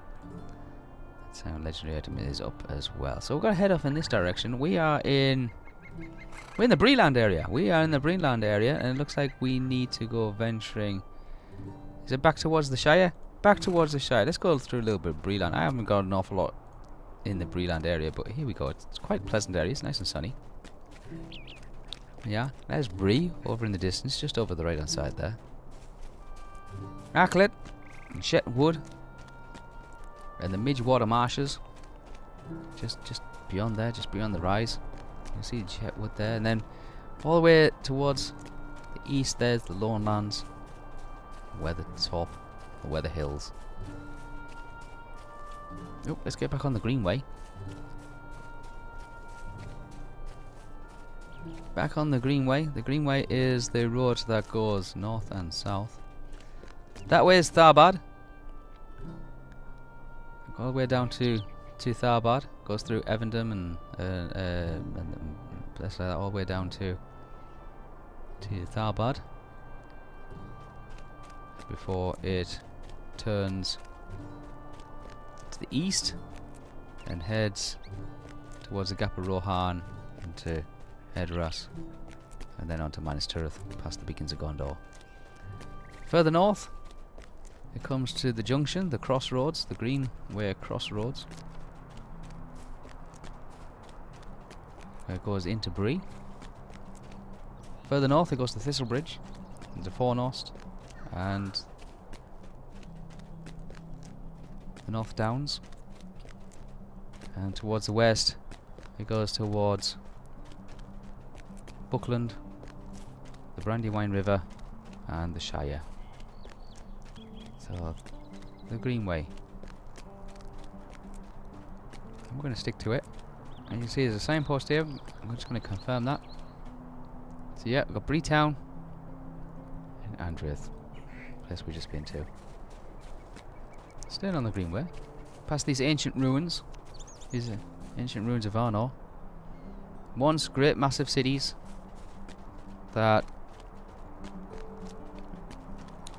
That's how legendary item is up as well. So we're gonna head off in this direction. We're in the Breeland area. We are in the Breeland area, and it looks like we need to go venturing. Is it back towards the Shire? Back towards the Shire. Let's go through a little bit of Breeland. I haven't got an awful lot in the Breeland area, but here we go. It's quite a pleasant area. It's nice and sunny. Yeah, there's Bree over in the distance, just over the right hand side there. Acklet and Shetwood and the Midgewater Marshes. Just beyond there, just beyond the rise. You can see Shetwood there, and then all the way towards the east there's the Lowlands, Weathertop, the Weather Hills. Oh, let's get back on the Greenway. Back on the Greenway. The Greenway is the road that goes north and south. That way is Tharbad. All the way down to Tharbad. Goes through Evendom and places like that, all the way down to Tharbad. Before it turns to the east and heads towards the Gap of Rohan into Hedras, and then on to Minas Tirith, past the Beacons of Gondor. Further north, it comes to the junction, the crossroads, the Greenway crossroads. It goes into Bree. Further north, it goes to Thistlebridge, into Fornost, and the North Downs. And towards the west, it goes towards Buckland, the Brandywine River, and the Shire. So, the Greenway. I'm going to stick to it. And you can see there's a signpost here. I'm just going to confirm that. So yeah, we've got Breetown and Andrith. Place we've just been to. Staying on the Greenway. Past these ancient ruins. These are ancient ruins of Arnor. once great massive cities that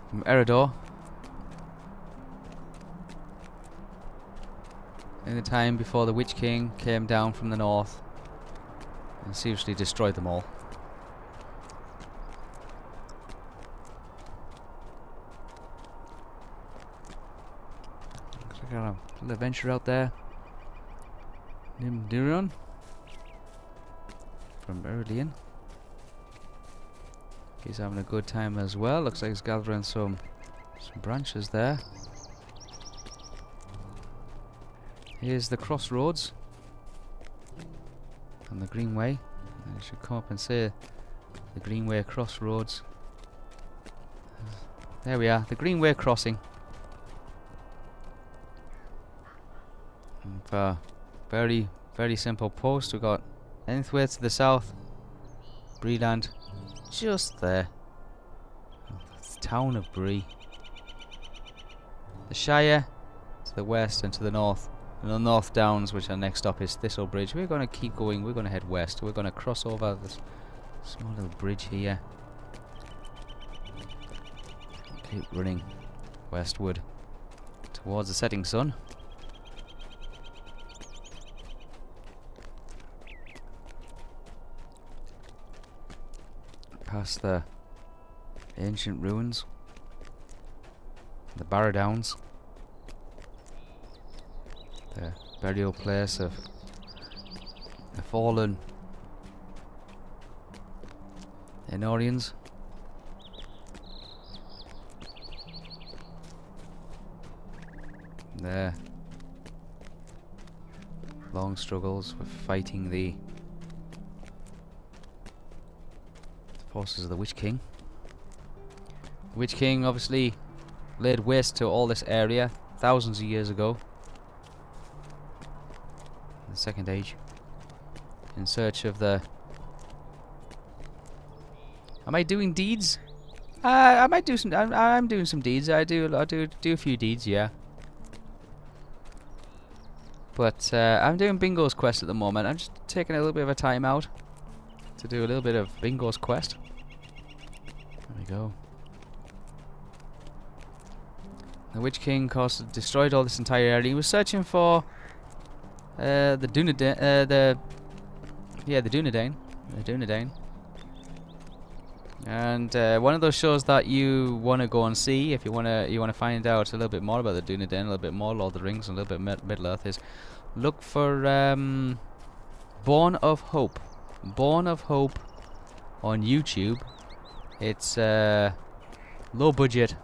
from Eredor in the time before the Witch King came down from the north and seriously destroyed them all. Looks like a little adventure out there. Nimdiron from Erlian. He's having a good time as well. Looks like he's gathering some branches there. Here's the crossroads and the Greenway. And you should come up and say the Greenway crossroads. There we are, the Greenway crossing. And for very, very simple post, we've got Enthwaite to the south, Breeland just there. It's the town of Bree. The Shire to the west and to the north. And the North Downs, which our next stop is Thistle Bridge. We're going to keep going, we're going to head west. We're going to cross over this small little bridge here. Keep running westward towards the setting sun. Past the ancient ruins, the Barrow Downs, the burial place of the fallen Enorians. Their long struggles with fighting the forces of the Witch King. The Witch King obviously laid waste to all this area thousands of years ago. The Second Age. In search of the... Am I doing deeds? I might do some... I'm doing some deeds. I do a few deeds, yeah. But I'm doing Bingo's quest at the moment. I'm just taking a little bit of a time out to do a little bit of Bingo's quest. There we go. The Witch King, of course, destroyed all this entire area. He was searching for the Dunedain. The Dunedain. And one of those shows that you want to go and see if you want to find out a little bit more about the Dunedain, a little bit more Lord of the Rings, and a little bit Middle Earth is look for Born of Hope. Born of Hope on YouTube. It's a low budget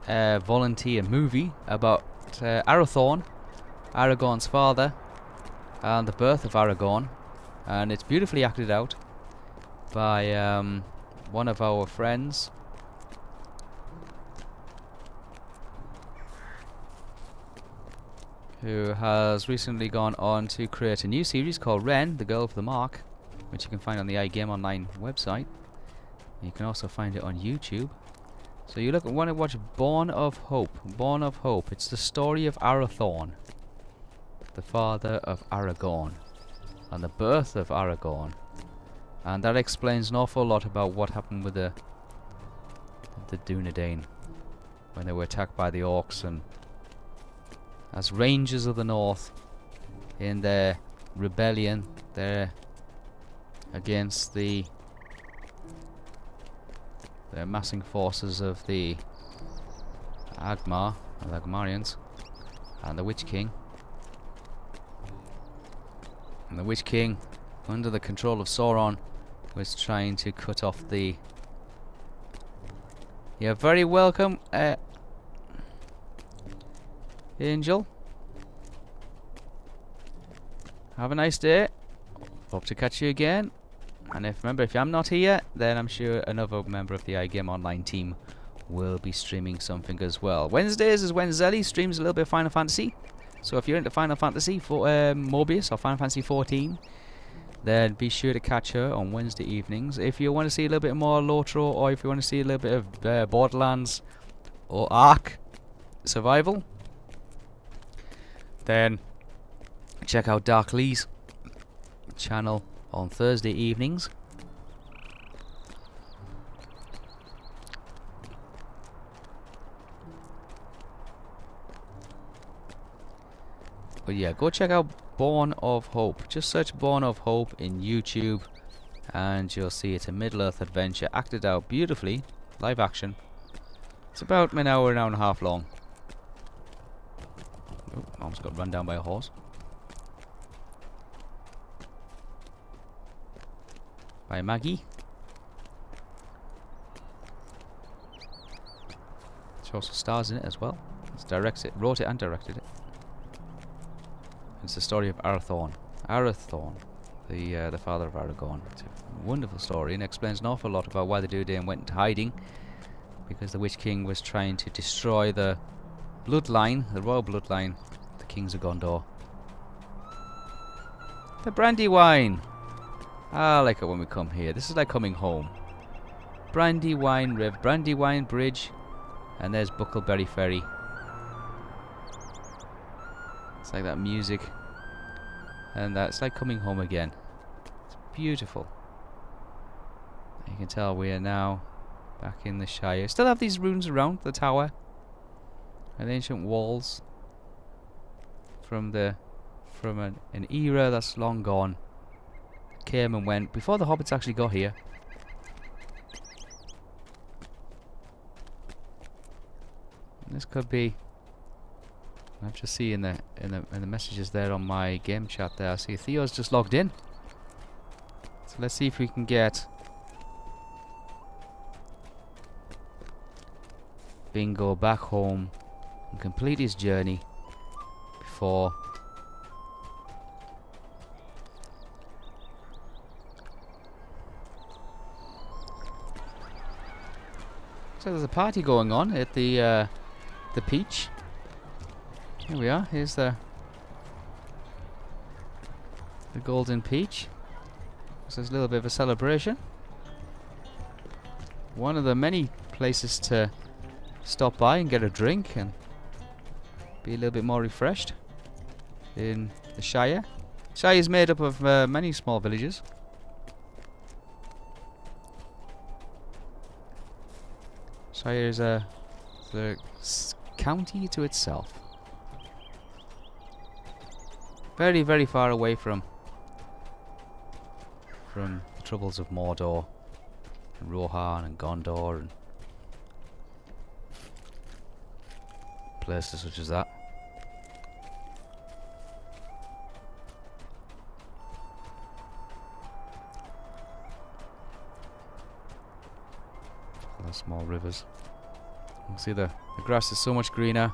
volunteer movie about Arathorn, Aragorn's father, and the birth of Aragorn, and it's beautifully acted out by one of our friends. Who has recently gone on to create a new series called Ren, the Girl of the Mark, which you can find on the iGame Online website. You can also find it on YouTube. So you want to watch Born of Hope. Born of Hope. It's the story of Arathorn, the father of Aragorn, and the birth of Aragorn. And that explains an awful lot about what happened with the Dunedain when they were attacked by the orcs and as Rangers of the North in their rebellion there against the amassing forces of the Agmar, or the Agmarians, and the Witch King. And the Witch King, under the control of Sauron, was trying to cut off the... You're very welcome, Angel. Have a nice day. Hope to catch you again. And remember, if I'm not here, then I'm sure another member of the iGame Online team will be streaming something as well. Wednesdays is when Zelly streams a little bit of Final Fantasy. So if you're into Final Fantasy for Mobius or Final Fantasy 14, then be sure to catch her on Wednesday evenings. If you want to see a little bit more Lotro, or if you want to see a little bit of Borderlands or Ark Survival, then check out Dark Lee's channel on Thursday evenings. But yeah, go check out Born of Hope. Just search Born of Hope in YouTube and you'll see it's a Middle-earth adventure acted out beautifully, live action. It's about an hour and a half long. Oh, almost got run down by a horse. By Maggie. She also stars in it as well. Wrote it and directed it. It's the story of Arathorn. Arathorn, the father of Aragorn. It's a wonderful story and explains an awful lot about why the Dunedain went into hiding. Because the Witch King was trying to destroy the bloodline, the royal bloodline, the Kings of Gondor. The Brandywine! I like it when we come here. This is like coming home. Brandywine River, Brandywine Bridge, and there's Buckleberry Ferry. It's like that music, and that's like coming home again. It's beautiful. You can tell we are now back in the Shire. Still have these ruins around the tower and ancient walls from an era that's long gone. Came and went before the hobbits actually got here. And this could be. I just see in the messages there on my game chat there. I see Theo's just logged in. So let's see if we can get Bingo back home and complete his journey before so there's a party going on at the Peach. Here we are. Here's the Golden Peach. So there's a little bit of a celebration. One of the many places to stop by and get a drink and be a little bit more refreshed in the Shire. Shire is made up of many small villages. Shire is the county to itself. Very, very far away from the troubles of Mordor and Rohan and Gondor and places such as that. All the small rivers. You can see the grass is so much greener.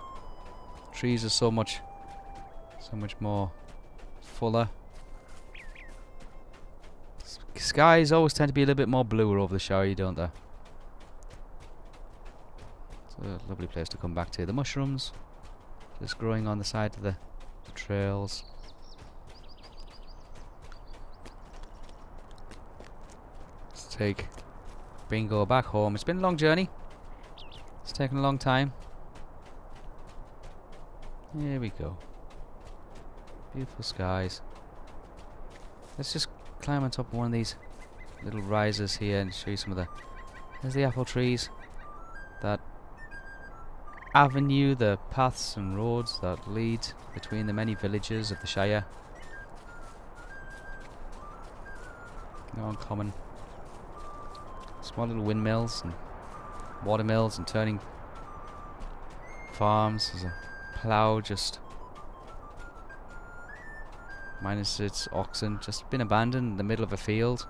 Trees are so much more fuller. Skies always tend to be a little bit more bluer over the Shire, don't they? It's a lovely place to come back to. The mushrooms just growing on the side of the trails. Let's take Bingo back home. It's been a long journey. It's taken a long time. Here we go. Beautiful skies. Let's just climb on top of one of these little risers here and show you some of the... There's the apple trees. That avenue, the paths and roads that lead between the many villages of the Shire. No uncommon. Small little windmills and watermills and turning farms. There's a plough just minus its oxen, just been abandoned in the middle of a field.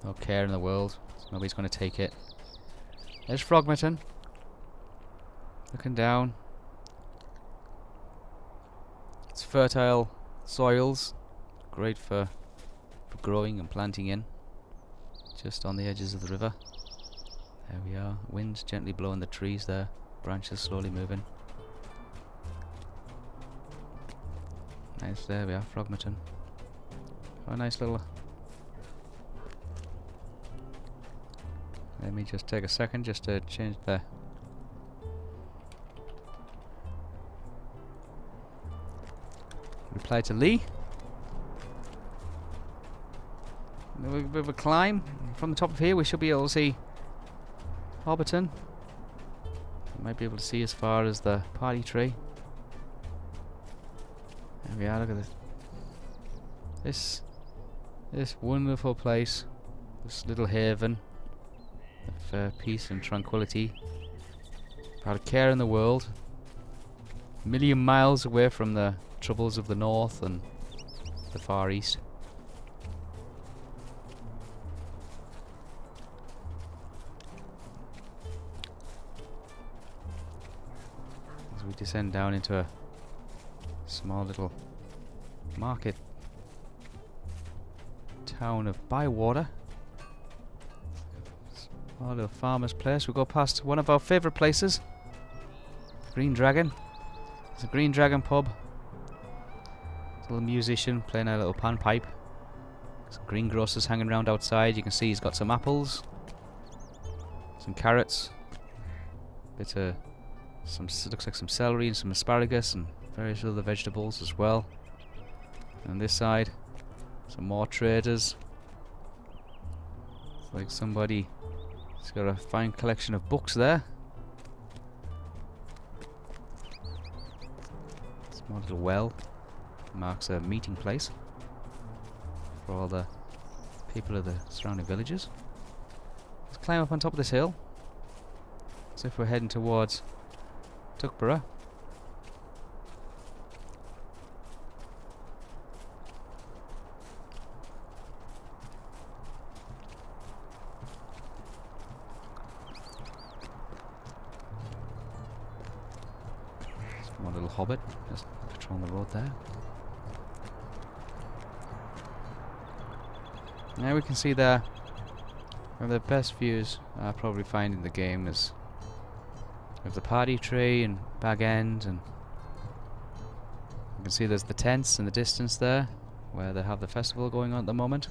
No care in the world, so nobody's going to take it. There's Frogmerton, looking down. It's fertile soils, great for growing and planting in. Just on the edges of the river. There we are. Wind gently blowing the trees there. Branches slowly moving. Nice, there we are, Frogmerton. Oh, nice little... Let me just take a second just to change the... Reply to Lee. a bit of a climb. From the top of here, we should be able to see Hobbiton. Might be able to see as far as the party tree. There we are. Look at this. This wonderful place. This little haven of peace and tranquility. Without a care in the world. A million miles away from the troubles of the north and the far east. As we descend down into a small little market town of Bywater. Small little farmer's place. We go past one of our favourite places, Green Dragon. It's a Green Dragon pub. It's a little musician playing a little panpipe. Some greengrocers hanging around outside. You can see he's got some apples, some carrots, bit of looks like some celery and some asparagus and various other vegetables as well. And on this side, some more traders. It's like somebody's got a fine collection of books there. Small little well marks a meeting place for all the people of the surrounding villages. Let's climb up on top of this hill as if we're heading towards Tuckborough. One little hobbit just patrolling the road there. Now we can see there one of the best views I probably find in the game is of the party tree and Bag End, and you can see there's the tents in the distance there where they have the festival going on at the moment.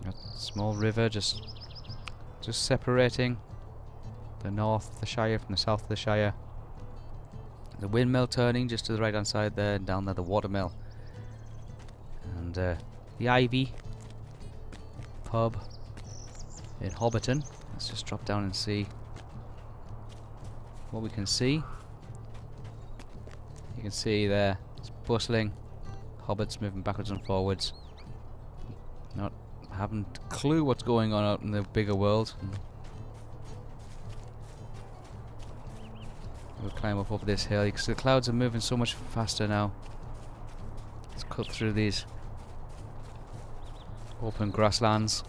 A small river just separating the north of the Shire from the south of the Shire. The windmill turning just to the right hand side there, and down there the watermill. And the Ivy pub in Hobbiton. Let's just drop down and see what we can see. You can see there, it's bustling. Hobbits moving backwards and forwards. Not having a clue what's going on out in the bigger world. We'll climb up over this hill because the clouds are moving so much faster now. Let's cut through these open grasslands.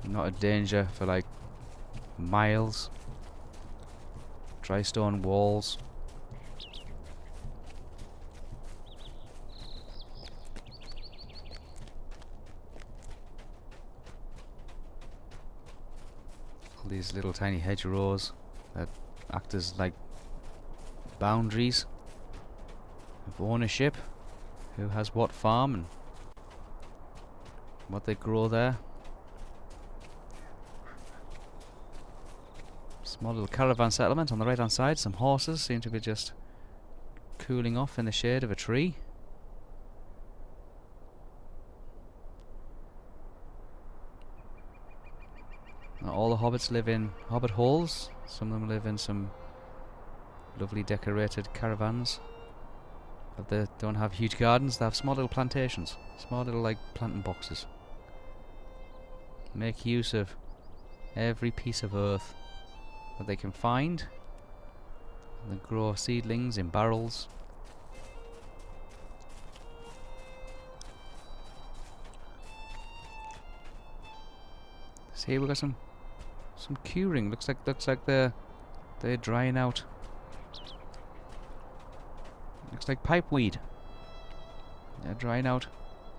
Not a danger for like miles. Dry stone walls. All these little tiny hedgerows that act as like boundaries of ownership, who has what farm and what they grow there. Small little caravan settlement on the right hand side. Some horses seem to be just cooling off in the shade of a tree. Now, all the hobbits live in hobbit holes. Some of them live in some lovely decorated caravans. But they don't have huge gardens, they have small little plantations. Small little like planting boxes. Make use of every piece of earth that they can find. And they grow seedlings in barrels. See, we got some curing. Looks like they're drying out. Looks like pipeweed. They're drying out.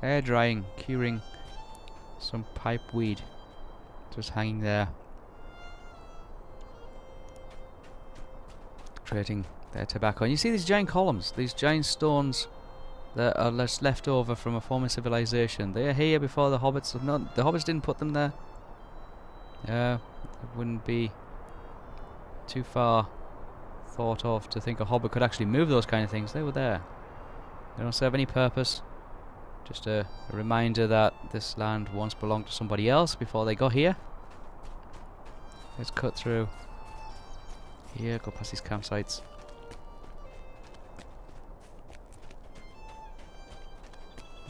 Air drying, curing some pipeweed. Just hanging there. Creating their tobacco. And you see these giant columns, these giant stones that are left over from a former civilization. They are here before the hobbits. The hobbits didn't put them there. It wouldn't be too far thought of to think a hobbit could actually move those kind of things. They were there. They don't serve any purpose. Just a reminder that this land once belonged to somebody else before they got here. Let's cut through here, go past these campsites.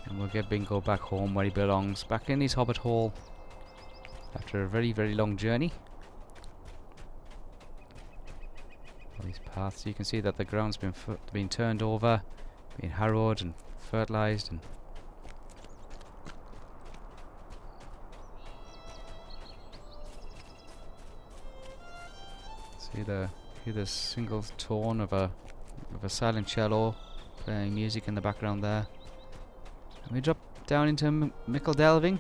And we'll get Bingo back home where he belongs, back in his hobbit hole after a very, very long journey. All these paths, you can see that the ground's been turned over, been harrowed and fertilized, and hear the single tone of a silent cello playing music in the background there. And we drop down into Mickle Delving.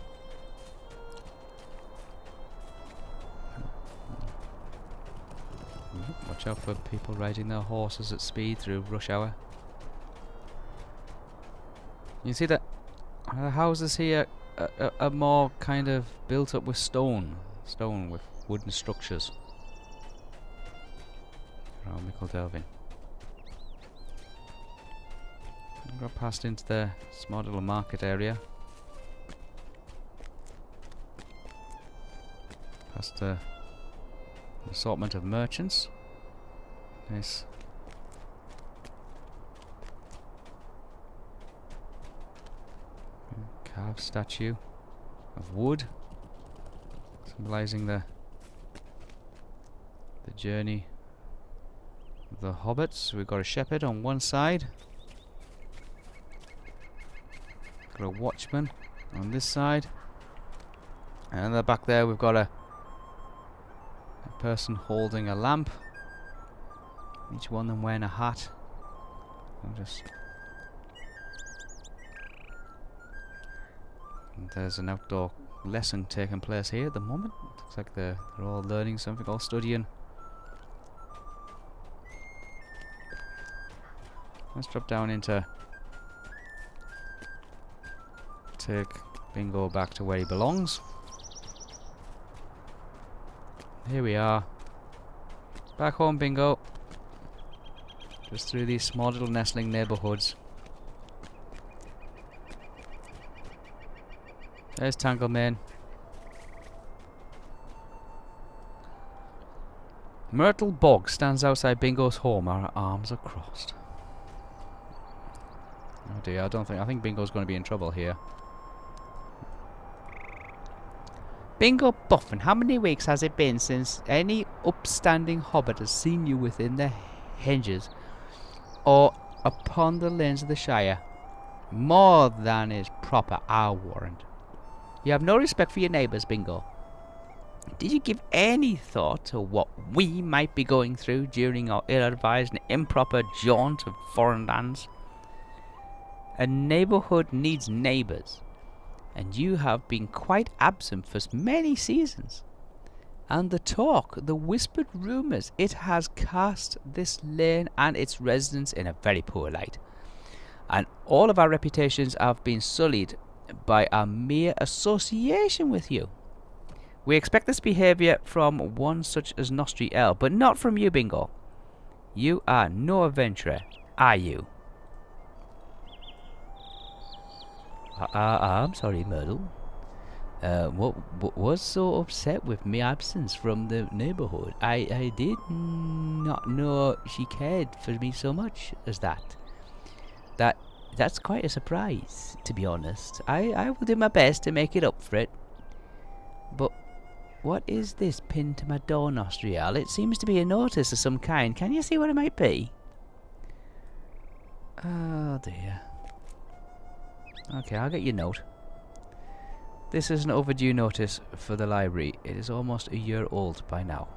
Watch out for people riding their horses at speed through rush hour. You see that the houses here are more kind of built up with stone with wooden structures around Mickle Delving. Got past into the small little market area. Past an assortment of merchants. Nice. Carved statue of wood, symbolizing the journey of the hobbits. We've got a shepherd on one side. Got a watchman on this side, and in the back there we've got a person holding a lamp. Each one of them wearing a hat. And there's an outdoor lesson taking place here at the moment. Looks like they're all learning something, all studying. Let's drop down into take Bingo back to where he belongs. Here we are. Back home, Bingo. Just through these small little nestling neighbourhoods. There's Tanglemane. Myrtle Bog stands outside Bingo's home. Our arms are crossed. Oh dear, I think Bingo's going to be in trouble here. Bingo Buffin, how many weeks has it been since any upstanding hobbit has seen you within the hedges or upon the lanes of the Shire? More than is proper, I warrant. You have no respect for your neighbours, Bingo. Did you give any thought to what we might be going through during our ill-advised and improper jaunt of foreign lands? A neighbourhood needs neighbours, and you have been quite absent for many seasons. And the talk, the whispered rumours, it has cast this lane and its residents in a very poor light. And all of our reputations have been sullied by our mere association with you. We expect this behaviour from one such as Nostriel, but not from you, Bingo. You are no adventurer, are you? I'm sorry, Myrtle. What was so upset with my absence from the neighbourhood? I did not know she cared for me so much as that. That's quite a surprise, to be honest. I will do my best to make it up for it. But what is this pinned to my door, Nostriel? It seems to be a notice of some kind. Can you see what it might be? Oh dear. Okay, I'll get your note. This is an overdue notice for the library. It is almost a year old by now.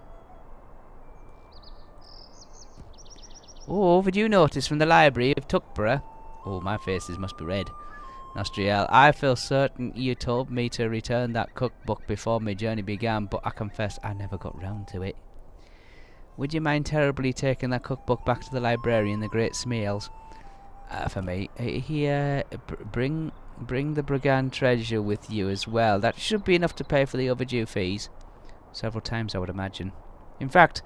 Oh, overdue notice from the library of Tuckborough. Oh, my faces must be red. Nostriel, I feel certain you told me to return that cookbook before my journey began, but I confess I never got round to it. Would you mind terribly taking that cookbook back to the librarian, the Great Smeals? For me, here, bring the Brigand treasure with you as well. That should be enough to pay for the overdue fees. Several times, I would imagine. In fact,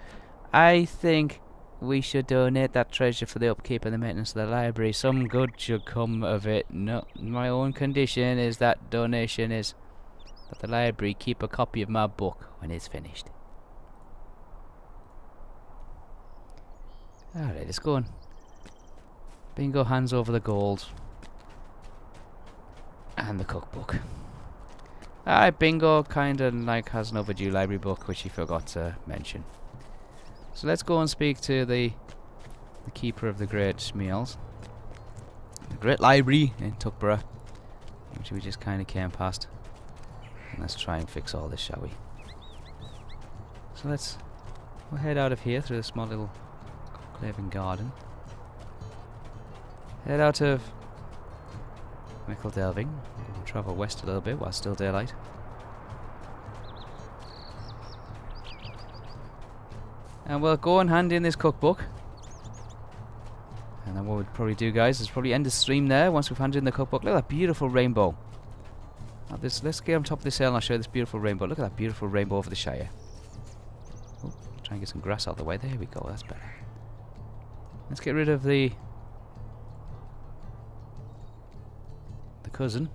I think we should donate that treasure for the upkeep and the maintenance of the library. Some good should come of it. No, my own condition is that donation is that the library keep a copy of my book when it's finished. Alright, let's go on. Bingo hands over the gold. And the cookbook. Alright, Bingo kinda like has an overdue library book which he forgot to mention. So let's go and speak to the keeper of the great meals. The great library in Tuckborough, which we just kinda came past. And let's try and fix all this, shall we? So we'll head out of here through the small little Clavin garden. Head out of Mickle Delving. We'll travel west a little bit while still daylight. And we'll go and hand in this cookbook. And then what we'll probably do, guys, is probably end the stream there once we've handed in the cookbook. Look at that beautiful rainbow. Now let's get on top of this hill and I'll show you this beautiful rainbow. Look at that beautiful rainbow over the Shire. Oh, try and get some grass out of the way. There we go, that's better. Let's get rid of the cousin.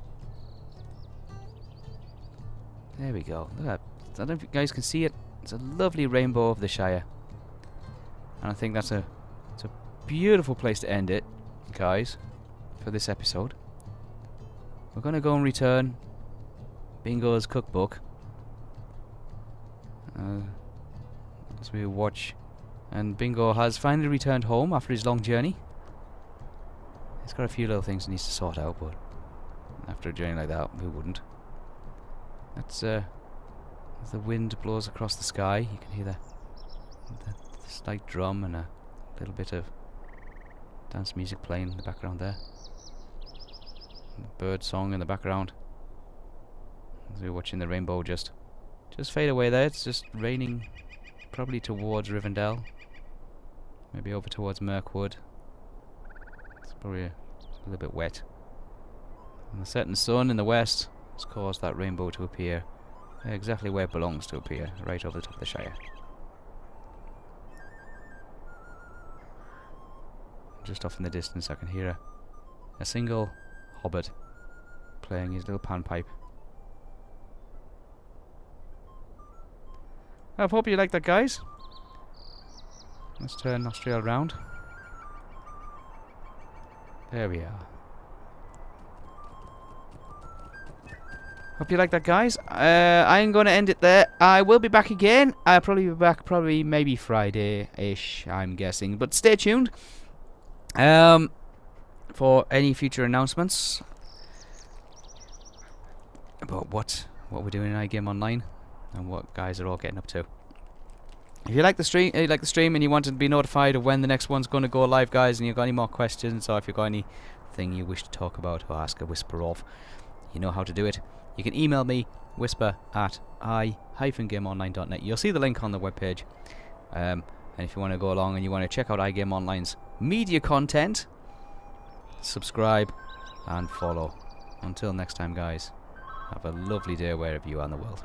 There we go. Look at that. I don't know if you guys can see it. It's a lovely rainbow over the Shire. And I think it's a beautiful place to end it, guys, for this episode. We're going to go and return Bingo's cookbook. As we watch. And Bingo has finally returned home after his long journey. He's got a few little things he needs to sort out, but after a journey like that, who wouldn't? That's as the wind blows across the sky, you can hear the slight drum and a little bit of dance music playing in the background there. And bird song in the background. As we're watching the rainbow just fade away there. It's just raining probably towards Rivendell. Maybe over towards Mirkwood. It's probably a little bit wet. And the setting sun in the west has caused that rainbow to appear exactly where it belongs to appear, right over the top of the Shire. Just off in the distance I can hear a single hobbit playing his little panpipe. I hope you like that, guys. Let's turn Nostriel round. There we are. Hope you like that, guys. I'm going to end it there. I will be back again. I'll probably be back maybe Friday-ish, I'm guessing. But stay tuned for any future announcements about what we're doing in iGame Online and what guys are all getting up to. If you like the stream, and you want to be notified of when the next one's going to go live, guys, and you've got any more questions, or if you've got anything you wish to talk about or ask a Whisper of, you know how to do it. You can email me, whisper@i-gameonline.net. You'll see the link on the webpage. And if you want to go along and you want to check out iGame Online's media content, subscribe and follow. Until next time, guys, have a lovely day wherever you are in the world.